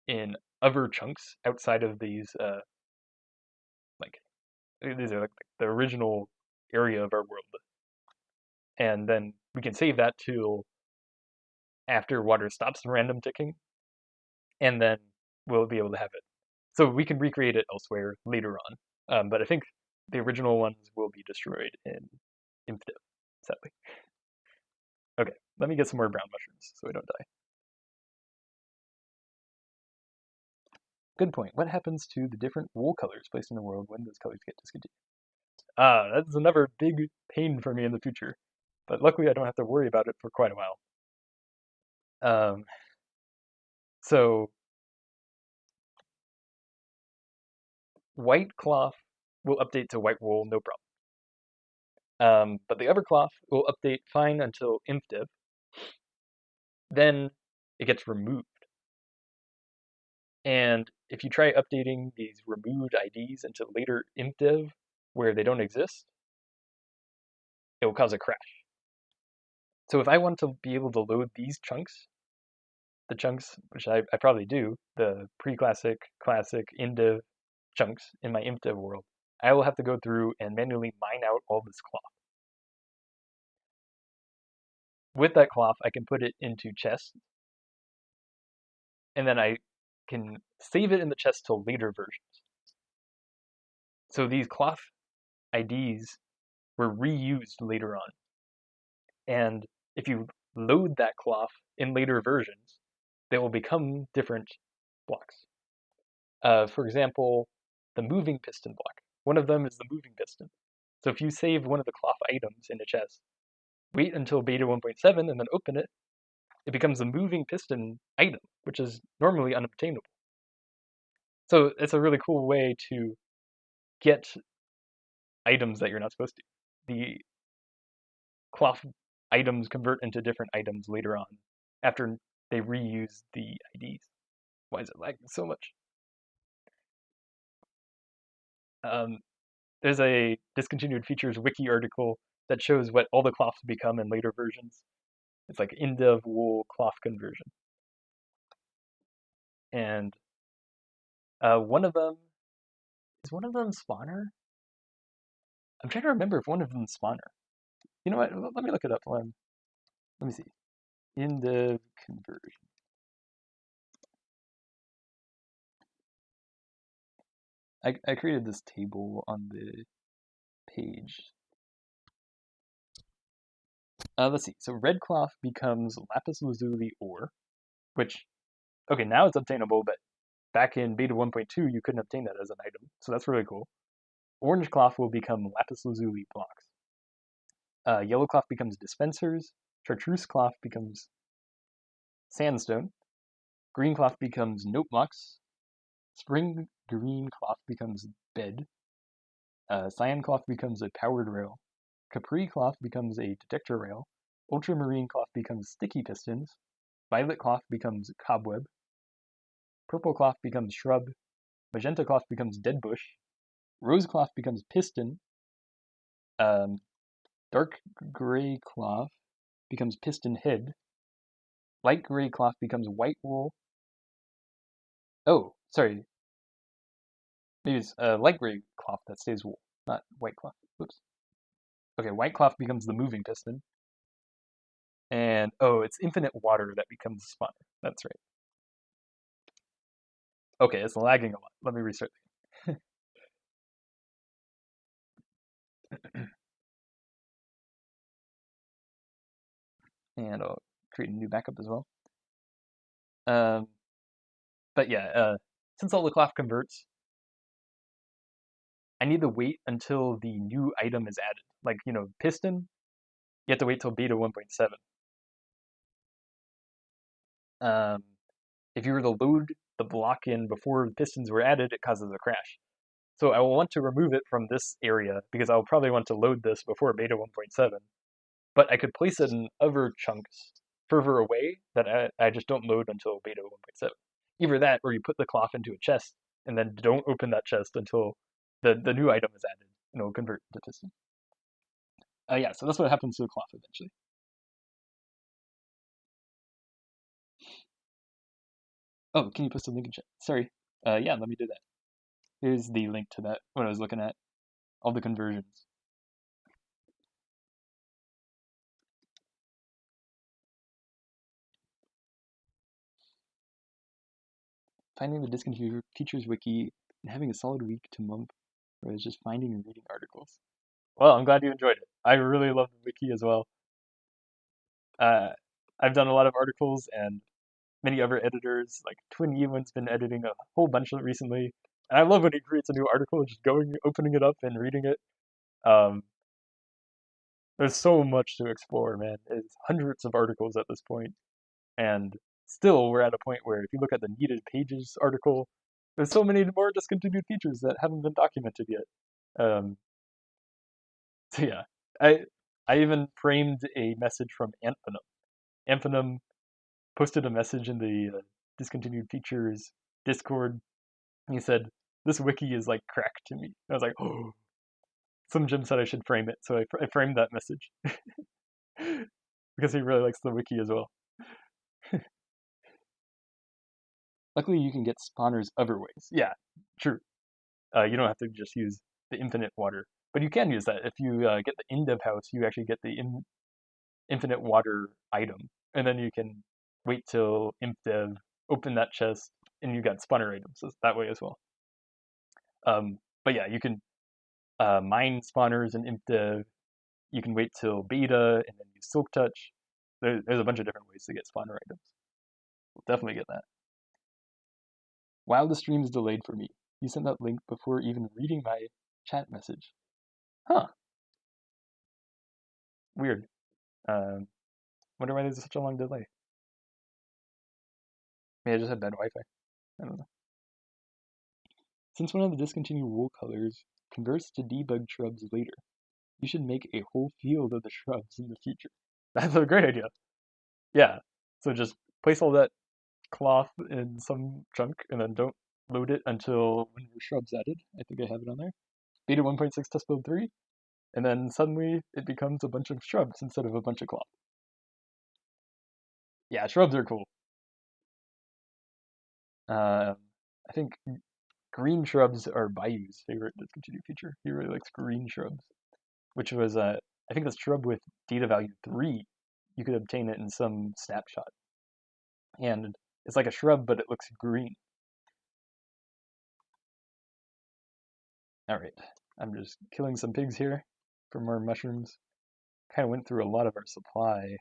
in other chunks outside of these, like, these are like the original area of our world. And then we can save that till after water stops random ticking, and then we'll be able to have it. So we can recreate it elsewhere later on. But I think the original ones will be destroyed in Infinite, sadly. Okay, let me get some more brown mushrooms so we don't die. Good point. What happens to the different wool colors placed in the world when those colors get discontinued? Ah, that's another big pain for me in the future. But luckily I don't have to worry about it for quite a while. Um, so white cloth will update to white wool, no problem. But the other cloth will update fine until infdiv. Then it gets removed. And if you try updating these removed IDs into later infdiv where they don't exist, it will cause a crash. So if I want to be able to load these chunks, the chunks, which I probably do, the pre-classic, classic, indiv chunks in my infdiv world, I will have to go through and manually mine out all this cloth. With that cloth, I can put it into chests, and then I can save it in the chest till later versions. So these cloth IDs were reused later on. And if you load that cloth in later versions, they will become different blocks. For example, the moving piston block. One of them is the moving piston. So if you save one of the cloth items in a chest, wait until beta 1.7 and then open it, it becomes a moving piston item, which is normally unobtainable. So it's a really cool way to get items that you're not supposed to. The cloth items convert into different items later on after they reuse the IDs. Why is it lagging so much? Um, there's a discontinued features wiki article that shows what all the cloths become in later versions. It's like indiv wool cloth conversion. And one of them, is one of them spawner? I'm trying to remember if one of them is spawner. You know what? Let me look it up. Let me see. In the conversion. I created this table on the page. Let's see. So red cloth becomes lapis lazuli ore, which, okay, now it's obtainable, but back in beta 1.2, you couldn't obtain that as an item. So that's really cool. Orange cloth will become lapis lazuli blocks. Yellow cloth becomes dispensers. Chartreuse cloth becomes sandstone. Green cloth becomes note blocks. Spring green cloth becomes bed. Cyan cloth becomes a powered rail. Capri cloth becomes a detector rail. Ultramarine cloth becomes sticky pistons. Violet cloth becomes cobweb. Purple cloth becomes shrub. Magenta cloth becomes dead bush. Rose cloth becomes piston. Um, Dark gray cloth becomes piston head. Light gray cloth becomes white wool. Oh, sorry. Maybe it's light gray cloth that stays wool, not white cloth. Oops. Okay, white cloth becomes the moving piston. And, oh, it's infinite water that becomes the spawner. That's right. Okay, it's lagging a lot. Let me restart and I'll create a new backup as well. Um, but yeah, since all the cloth converts, I need to wait until the new item is added. Like, piston, you have to wait till beta 1.7. Um, if you were to load the block in before the pistons were added, it causes a crash. So I will want to remove it from this area because I'll probably want to load this before beta 1.7. But I could place it in other chunks further away that I just don't load until beta 1.7. Either that, or you put the cloth into a chest and then don't open that chest until the new item is added, and it'll convert to piston. Yeah, so that's what happens to the cloth eventually. Oh, can you post a link in chat? Sorry. Yeah, let me do that. Here's the link to that, what I was looking at, all the conversions. Finding the discontinued features wiki and having a solid week to month where I was just finding and reading articles. Well, I'm glad you enjoyed it. I really love the wiki as well. Uh, I've done a lot of articles, and many other editors, like Twin Ewan's been editing a whole bunch of it recently. And I love when he creates a new article, just going, opening it up and reading it. Um, there's so much to explore, man. It's hundreds of articles at this point, and still we're at a point where if you look at the needed pages article, there's so many more discontinued features that haven't been documented yet. Um, so yeah, I I even framed a message from Anthem. Anthem posted a message in the discontinued features Discord. He said, "This wiki is like crack to me." I was like, "Oh." Some Jim said I should frame it, so I framed that message because he really likes the wiki as well. Luckily, you can get spawners other ways. Yeah, true. You don't have to just use the infinite water, but you can use that. If you get the indev house, you actually get the infinite water item, and then you can wait till impdev, open that chest, and you got spawner items that way as well. But yeah, you can mine spawners in impdev. You can wait till beta and then use silk touch. There's a bunch of different ways to get spawner items. We'll definitely get that. Wow, the stream is delayed for me. You sent that link before even reading my chat message. Huh. Weird. Um, wonder why there's such a long delay. Maybe I just had bad Wi-Fi. I don't know. Since one of the discontinued wool colors converts to debug shrubs later, you should make a whole field of the shrubs in the future. That's a great idea. Yeah. So just place all that cloth in some chunk and then don't load it until when your shrub's added. I think I have it on there. Beta 1.6 test build 3. And then suddenly it becomes a bunch of shrubs instead of a bunch of cloth. Yeah, shrubs are cool. I think green shrubs are Bayou's favorite discontinued feature. He really likes green shrubs, which was I think this shrub with data value 3, you could obtain it in some snapshot. And it's like a shrub, but it looks green. All right, I'm just killing some pigs here for more mushrooms. Kind of went through a lot of our supply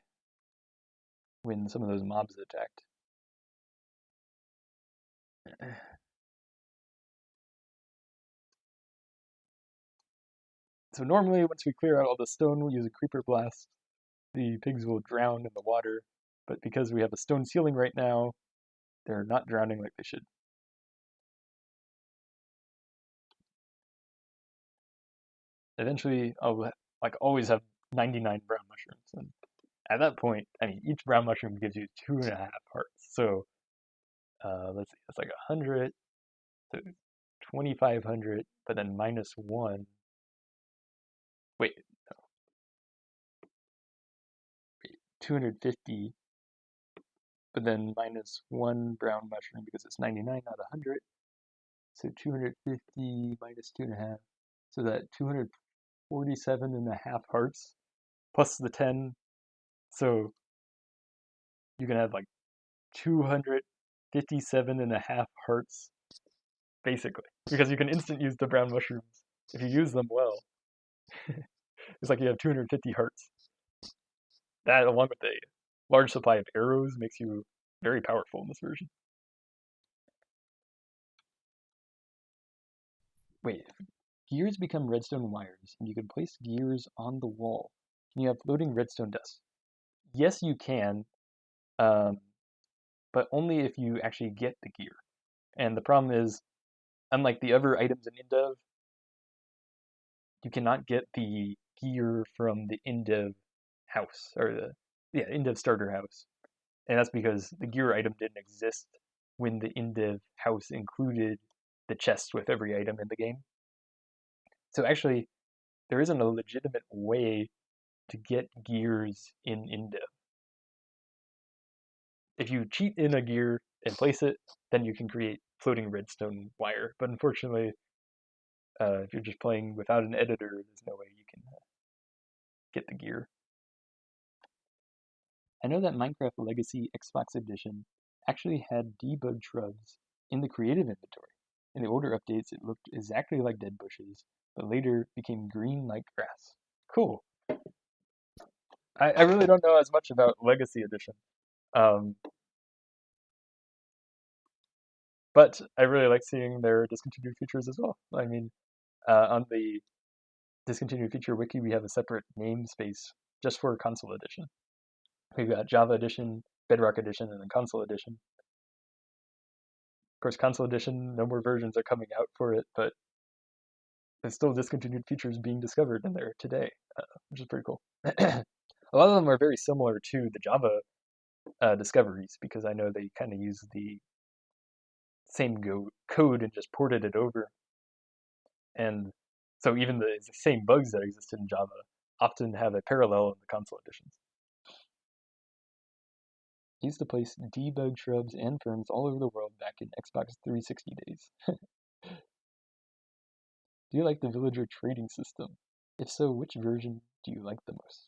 when some of those mobs attacked. So normally, once we clear out all the stone, we'll use a creeper blast. The pigs will drown in the water, but because we have a stone ceiling right now, they're not drowning like they should. Eventually, I'll like always have 99 brown mushrooms, and at that point, I mean, each brown mushroom gives you 2.5 hearts. So let's see, that's like 100, so 2,500, but then minus one. Wait, no, wait, 250, but then minus one brown mushroom because it's 99, not 100. So 250 minus 2.5. So that 247.5 hearts plus the 10. So you can have like 257.5 hearts basically because you can instant use the brown mushrooms if you use them well. It's like you have 250 hearts. That, along with a large supply of arrows, makes you very powerful in this version. Wait, gears become redstone wires, and you can place gears on the wall. Can you have floating redstone dust? Yes, you can, um, but only if you actually get the gear. And the problem is, unlike the other items in Indev, you cannot get the gear from the Indev house, or the Indev starter house. And that's because the gear item didn't exist when the Indev house included the chest with every item in the game. So actually, there isn't a legitimate way to get gears in Indev. If you cheat in a gear and place it, then you can create floating redstone wire. But unfortunately, if you're just playing without an editor, there's no way you can get the gear. I know that Minecraft Legacy Xbox Edition actually had debug shrubs in the creative inventory. In the older updates, it looked exactly like dead bushes, but later became green like grass. Cool. I really don't know as much about Legacy Edition, um, but I really like seeing their discontinued features as well. I mean, on the discontinued feature wiki, we have a separate namespace just for console edition. We've got Java edition, Bedrock edition, and then console edition. Of course, console edition, no more versions are coming out for it, but there's still discontinued features being discovered in there today, which is pretty cool. A lot of them are very similar to the Java discoveries because I know they kind of use the same code and just ported it over. And so even the same bugs that existed in Java often have a parallel in the console editions. I used to place debug shrubs and ferns all over the world back in Xbox 360 days. Do you like the villager trading system? If so, which version do you like the most?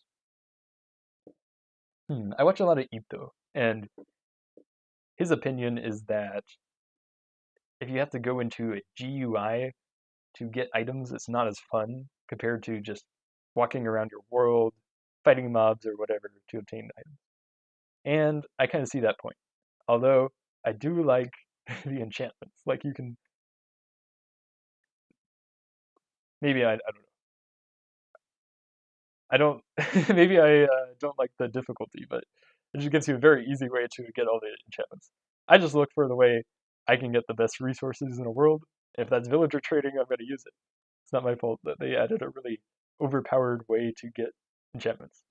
I watch a lot of Ito, and his opinion is that if you have to go into a GUI to get items, it's not as fun compared to just walking around your world, fighting mobs or whatever to obtain items. And I kind of see that point. Although I do like the enchantments. Like you can maybe I don't know. I don't maybe I don't like the difficulty, but it just gives you a very easy way to get all the enchantments. I just look for the way I can get the best resources in the world. If that's villager trading, I'm going to use it. It's not my fault that they added a really overpowered way to get enchantments.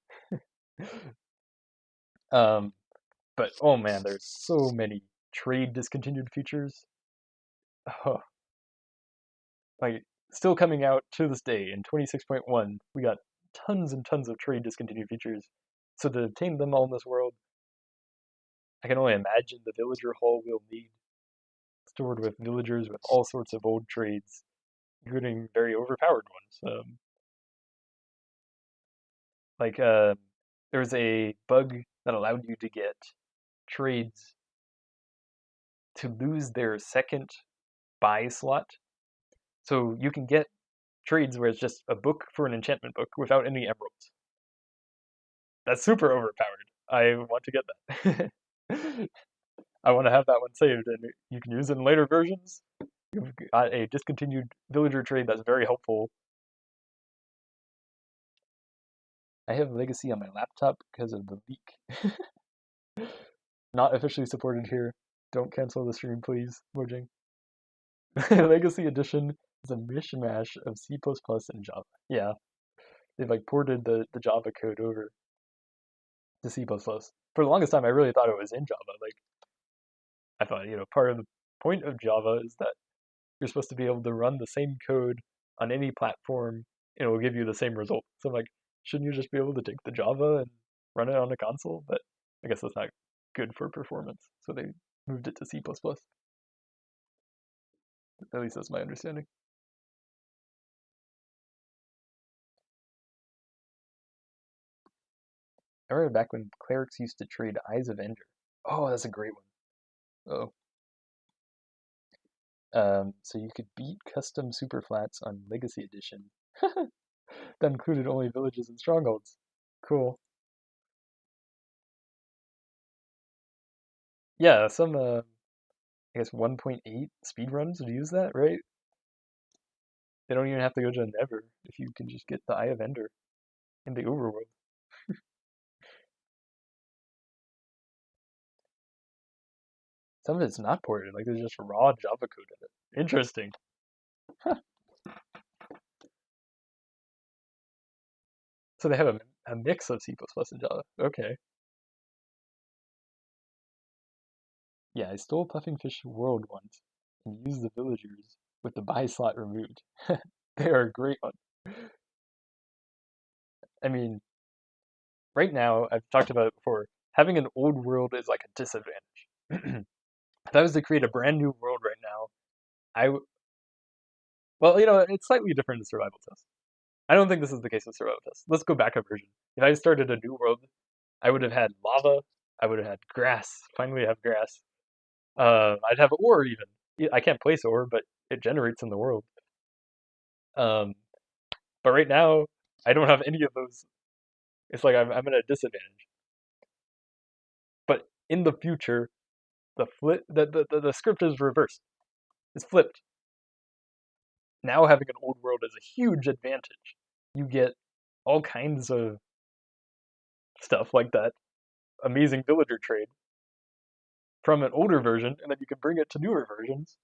um, but oh man, there's so many trade discontinued features. Oh, like still coming out to this day in 26.1, we got tons and tons of trade discontinued features. So to obtain them all in this world, I can only imagine the villager hall we'll need, stored with villagers with all sorts of old trades, including very overpowered ones. Like there was a bug that allowed you to get trades to lose their second buy slot. So you can get trades where it's just a book for an enchantment book without any emeralds. That's super overpowered. I want to get that. I want to have that one saved, and you can use it in later versions. You've got a discontinued villager trade that's very helpful. I have Legacy on my laptop because of the leak. Not officially supported here. Don't cancel the stream, please, Mojang. Legacy Edition is a mishmash of C++ and Java. Yeah, they've like ported the Java code over to C++. For the longest time, I really thought it was in Java. Like, I thought, part of the point of Java is that you're supposed to be able to run the same code on any platform and it will give you the same result. So I'm like, shouldn't you just be able to take the Java and run it on a console? But I guess that's not good for performance. So they moved it to C++. At least that's my understanding. I remember back when clerics used to trade Eyes of Ender. Oh, that's a great one. Oh. So you could beat custom superflats on Legacy Edition. That included only villages and strongholds. Cool. Yeah, some I guess 1.8 speedruns would use that, right? They don't even have to go to Never if you can just get the Eye of Ender in the overworld. Some of it's not ported, like there's just raw Java code in it. Interesting. So they have a mix of C++ and Java. Okay. Yeah, I stole Puffingfish World once and used the villagers with the buy slot removed. They are a great one. I mean, right now, I've talked about it before, having an old world is like a disadvantage. If I was to create a brand new world right now, well, it's slightly different in survival test. I don't think this is the case in survival test. Let's go back a version. If I started a new world, I would have had lava, I would have had grass, finally I have grass. I'd have ore even. I can't place ore, but it generates in the world. Um, but right now, I don't have any of those. It's like I'm at a disadvantage. But in the future, the script is reversed. It's flipped. Now having an old world is a huge advantage. You get all kinds of stuff like that amazing villager trade from an older version, and then you can bring it to newer versions,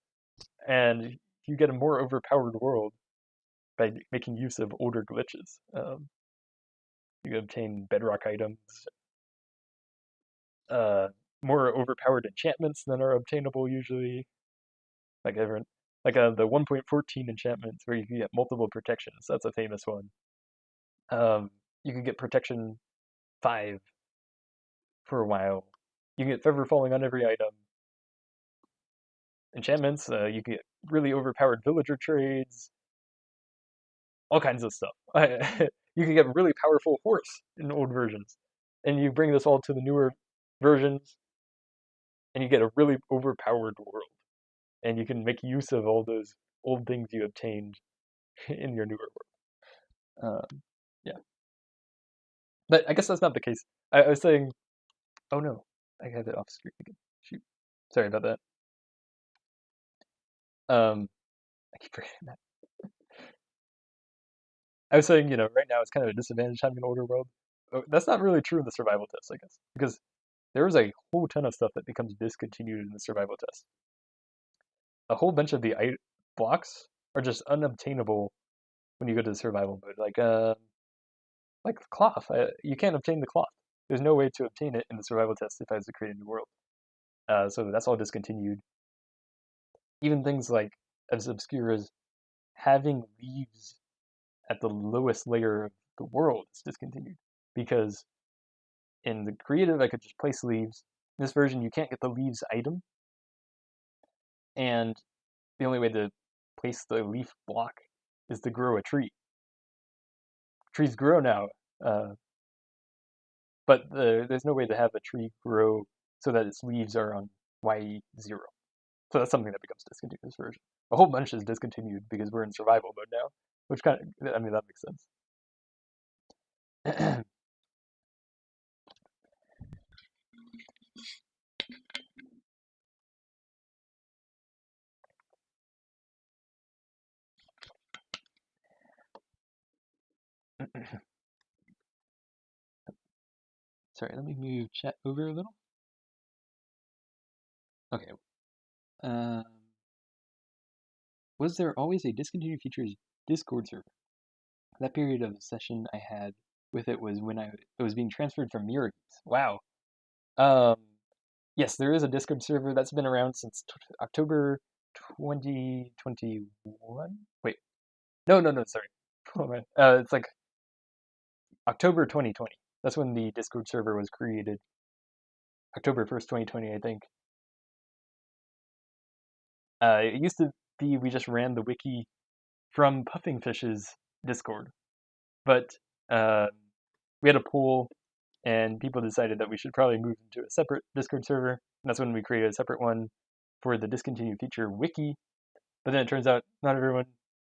and you get a more overpowered world by making use of older glitches. You can obtain bedrock items, uh, more overpowered enchantments than are obtainable usually, like everyone, like the 1.14 enchantments where you can get multiple protections. That's a famous one. You can get protection 5 for a while. You can get Feather Falling on every item. Enchantments, you can get really overpowered villager trades, all kinds of stuff. You can get really powerful horse in old versions. And you bring this all to the newer versions, and you get a really overpowered world. And you can make use of all those old things you obtained in your newer world. Yeah. But I guess that's not the case. I was saying, oh no, I have it off screen again. Shoot. Sorry about that. I keep forgetting that. I was saying, right now it's kind of a disadvantage having an older world. That's not really true in the survival test, I guess, because there is a whole ton of stuff that becomes discontinued in the survival test. A whole bunch of the blocks are just unobtainable when you go to the survival mode. Like the cloth, you can't obtain the cloth. There's no way to obtain it in the survival test if I was to create a new world. So that's all discontinued. Even things like as obscure as having leaves at the lowest layer of the world is discontinued because in the creative I could just place leaves. In this version you can't get the leaves item, and the only way to place the leaf block is to grow a tree. Trees grow now. but there's no way to have a tree grow so that its leaves are on Y0. So that's something that becomes discontinuous version. A whole bunch is discontinued because we're in survival mode now, which kind of, I mean, that makes sense. Sorry, let me move chat over a little. Okay. Um, was there always a discontinued features Discord server? That period of session I had with it was when it was being transferred from Mirror. Wow. Um, yes, there is a Discord server that's been around since October 2021. Wait, no, sorry. Oh, man. It's like October 2020. That's when the Discord server was created. October 1st, 2020, I think. It used to be we just ran the wiki from Puffingfish's Discord, but uh, we had a poll, and people decided that we should probably move into a separate Discord server. And that's when we created a separate one for the discontinued feature wiki. But then it turns out not everyone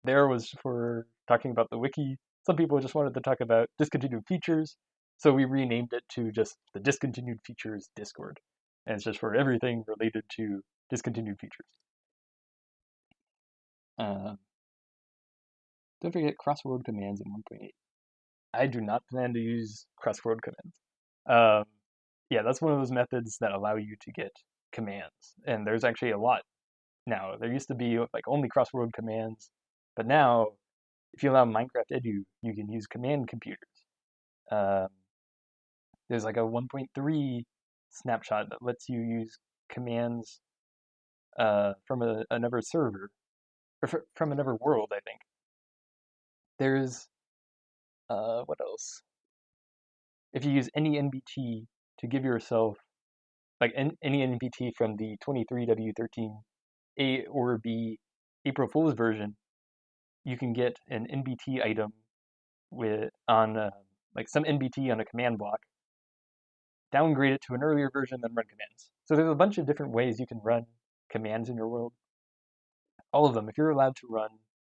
there was for talking about the wiki. Some people just wanted to talk about discontinued features. So we renamed it to just the discontinued features Discord. And it's just for everything related to discontinued features. Uh, don't forget crossword commands in 1.8. I do not plan to use crossword commands. Um, yeah, that's one of those methods that allow you to get commands. And there's actually a lot now. There used to be like only crossword commands, but now if you allow Minecraft Edu, you can use command computers. Um, there's like a 1.3 snapshot that lets you use commands from another server, or from another world, I think. There's, what else? If you use any NBT to give yourself, like any NBT from the 23W13 A or B April Fool's version, you can get an NBT item with on like some NBT on a command block, downgrade it to an earlier version, then run commands. So there's a bunch of different ways you can run commands in your world. All of them, if you're allowed to run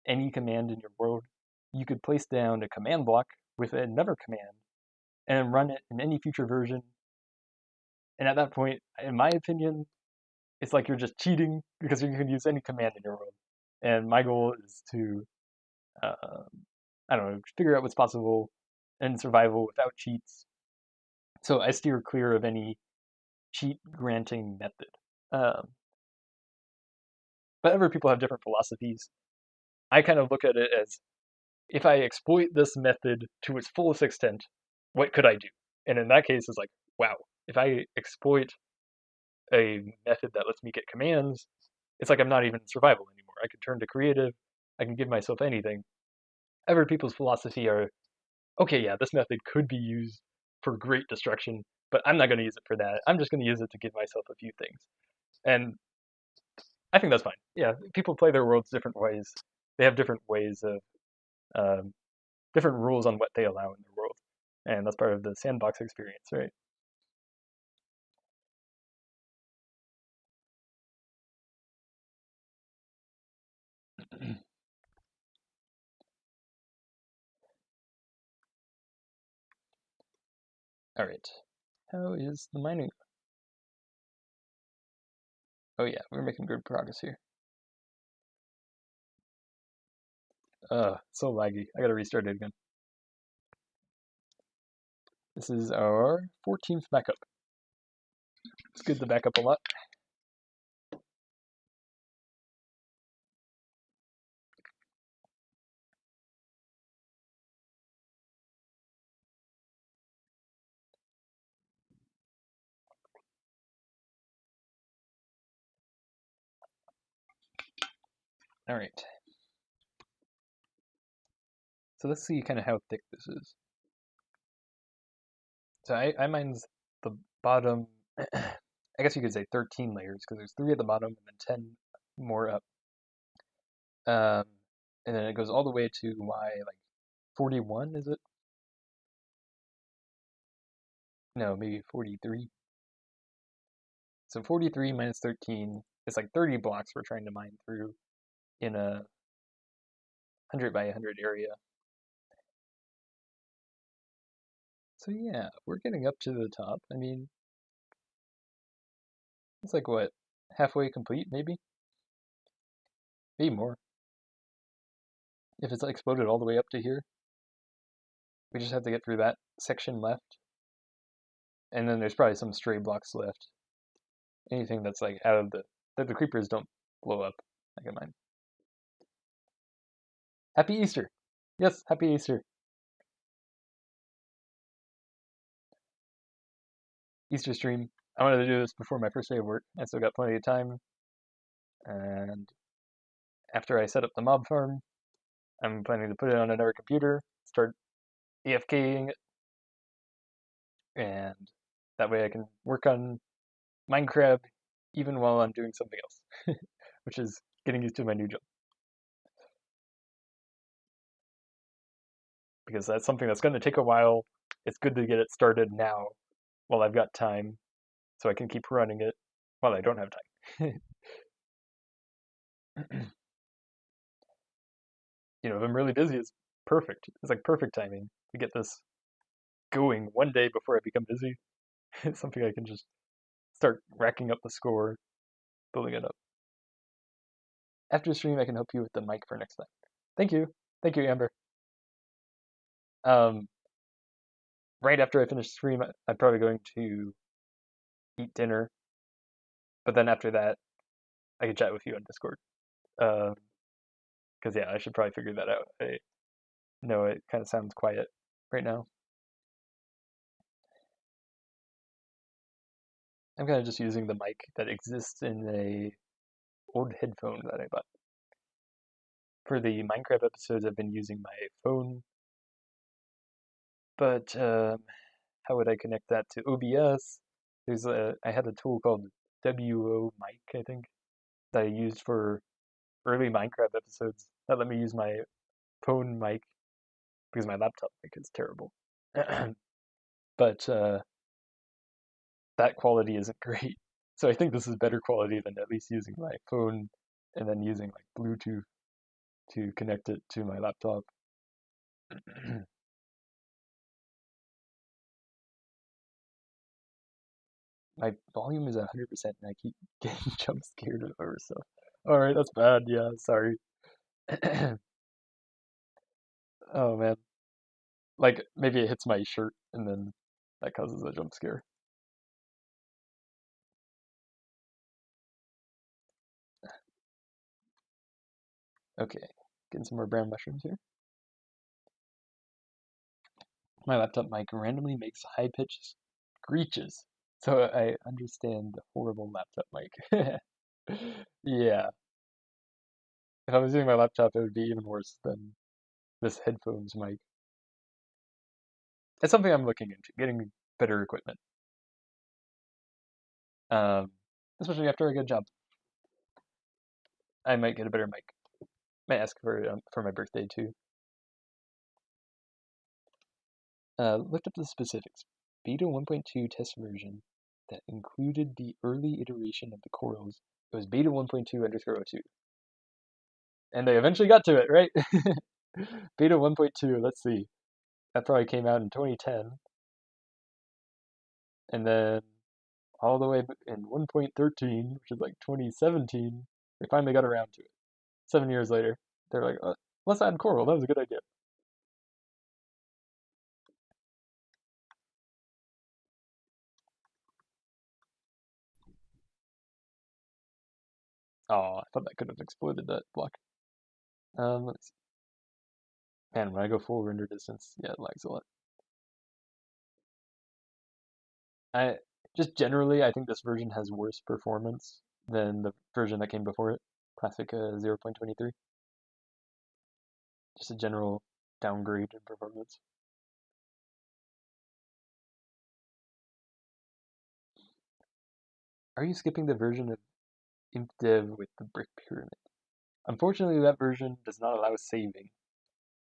any command in your world, you could place down a command block with another command and run it in any future version. And at that point, in my opinion, it's like you're just cheating because you can use any command in your world. And my goal is to, uh, I don't know, figure out what's possible in survival without cheats. So I steer clear of any cheat granting method. Um, but other people have different philosophies. I kind of look at it as if I exploit this method to its fullest extent, what could I do? And in that case, it's like, wow, if I exploit a method that lets me get commands, it's like I'm not even in survival anymore. I can turn to creative, I can give myself anything. Other people's philosophy are, okay, yeah, this method could be used for great destruction, but I'm not going to use it for that. I'm just going to use it to give myself a few things. And I think that's fine. Yeah, people play their worlds different ways. They have different ways of, um, different rules on what they allow in their world. And that's part of the sandbox experience, right? All right. How is the mining? Oh yeah, we're making good progress here. So laggy. I gotta restart it again. This is our 14th backup. It's good to back up a lot. All right. So let's see kind of how thick this is. So I mine's the bottom, I guess you could say 13 layers because there's 3 at the bottom and then 10 more up. Um, and then it goes all the way to Y like 41, is it? No, maybe 43. So 43 minus 13 is like 30 blocks we're trying to mine through in a 100 by 100 area. So yeah, we're getting up to the top. I mean, it's like what, halfway complete maybe? Maybe more. If it's exploded all the way up to here, we just have to get through that section left. And then there's probably some stray blocks left. Anything that's like out of that the creepers don't blow up, like in mine. Happy Easter! Yes, happy Easter. Easter stream. I wanted to do this before my first day of work. I still got plenty of time. And after I set up the mob farm, I'm planning to put it on another computer, start AFKing it, and that way I can work on Minecrab even while I'm doing something else, which is getting used to my new job. Because that's something that's going to take a while. It's good to get it started now while I've got time, so I can keep running it while I don't have time. If I'm really busy, it's perfect. It's like perfect timing to get this going one day before I become busy. It's something I can just start racking up the score, building it up. After the stream, I can help you with the mic for next time. Thank you. Thank you, Amber. Um, right after I finish the stream, I'm probably going to eat dinner. But then after that, I can chat with you on Discord. Because yeah, I should probably figure that out. I know it kind of sounds quiet right now. I'm kind of just using the mic that exists in a old headphone that I bought. For the Minecraft episodes, I've been using my phone, but how would I connect that to OBS? I had a tool called WO Mic, I think, that I used for early Minecraft episodes that let me use my phone mic because my laptop mic is terrible. But that quality isn't great. So I think this is better quality than at least using my phone and then using like Bluetooth to connect it to my laptop. My volume is 100% and I keep getting jump scared over stuff. Alright, that's bad. Yeah, sorry. Oh man. Like maybe it hits my shirt and then that causes a jump scare. Okay, getting some more brown mushrooms here. My laptop mic randomly makes high-pitched screeches, so I understand the horrible laptop mic. Yeah, if I was using my laptop, it would be even worse than this headphones mic. It's something I'm looking into, getting better equipment. Um, Especially after a good job. I might get a better mic. Might ask for my birthday too. Looked up the specifics. Beta 1.2 test version that included the early iteration of the corals. It was beta 1.2 underscore 02. And they eventually got to it, right? Beta 1.2, let's see. That probably came out in 2010. And then all the way in 1.13, which is like 2017, they finally got around to it. 7 years later, they're like, let's add coral. That was a good idea. Oh, I thought that could have exploded that block. Let's see. Man, when I go full render distance, yeah, it lags a lot. I just generally, I think this version has worse performance than the version that came before it, Classic 0.23. Just a general downgrade in performance. Are you skipping the version of ImpDev with the brick pyramid? Unfortunately, that version does not allow saving.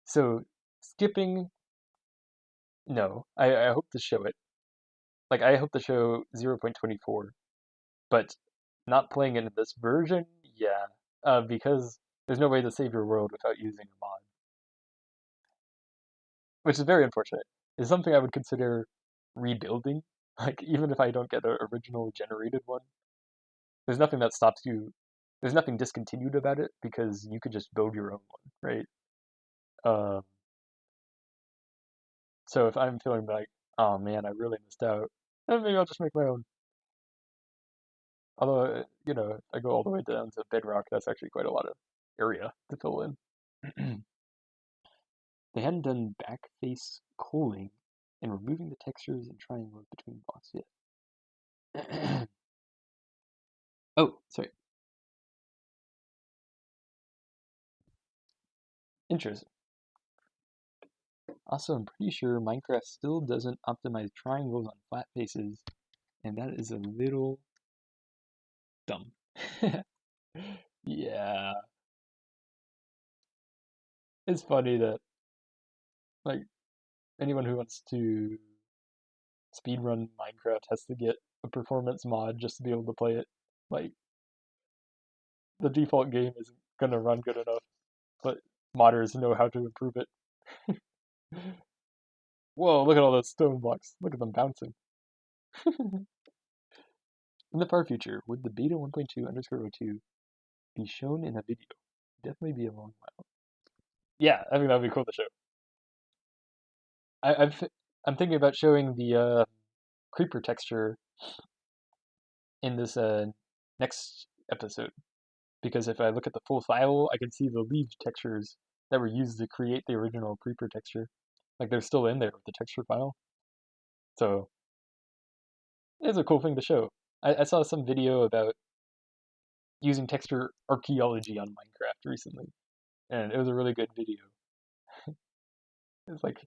So skipping, no. I hope to show it. like I hope to show 0.24, but not playing it in this version, yeah, because there's no way to save your world without using a mod, which is very unfortunate. It's something I would consider rebuilding, like even if I don't get an original generated one. There's nothing that stops you. There's nothing discontinued about it because you could just build your own one, right? Um, so if I'm feeling like, oh man, I really missed out, then maybe I'll just make my own. Although, if I go all the way down to bedrock, that's actually quite a lot of area to fill in. They hadn't done back face cooling and removing the textures and triangles between blocks yet. Oh, sorry. Interesting. Also, I'm pretty sure Minecraft still doesn't optimize triangles on flat faces, and that is a little dumb. Yeah, it's funny that like anyone who wants to speedrun Minecraft has to get a performance mod just to be able to play it. Like the default game isn't gonna run good enough, but modders know how to improve it. Whoa, look at all those stone blocks. Look at them bouncing. In the far future, would the beta 1.2 underscore 02 be shown in a video? Definitely be a long while. Yeah, I think that'd be cool to show. I'm thinking about showing the creeper texture in this next episode because if I look at the full file, I can see the leaf textures that were used to create the original creeper texture. Like they're still in there with the texture file. So it's a cool thing to show. I saw some video about using texture archaeology on Minecraft recently, and it was a really good video. It's like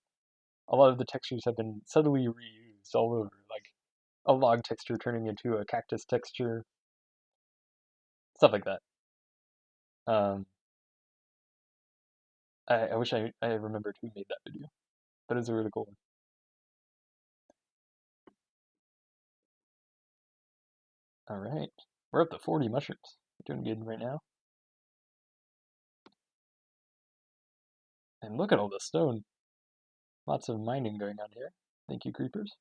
a lot of the textures have been subtly reused all over, like a log texture turning into a cactus texture, stuff like that. Um, I wish I remembered who made that video, but it's a really cool one. All right, we're up to 40 mushrooms. We're doing good right now. And look at all the stone. Lots of mining going on here. Thank you, creepers.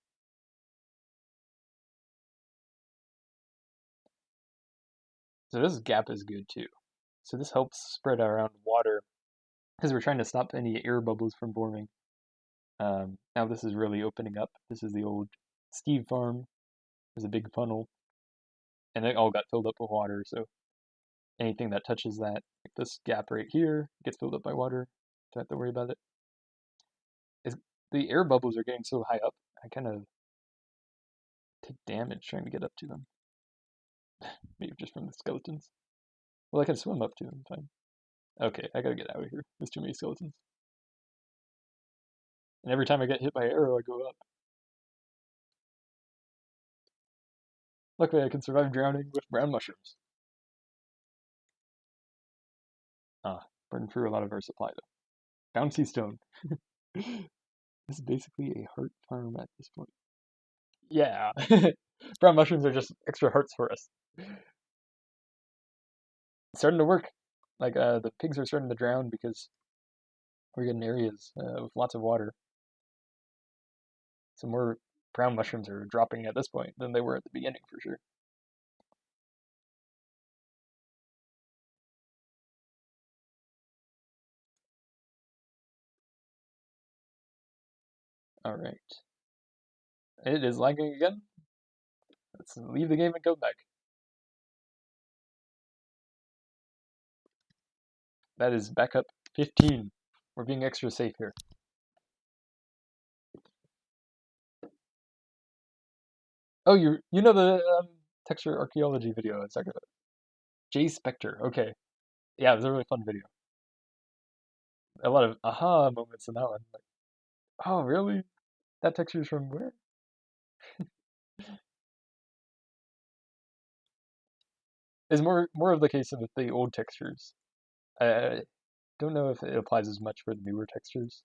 So this gap is good too. So this helps spread around water because we're trying to stop any air bubbles from forming. Now this is really opening up. This is the old Steve farm. There's a big funnel, and it all got filled up with water. So anything that touches that, like this gap right here, gets filled up by water. Don't have to worry about it. Is the air bubbles are getting so high up, I kind of take damage trying to get up to them. Maybe just from the skeletons. Well, I can swim up to them. Fine. Okay, I gotta get out of here. There's too many skeletons. And every time I get hit by an arrow, I go up. Luckily, I can survive drowning with brown mushrooms. Ah, burn through a lot of our supply though. Bouncy stone. This is basically a heart farm at this point. Yeah. Brown mushrooms are just extra hearts for us. It's starting to work. Like, the pigs are starting to drown because we're getting areas with lots of water. So more brown mushrooms are dropping at this point than they were at the beginning for sure. All right. It is lagging again. Let's leave the game and go back. That is backup 15. We're being extra safe here. Oh, you know the texture archaeology video I was talking about. Jay Spector. Okay. Yeah, it was a really fun video. A lot of aha moments in that one. Like, oh, really? That texture's from where? Is more of the case with the old textures. I don't know if it applies as much for the newer textures,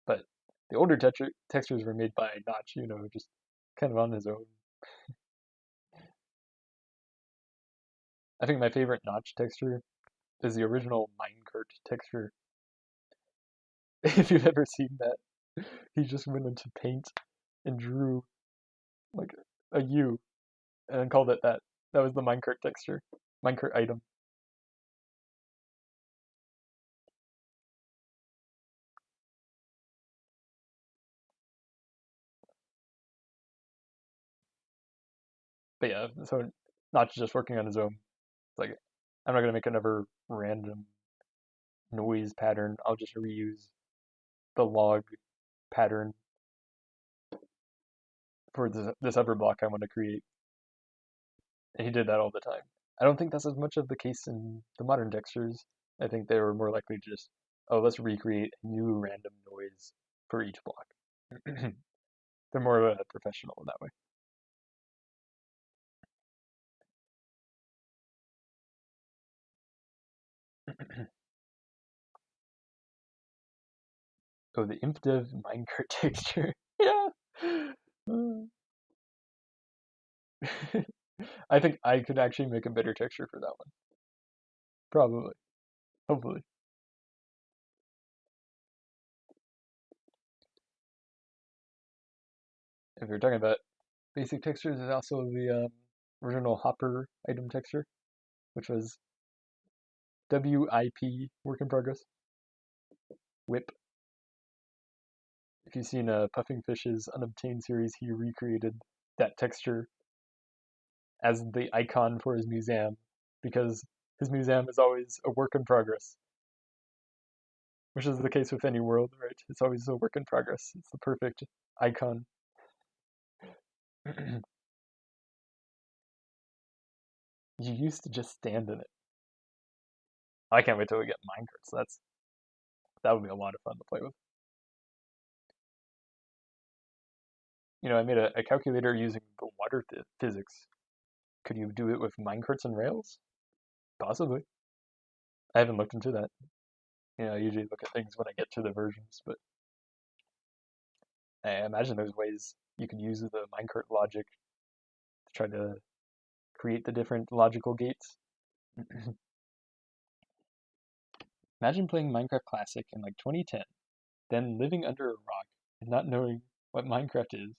but the older textures were made by Notch, just kind of on his own. I think my favorite notch texture is the original minecart texture. If you've ever seen that, he just went into paint and drew like a U and called it that. That was the minecart texture, minecart item. But yeah, so not just working on his own. It's like I'm not gonna make another random noise pattern. I'll just reuse the log pattern for this other block I want to create. And he did that all the time. I don't think that's as much of the case in the modern textures. I think they were more likely to just, oh, let's recreate a new random noise for each block. They're more professional in that way. Oh, the ImpDev minecart texture. Yeah. I think I could actually make a better texture for that one. Probably. Hopefully. If you're talking about basic textures, there's also the original hopper item texture, which was WIP, work in progress. Whip. If you've seen Puffing Fish's Unobtained series, he recreated that texture as the icon for his museum because his museum is always a work in progress, which is the case with any world, right? It's always a work in progress. It's the perfect icon. You used to just stand in it. I can't wait till we get minecarts. That would be a lot of fun to play with. I made a calculator using the water physics. Could you do it with minecarts and rails? Possibly. I haven't looked into that. I usually look at things when I get to the versions, but I imagine there's ways you could use the minecart logic to try to create the different logical gates. Imagine playing Minecraft Classic in like 2010, then living under a rock and not knowing what Minecraft is,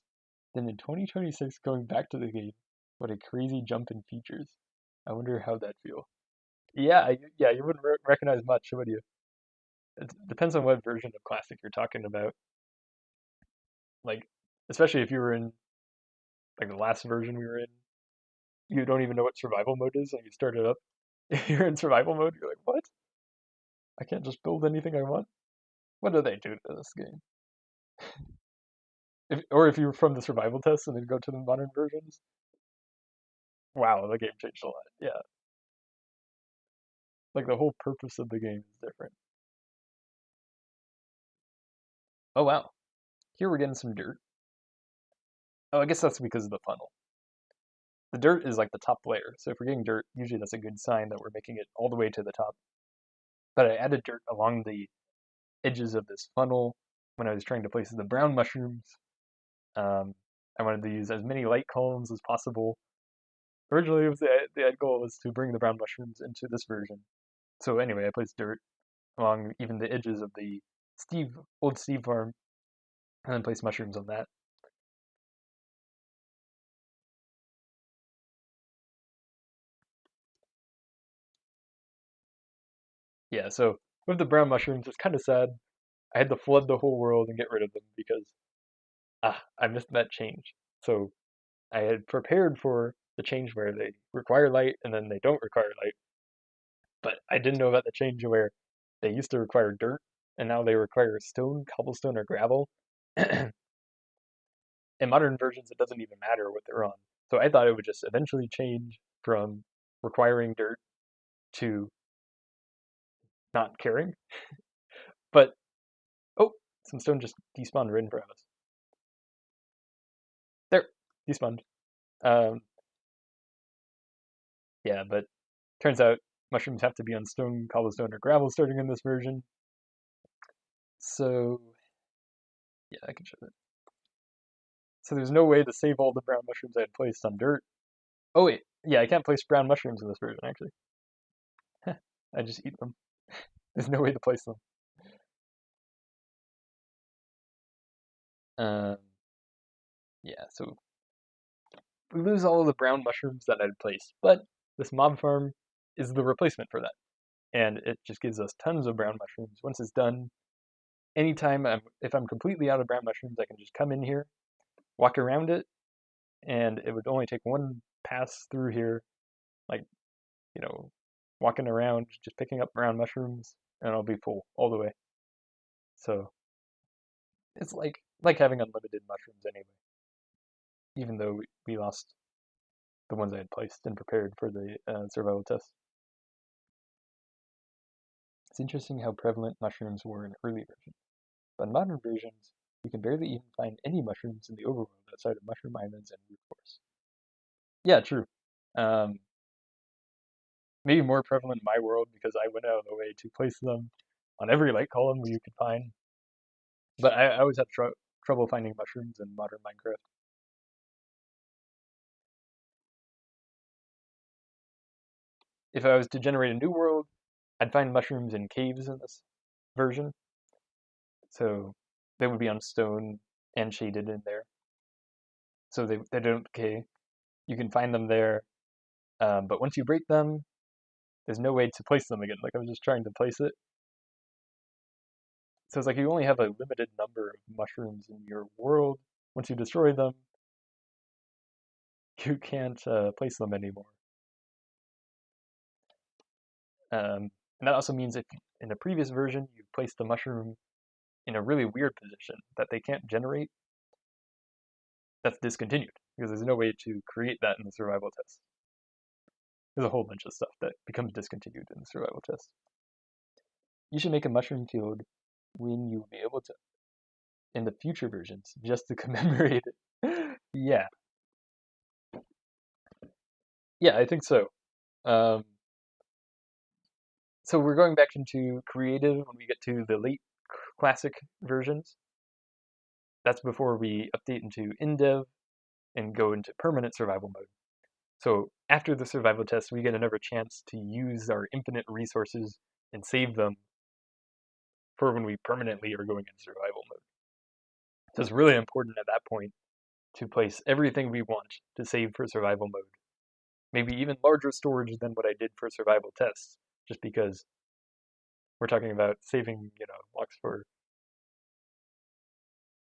then in 2026 going back to the game. What a crazy jump in features. I wonder how that'd feel. Yeah, yeah, you wouldn't recognize much, would you? It depends on what version of Classic you're talking about. Like, especially if you were in like the last version we were in, you don't even know what survival mode is, and you start it up. If you're in survival mode, you're like, what? I can't just build anything I want? What do they do to this game? Or if you're from the survival test and then go to the modern versions, wow, the game changed a lot. Yeah, like the whole purpose of the game is different. Oh wow, here we're getting some dirt. Oh, I guess that's because of the funnel. The dirt is like the top layer, so if we're getting dirt, usually that's a good sign that we're making it all the way to the top. But I added dirt along the edges of this funnel when I was trying to place the brown mushrooms. Um, I wanted to use as many light columns as possible. Originally, it was the end goal was to bring the brown mushrooms into this version. So anyway, I placed dirt along even the edges of the old Steve farm, and then placed mushrooms on that. Yeah, so with the brown mushrooms, it's kind of sad. I had to flood the whole world and get rid of them because I missed that change. So I had prepared for the change where they require light and then they don't require light, but I didn't know about the change where they used to require dirt and now they require stone, cobblestone, or gravel. In modern versions, it doesn't even matter what they're on. So I thought it would just eventually change from requiring dirt to not caring. But oh, some stone just despawned right in front of us. There, despawned. Um, yeah, but turns out mushrooms have to be on stone, cobblestone, or gravel starting in this version. So yeah, I can show that. So there's no way to save all the brown mushrooms I had placed on dirt. Oh wait, yeah, I can't place brown mushrooms in this version actually. I just eat them. There's no way to place them. Um, yeah, so we lose all of the brown mushrooms that I'd placed, but this mob farm is the replacement for that. And it just gives us tons of brown mushrooms. Once it's done, anytime if I'm completely out of brown mushrooms, I can just come in here, walk around it, and it would only take one pass through here, like, you know, walking around, just picking up brown mushrooms, and I'll be full all the way. So it's like having unlimited mushrooms anyway, even though we lost the ones I had placed and prepared for the survival test. It's interesting how prevalent mushrooms were in early versions, but in modern versions, you can barely even find any mushrooms in the overworld outside of mushroom islands and root forests. Yeah, true. Um, Maybe more prevalent in my world because I went out of the way to place them on every light column you could find. But I always have trouble finding mushrooms in modern Minecraft. If I was to generate a new world, I'd find mushrooms in caves in this version. So they would be on stone and shaded in there. So they don't decay. You can find them there. But once you break them, there's no way to place them again. Like I was just trying to place it. So it's like you only have a limited number of mushrooms in your world. Once you destroy them, you can't place them anymore. And that also means if in a previous version you placed the mushroom in a really weird position that they can't generate, that's discontinued because there's no way to create that in the survival test. There's a whole bunch of stuff that becomes discontinued in the survival test. You should make a mushroom field when you'll be able to in the future versions just to commemorate it. Yeah, yeah, I think so. Um, so we're going back into creative when we get to the late classic versions. That's before we update into in-dev and go into permanent survival mode. So after the survival test, we get another chance to use our infinite resources and save them for when we permanently are going into survival mode. So it's really important at that point to place everything we want to save for survival mode. Maybe even larger storage than what I did for survival tests, just because we're talking about saving, blocks for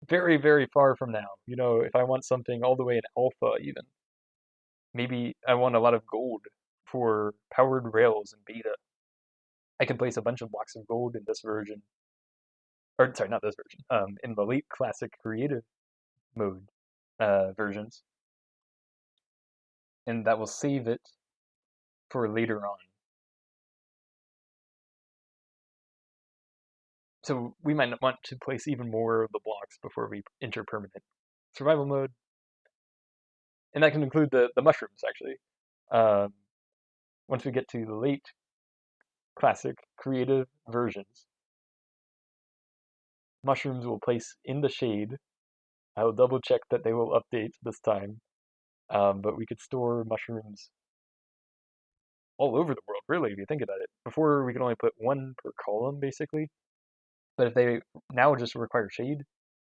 very, very far from now. If I want something all the way in alpha even, maybe I want a lot of gold for powered rails and beta. I can place a bunch of blocks of gold in this version, or sorry, not this version, in the late classic creative mode versions, and that will save it for later on. So we might want to place even more of the blocks before we enter permanent survival mode, and that can include the mushrooms actually. Um, Once we get to the late classic creative versions, mushrooms will place in the shade. I will double check that they will update this time, but we could store mushrooms all over the world, really, if you think about it. Before, we could only put one per column, basically. But if they now just require shade,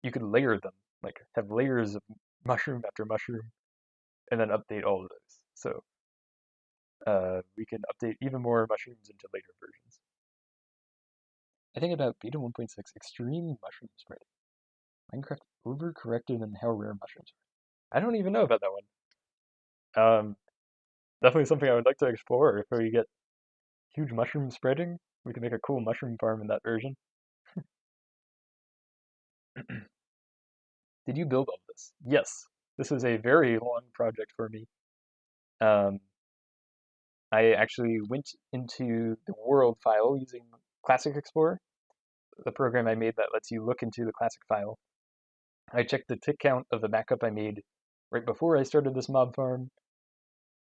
you could layer them, like have layers of mushroom after mushroom, and then update all of those. So we can update even more mushrooms into later versions. I think about beta 1.6 extreme mushroom spreading. Minecraft overcorrected in how rare mushrooms are. I don't even know about that one. Definitely something I would like to explore. If we get huge mushroom spreading, we can make a cool mushroom farm in that version. Did you build all this? Yes. This is a very long project for me. Um, I actually went into the world file using Classic Explorer, the program I made that lets you look into the classic file. I checked the tick count of the backup I made right before I started this mob farm,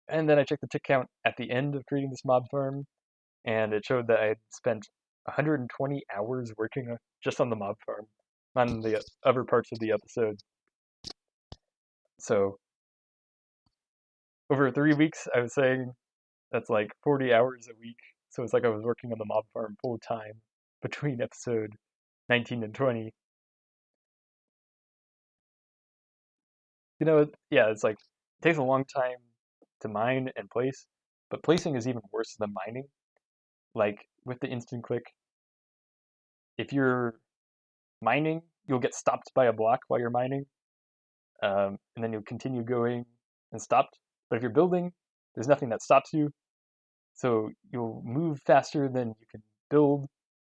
and then I checked the tick count at the end of creating this mob farm, and it showed that I had spent 120 hours working just on the mob farm, on the other parts of the episode. So over 3 weeks, I was saying that's like 40 hours a week. So it's like I was working on the mob farm full time between episode 19 and 20. Yeah, it's like it takes a long time to mine and place, but placing is even worse than mining. Like with the instant click, if you're mining, you'll get stopped by a block while you're mining, and then you'll continue going and stopped. But if you're building, there's nothing that stops you, so you'll move faster than you can build,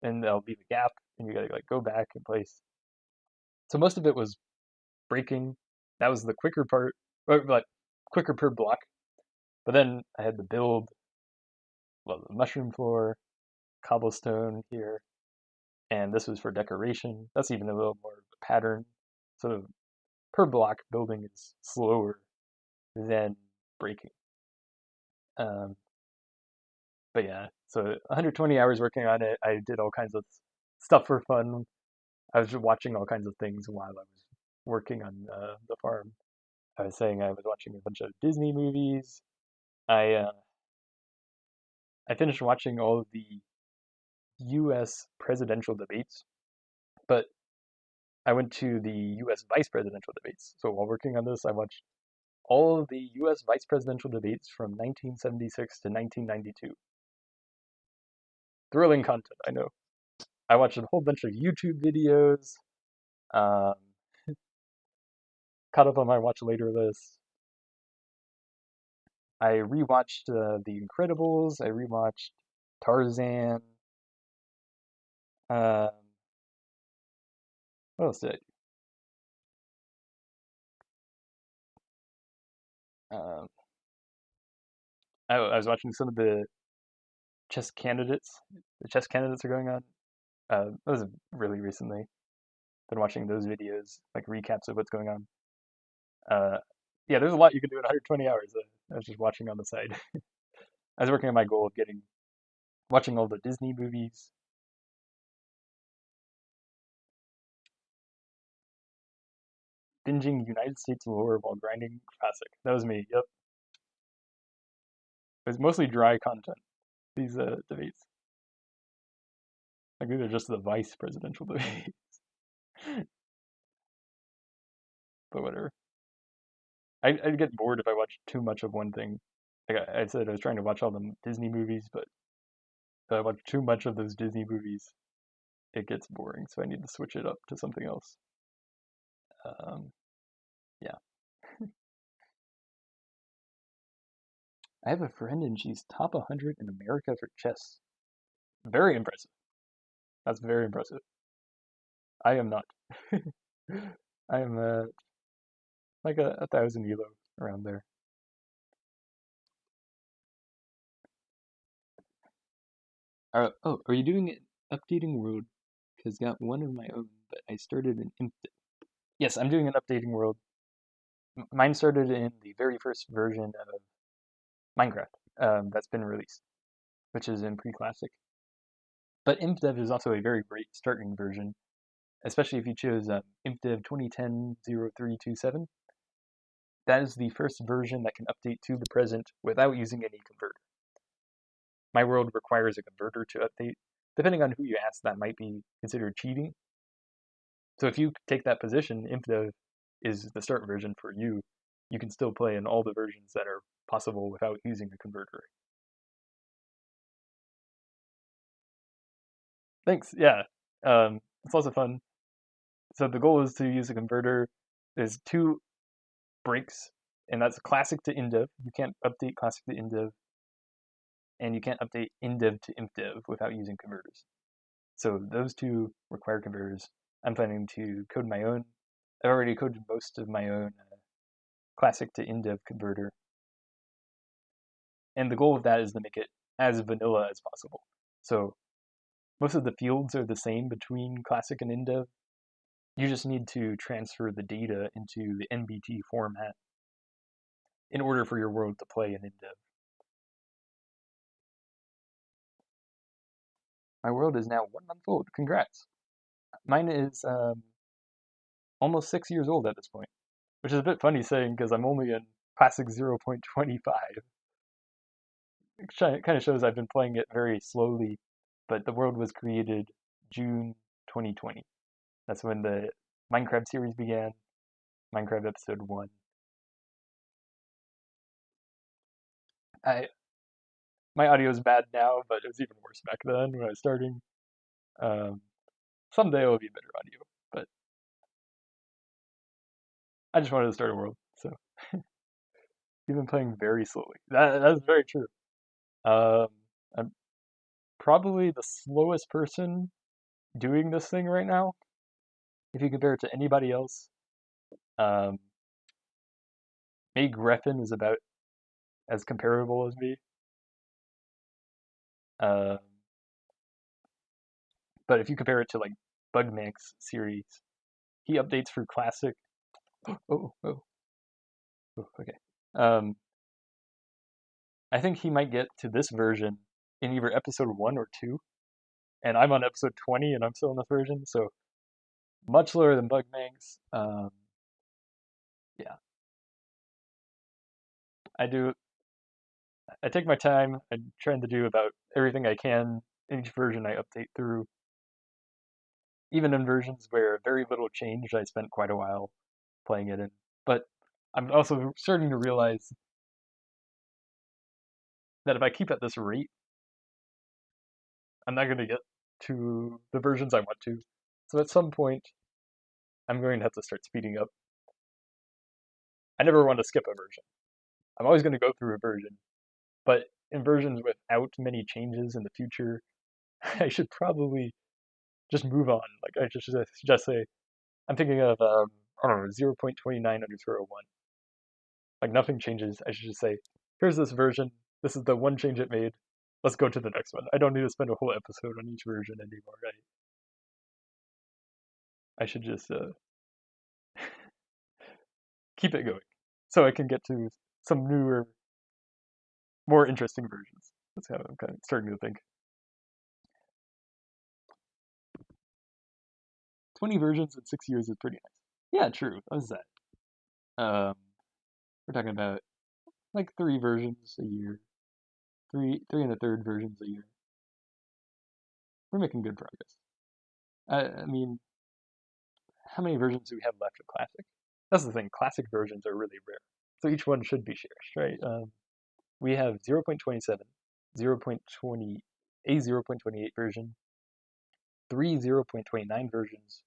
and there'll be the gap, and you gotta like go back and place. So most of it was breaking. That was the quicker part, or like quicker per block. But then I had to build, well, the mushroom floor, cobblestone here, and this was for decoration. That's even a little more of a pattern. So per block, building is slower than breaking. Um, but yeah, so 120 hours working on it. I did all kinds of stuff for fun. I was just watching all kinds of things while I was working on the farm. I was saying I was watching a bunch of Disney movies. I uh, I finished watching all of the U.S. presidential debates, but I went to the U.S. vice presidential debates. So while working on this, I watched all of the U.S. vice presidential debates from 1976 to 1992. Thrilling content, I know. I watched a whole bunch of YouTube videos, um, caught up on my watch later list. I rewatched The Incredibles. I rewatched Tarzan. Um, what else did I do? I was watching some of the chess candidates. The chess candidates are going on. That was really recently. Been watching those videos, like recaps of what's going on. Uh, yeah, there's a lot you can do in 120 hours. I was just watching on the side. I was working on my goal of watching all the Disney movies. Binging United States lore while grinding classic. That was me. Yep. It was mostly dry content. These debates. Like these are just the vice presidential debates. But whatever. I'd get bored if I watched too much of one thing. Like I said, I was trying to watch all the Disney movies, but if I watch too much of those Disney movies, it gets boring. So I need to switch it up to something else. Um, yeah. I have a friend and she's top 100 in America for chess. Very impressive. That's very impressive. I am not. I am like a thousand elo around there. Are you doing an updating world? Because got one of my own, but I started an infinite. Yes, I'm doing an updating world. Mine started in the very first version of Minecraft that's been released, which is in pre-classic. But ImpDev is also a very great starting version, especially if you choose ImpDev 2010-0327. That is the first version that can update to the present without using any converter. My world requires a converter to update. Depending on who you ask, that might be considered cheating. So if you take that position, ImpDev is the start version for you. You can still play in all the versions that are possible without using a converter. Thanks. Yeah. It's also fun. So the goal is to use a converter. There's two breaks, and that's classic to indev. You can't update classic to indev, and you can't update indev to impdev without using converters. So those two require converters. I'm planning to code my own. I've already coded most of my own classic to indev converter, and the goal of that is to make it as vanilla as possible. So most of the fields are the same between classic and indev. You just need to transfer the data into the NBT format in order for your world to play in indev. My world is now 1 month old. Congrats. Mine is almost 6 years old at this point. which is a bit funny saying because I'm only in Classic 0.25. It kind of shows I've been playing it very slowly, but the world was created June 2020. That's when the Minecraft series began, Minecraft episode 1. I My audio is bad now, but it was even worse back then when I was starting. Um, Someday it will be better audio, but I just wanted to start a world, so you've been playing very slowly. That's very true. Um, I'm probably the slowest person doing this thing right now. If you compare it to anybody else, um, May Griffin is about as comparable as me. Um, but if you compare it to like Bugmax series, he updates for classic. Oh, oh, oh, okay. Um, I think he might get to this version in either episode 1 or 2, and I'm on episode 20 and I'm still in this version, so much slower than Bugmax. Yeah, I do. I take my time. I'm trying to do about everything I can in each version I update through. Even in versions where very little changed, I spent quite a while playing it in. But I'm also starting to realize that if I keep at this rate, I'm not going to get to the versions I want to. So at some point, I'm going to have to start speeding up. I never want to skip a version. I'm always going to go through a version. But in versions without many changes in the future, I should probably just move on. Like I just say, I'm thinking of I don't know 0.29_01. Like nothing changes. I should just say, here's this version. This is the one change it made. Let's go to the next one. I don't need to spend a whole episode on each version anymore. I should just keep it going, so I can get to some newer, more interesting versions. That's how I'm kind of starting to think. 20 versions in 6 years is pretty nice. Yeah, true. What is that? Um, we're talking about like 3 versions a year, three and a third versions a year. We're making good progress. I mean, how many versions do we have left of Classic? That's the thing. Classic versions are really rare, so each one should be shared, right? We have 0.27, 0.20, a 0.28 version, 3 0.29 versions,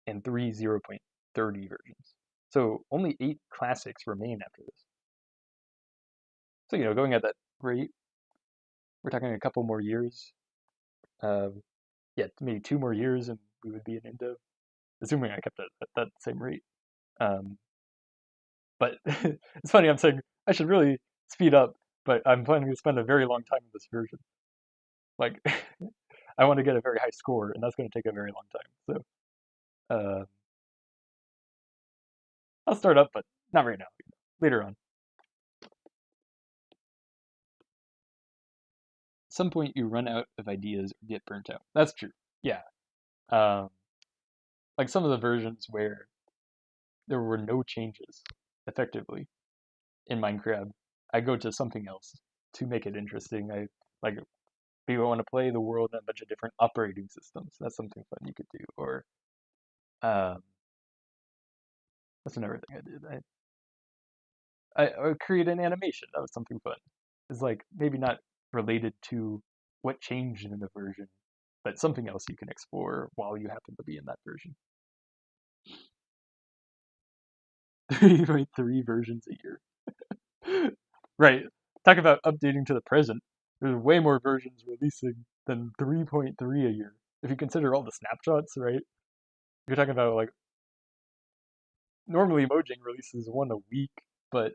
and 3 0.30 versions. So only 8 classics remain after this. So, going at that rate, we're talking a couple more years. Yeah, maybe 2 more years and we would be in Indo, assuming I kept it at that same rate. Um, but it's funny, I'm saying I should really speed up, but I'm planning to spend a very long time in this version. Like, I want to get a very high score, and that's going to take a very long time. So, I'll start up, but not right now. Later on. At some point, you run out of ideas or get burnt out. That's true. Yeah. Um, like some of the versions where there were no changes, effectively, in Minecraft, I go to something else to make it interesting. I like people want to play the world in a bunch of different operating systems. That's something fun you could do. Or um, that's another thing I did. I create an animation. That was something fun. It's like maybe not related to what changed in the version, but something else you can explore while you happen to be in that version. 3.3 versions a year. Right. Talk about updating to the present. There's way more versions releasing than 3.3 a year. If you consider all the snapshots, right? You're talking about like normally Mojang releases one a week, but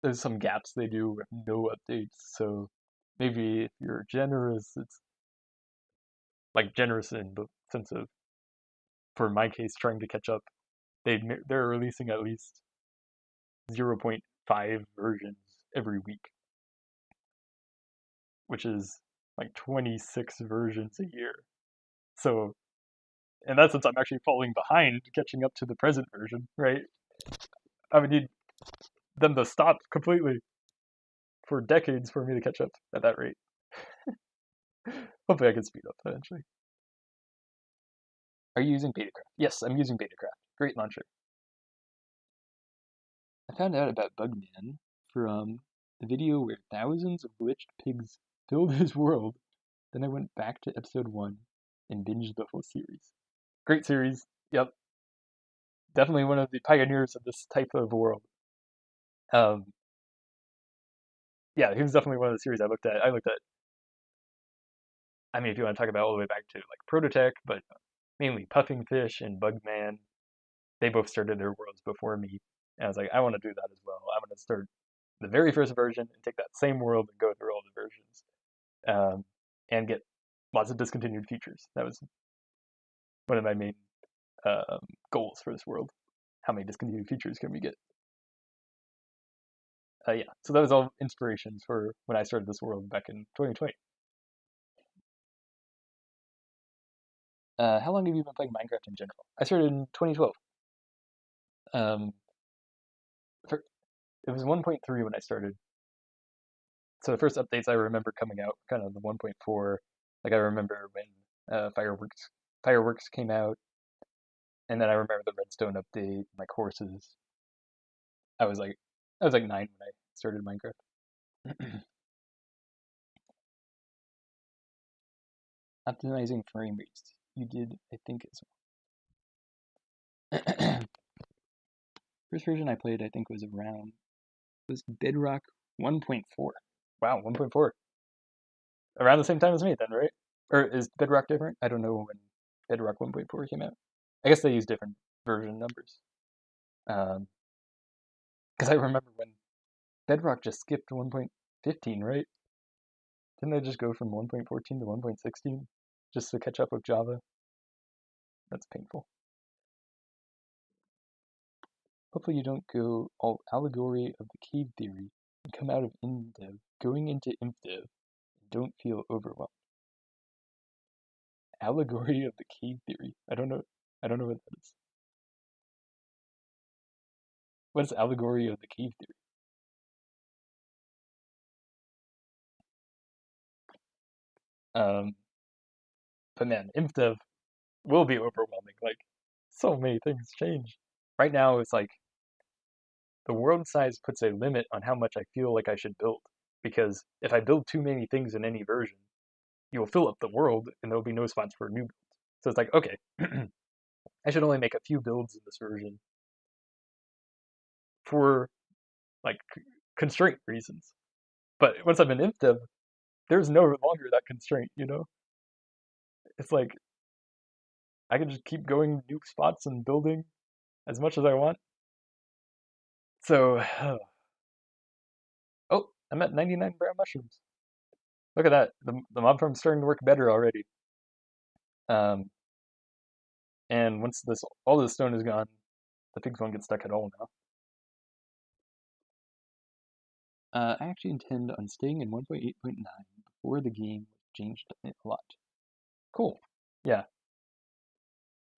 there's some gaps they do with no updates. So maybe if you're generous, it's like generous in the sense of, for my case, trying to catch up. They're releasing at least 0.5 versions every week, which is like 26 versions a year. So in that sense, I'm actually falling behind catching up to the present version, right? I would need them to stop completely for decades for me to catch up at that rate. Hopefully I can speed up eventually. Are you using Betacraft? Yes, I'm using Betacraft. Great launcher. I found out about Bugman from the video where thousands of glitched pigs filled his world. Then I went back to episode 1 and binged the whole series. Great series. Yep. Definitely one of the pioneers of this type of world. Um, yeah, he was definitely one of the series I looked at. I mean, if you want to talk about all the way back to like Prototech, but mainly Puffing Fish and Bugman, they both started their worlds before me. And I was like, I want to do that as well. I want to start the very first version and take that same world and go through all the versions, and get lots of discontinued features. That was one of my main goals for this world. How many discontinued features can we get? Yeah, so that was all inspirations for when I started this world back in 2020. How long have you been playing Minecraft in general? I started in 2012. Um, it was 1.3 when I started. So the first updates I remember coming out, kind of the 1.4. Like I remember when fireworks came out, and then I remember the redstone update, like horses. I was like I was like 9 when I started Minecraft. Optimizing frame rates. You did, I think, as well. First version I played, I think, was Bedrock 1.4. Wow, 1.4. Around the same time as me, then, right? Or is Bedrock different? I don't know when Bedrock 1.4 came out. I guess they use different version numbers. Because I remember when Bedrock just skipped 1.15, right? Didn't they just go from 1.14 to 1.16 just to catch up with Java? That's painful. Hopefully you don't go all allegory of the cave theory and come out of InDev, going into ImpDev, and don't feel overwhelmed. Allegory of the cave theory. I don't know. I don't know what that is. What is allegory of the cave theory? Um, but man, ImpDev will be overwhelming. Like, so many things change. Right now, it's like the world size puts a limit on how much I feel like I should build. Because if I build too many things in any version, you will fill up the world and there will be no spots for new builds. So it's like, okay, I should only make a few builds in this version for like constraint reasons. But once I'm in ImpDev, there's no longer that constraint, you know? It's like I can just keep going new spots and building as much as I want. So, oh, I'm at 99 brown mushrooms. Look at that. The mob farm's starting to work better already. Um, and once all this stone is gone, the pigs won't get stuck at all now. I actually intend on staying in 1.8.9 before the game changed a lot. Cool. Yeah,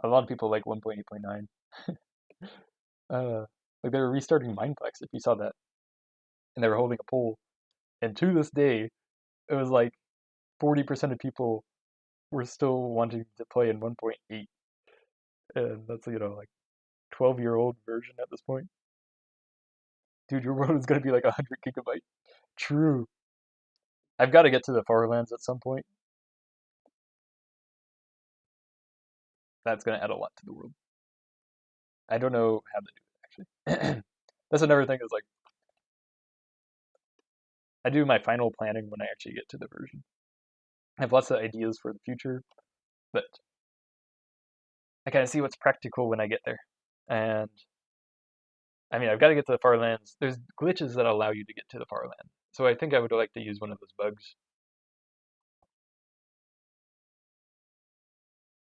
a lot of people like 1.8.9. Like they were restarting Mineplex, if you saw that, and they were holding a poll. And to this day, it was like 40% of people were still wanting to play in 1.8, and that's like 12-year-old version at this point. Dude, your world is gonna be like 100 gigabyte. True. I've got to get to the Farlands at some point. That's gonna add a lot to the world. I don't know how to do it actually. That's another thing is like I do my final planning when I actually get to the version. I have lots of ideas for the future, but I kind of see what's practical when I get there. And I mean, I've got to get to the far lands. There's glitches that allow you to get to the far land. So I think I would like to use one of those bugs.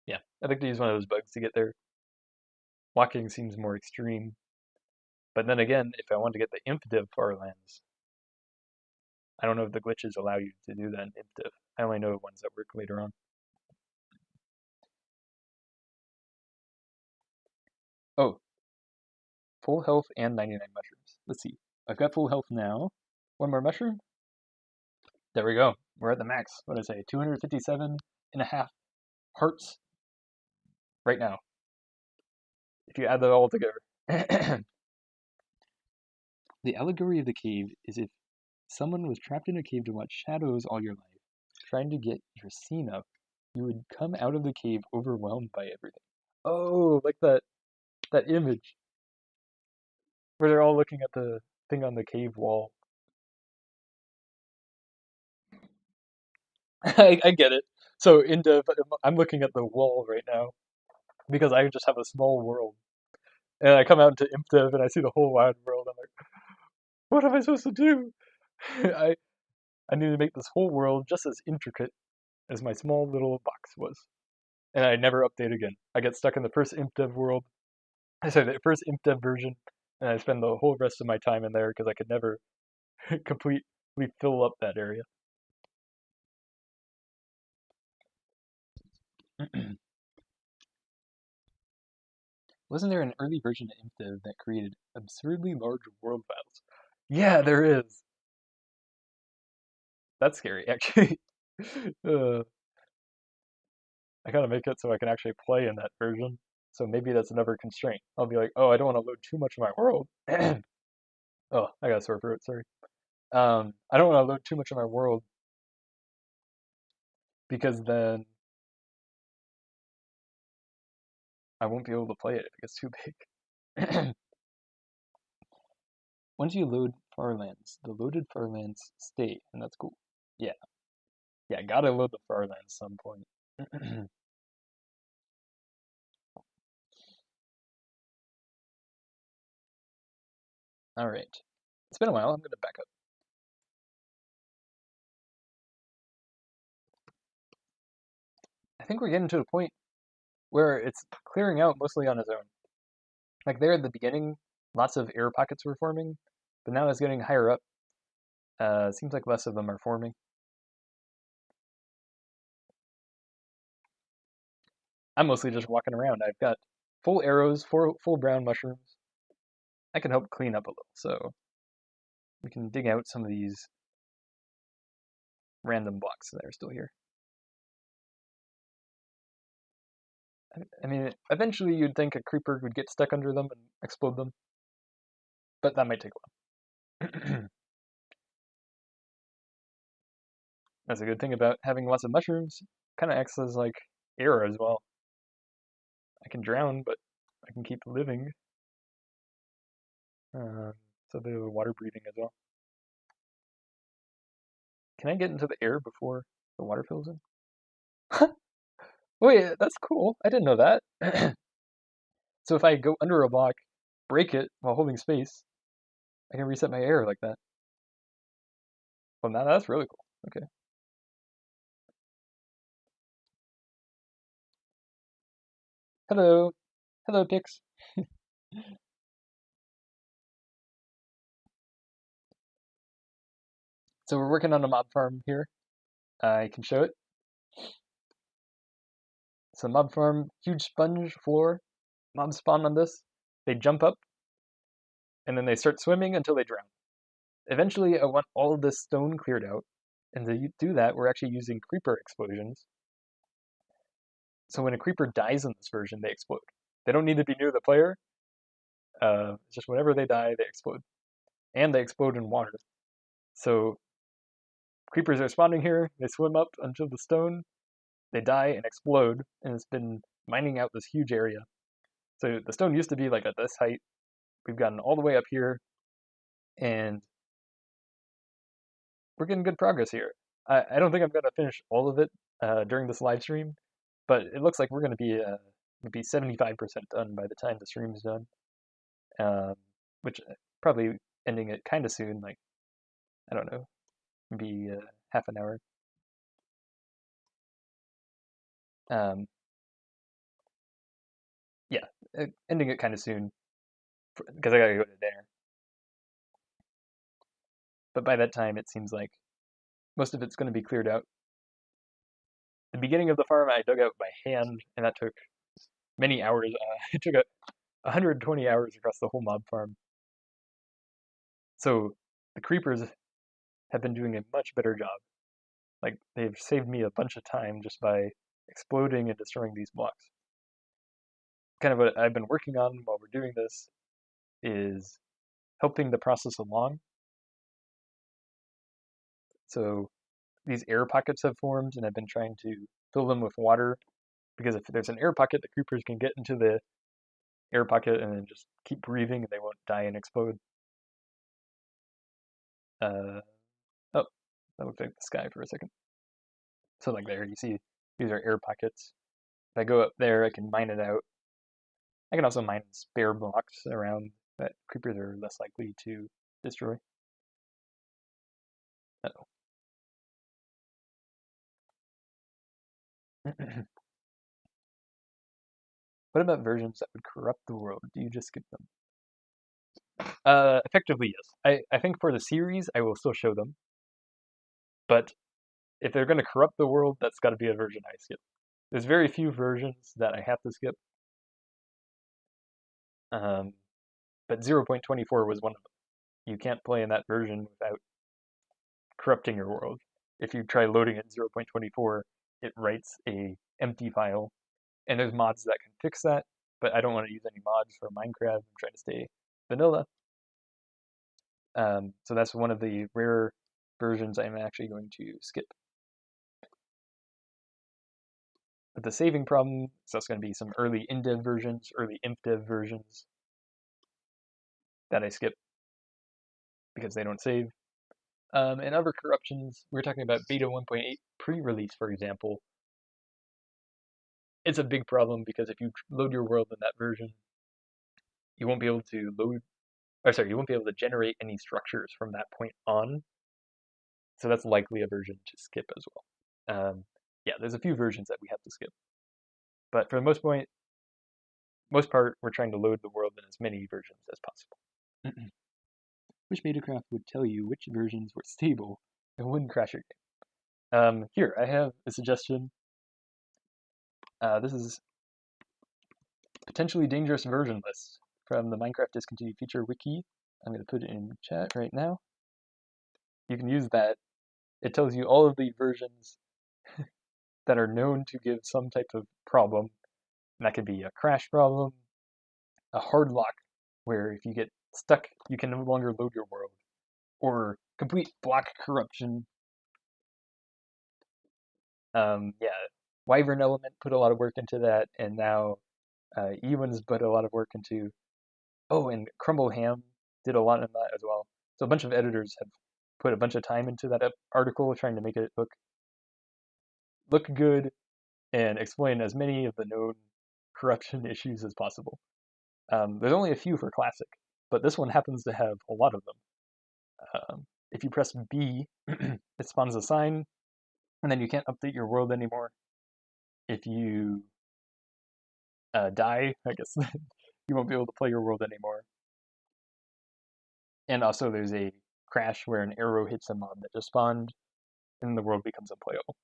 Yeah, I'd like to use one of those bugs to get there. Walking seems more extreme. But then again, if I want to get the ImpDev far lands, I don't know if the glitches allow you to do that in ImpDev. I only know ones that work later on. Oh, Full health and 99 mushrooms. Let's see. I've got full health now. One more mushroom. There we go. We're at the max. What did I say? 257 and a half hearts right now. If you add that all together. The allegory of the cave is if someone was trapped in a cave to watch shadows all your life, trying to get your scene up, you would come out of the cave overwhelmed by everything. Oh, like that image where they're all looking at the thing on the cave wall. I get it. So I'm looking at the wall right now because I just have a small world. And I come out into ImpDev and I see the whole wide world. I'm like, what am I supposed to do? I I need to make this whole world just as intricate as my small little box was. And I never update again. I get stuck in the first ImpDev world. I say the first ImpDev version, and I spend the whole rest of my time in there because I could never completely fill up that area. Wasn't there an early version of ImpDev that created absurdly large world files? Yeah, there is. That's scary, actually. uh, I gotta make it so I can actually play in that version. So maybe that's another constraint. I'll be like, oh, I don't want to load too much of my world. Oh, I got a sore throat, sorry. I don't want to load too much of my world because then I won't be able to play it if it gets too big. Once you load Farlands, the loaded Farlands stay, and that's cool. Yeah, yeah, gotta load the Farlands some point. All right, it's been a while. I'm gonna back up. I think we're getting to the point where it's clearing out mostly on its own. Like there at the beginning, lots of air pockets were forming, but now it's getting higher up. It seems like less of them are forming. I'm mostly just walking around. I've got full arrows, full brown mushrooms. I can help clean up a little, so we can dig out some of these random blocks that are still here. I mean, eventually you'd think a creeper would get stuck under them and explode them, but that might take a while. That's a good thing about having lots of mushrooms. Kind of acts as like air as well. I can drown, but I can keep living. So the water breathing as well. Can I get into the air before the water fills in? Wait, that's cool. I didn't know that. So if I go under a block, break it while holding space, I can reset my air like that. Well, now that's really cool. Okay. Hello. Hello, Pix. So we're working on a mob farm here. I can show it. So mob farm, huge sponge floor. Mobs spawn on this. They jump up, and then they start swimming until they drown. Eventually, I want all of this stone cleared out. And to do that, we're actually using creeper explosions. So when a creeper dies in this version, they explode. They don't need to be near the player. Just whenever they die, they explode. And they explode in water. So creepers are spawning here, they swim up onto the stone, they die and explode, and it's been mining out this huge area. So the stone used to be like at this height. We've gotten all the way up here, and we're getting good progress here. I don't think I'm going to finish all of it during this live stream, but it looks like we're going to be 75% done by the time the stream is done, which probably ending it kind of soon, like, I don't know, maybe half an hour. Yeah, ending it kind of soon because I gotta go to dinner. But by that time, it seems like most of it's going to be cleared out. The beginning of the farm I dug out by hand, and that took many hours. It took 120 hours across the whole mob farm. So the creepers have been doing a much better job. Like, they've saved me a bunch of time just by exploding and destroying these blocks. Kind of what I've been working on while we're doing this is helping the process along. So these air pockets have formed, and I've been trying to fill them with water, because if there's an air pocket, the creepers can get into the air pocket and then just keep breathing and they won't die and explode. Oh, that looked like the sky for a second. So like there, you see these are air pockets. If I go up there, I can mine it out. I can also mine spare blocks around that creepers are less likely to destroy. Uh-oh. What about versions that would corrupt the world? Do you just skip them? Effectively, yes. I think for the series, I will still show them. But if they're going to corrupt the world, that's got to be a version I skip. There's very few versions that I have to skip. But 0.24 was one of them. You can't play in that version without corrupting your world. If you try loading it 0.24, it writes a empty file, and there's mods that can fix that, but I don't want to use any mods for Minecraft. I'm trying to stay vanilla. So that's one of the rare versions I'm actually going to skip. But the saving problem, so that's going to be some early in-dev versions, early imp-dev versions that I skip because they don't save. And other corruptions, we're talking about beta 1.8 pre-release, for example. It's a big problem because if you load your world in that version, you won't be able to you won't be able to generate any structures from that point on. So that's likely a version to skip as well. Yeah, there's a few versions that we have to skip. But for the most part, we're trying to load the world in as many versions as possible. Wish Metacraft would tell you which versions were stable and wouldn't crash your game. Here, I have a suggestion. This is potentially dangerous version list from the Minecraft discontinued feature wiki. I'm going to put it in chat right now. You can use that. It tells you all of the versions that are known to give some type of problem. And that could be a crash problem, a hard lock, where if you get stuck, you can no longer load your world, or complete block corruption. Yeah, Wyvern Element put a lot of work into that, and now Ewan's put a lot of work into. Oh, and Crumble Ham did a lot in that as well. So a bunch of editors have put a bunch of time into that article, trying to make it look good and explain as many of the known corruption issues as possible. There's only a few for Classic, but this one happens to have a lot of them. If you press B, it spawns a sign, and then you can't update your world anymore. If you die, I guess you won't be able to play your world anymore. And also there's a crash where an arrow hits a mob that just spawned, and the world becomes unplayable.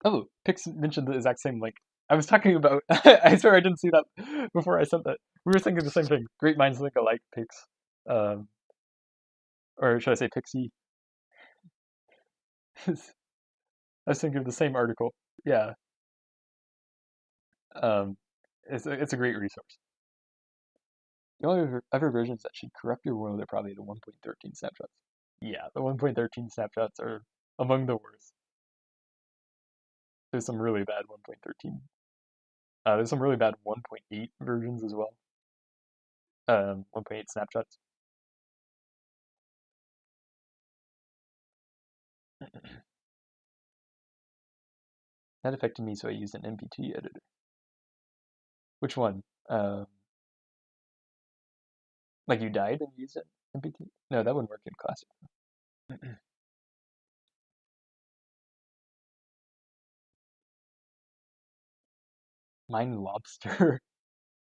Oh, Pix mentioned the exact same link. I was talking about. I swear I didn't see that before I sent that. We were thinking the same thing. Great minds think alike, Pix. Um, or should I say Pixie? I was thinking of the same article. Yeah. Um, it's a great resource. The only other versions that should corrupt your world are probably the 1.13 snapshots. Yeah, the 1.13 snapshots are among the worst. There's some really bad 1.13. There's some really bad 1.8 versions as well. 1.8 snapshots. That affected me, so I used an MPT editor. Which one? Like you died and used it MPT? No, that wouldn't work in Classic. Mine lobster.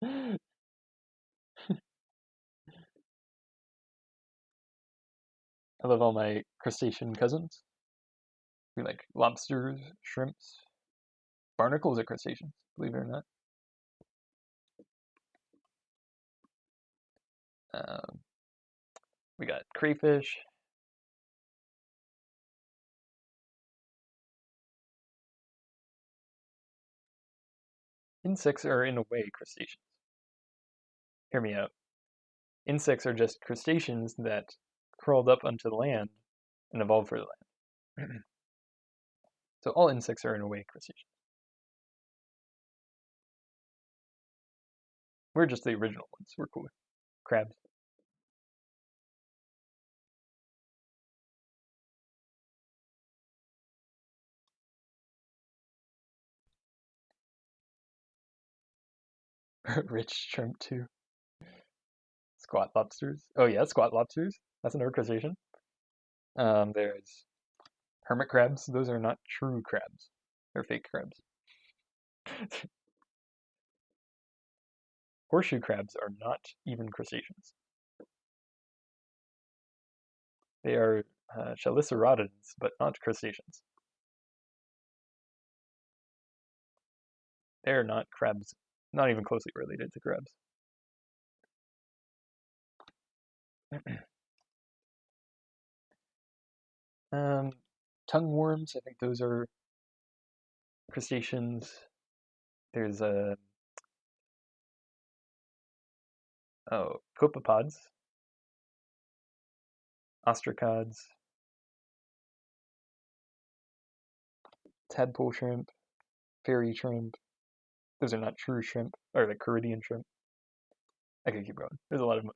I love all my crustacean cousins. We like lobsters, shrimps, Barnacles are crustaceans, believe it or not. We got crayfish. Insects are, in a way, crustaceans. Hear me out. Insects are just crustaceans that crawled up onto the land and evolved for the land. So all insects are, in a way, crustaceans. We're just the original ones. We're cool. Crabs. Rich shrimp too. Squat lobsters. Oh yeah, squat lobsters. That's another crustacean. There's hermit crabs. Those are not true crabs. They're fake crabs. Horseshoe crabs are not even crustaceans. They are chelicerodons, but not crustaceans. They are not crabs. Not even closely related to crabs. Tongue worms, I think those are crustaceans. There's copepods, ostracods, tadpole shrimp, fairy shrimp. Those are not true shrimp, or like Caridian shrimp. I could keep going. There's a lot of them.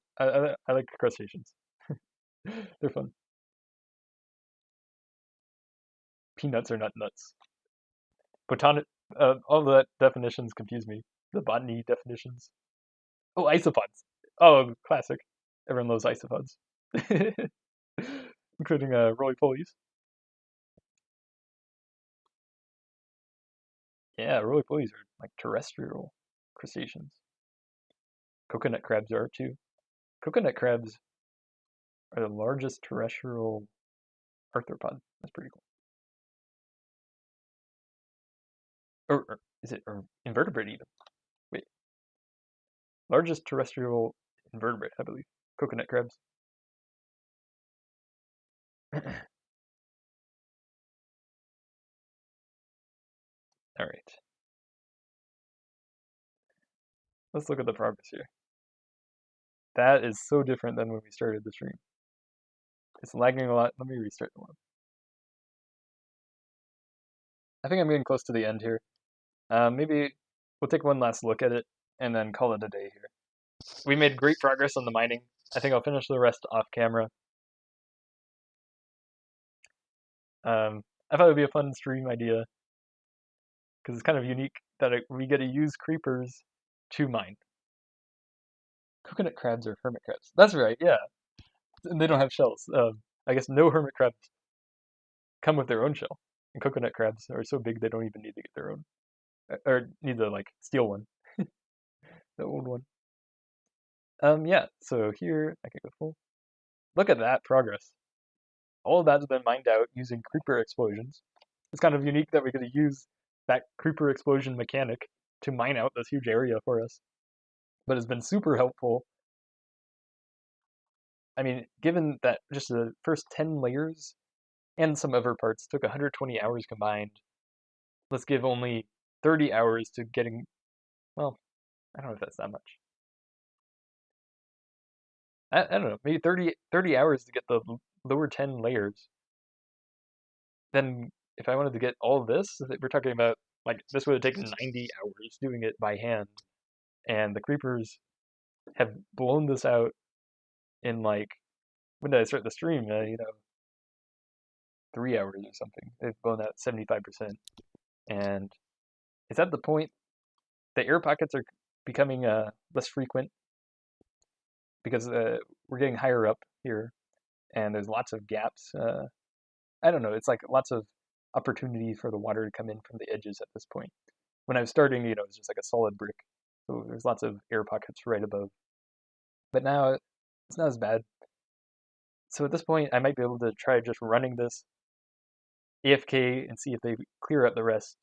I like crustaceans. They're fun. Peanuts are not nuts. Botanic. All the definitions confuse me. The botany definitions. Oh, isopods. Oh, classic. Everyone loves isopods, including roly-polies. Yeah, roly-polies are like terrestrial crustaceans. Coconut crabs are too. Coconut crabs are the largest terrestrial arthropod. That's pretty cool. Or is it or invertebrate even? Wait, largest terrestrial invertebrate, I believe. Coconut crabs. All right, let's look at the progress here. That is so different than when we started the stream. It's lagging a lot. Let me restart the one. I think I'm getting close to the end here. Maybe we'll take one last look at it and then call it a day here. We made great progress on the mining. I think I'll finish the rest off camera. I thought it would be a fun stream idea because it's kind of unique that we get to use creepers to mine. Coconut crabs or hermit crabs. That's right, yeah. And they don't have shells. I guess no hermit crabs come with their own shell. And coconut crabs are so big they don't even need to get their own. Or need to, like, steal one. The old one. Yeah, so here, I can go full. Look at that progress. All of that's been mined out using creeper explosions. It's kind of unique that we get to use that creeper explosion mechanic to mine out this huge area for us. But it's been super helpful. I mean, given that just the first 10 layers and some other parts took 120 hours combined, let's give only 30 hours to getting, well, I don't know if that's that much. I don't know, maybe 30 hours to get the lower 10 layers. Then if I wanted to get all of this, we're talking about, like, this would have taken 90 hours doing it by hand. And the creepers have blown this out in, like, when did I start the stream? 3 hours or something. They've blown out 75%. And it's at the point the air pockets are becoming less frequent because we're getting higher up here and there's lots of gaps. I don't know, it's like lots of opportunity for the water to come in from the edges at this point. When I was starting, it's just like a solid brick. So there's lots of air pockets right above. But now it's not as bad. So at this point, I might be able to try just running this AFK and see if they clear out the rest.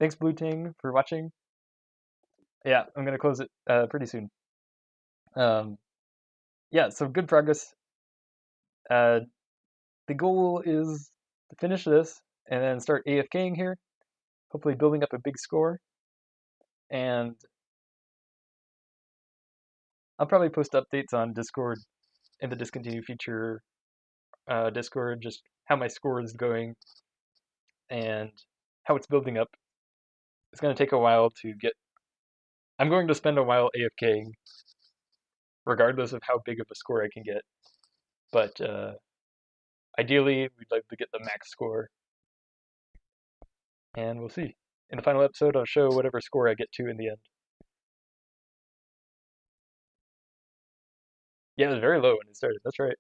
Thanks, Blue Ting, for watching. Yeah, I'm gonna close it pretty soon. Um, yeah, so good progress. Uh, the goal is to finish this and then start AFKing here, hopefully building up a big score. And I'll probably post updates on Discord in the discontinued feature Discord, just how my score is going and how it's building up. It's going to take a while to get. I'm going to spend a while AFKing, regardless of how big of a score I can get. But ideally, we'd like to get the max score, and we'll see. In the final episode, I'll show whatever score I get to in the end. Yeah, it was very low when it started. That's right.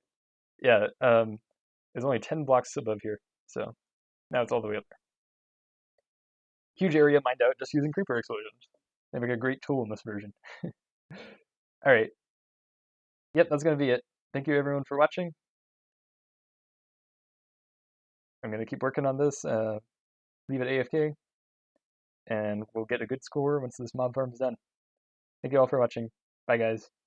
Yeah, there's only 10 blocks above here, so now it's all the way up there. Huge area mined out just using creeper explosions. They make a great tool in this version. All right. Yep, that's going to be it. Thank you everyone for watching. I'm going to keep working on this, leave it AFK, and we'll get a good score once this mob farm is done. Thank you all for watching. Bye, guys.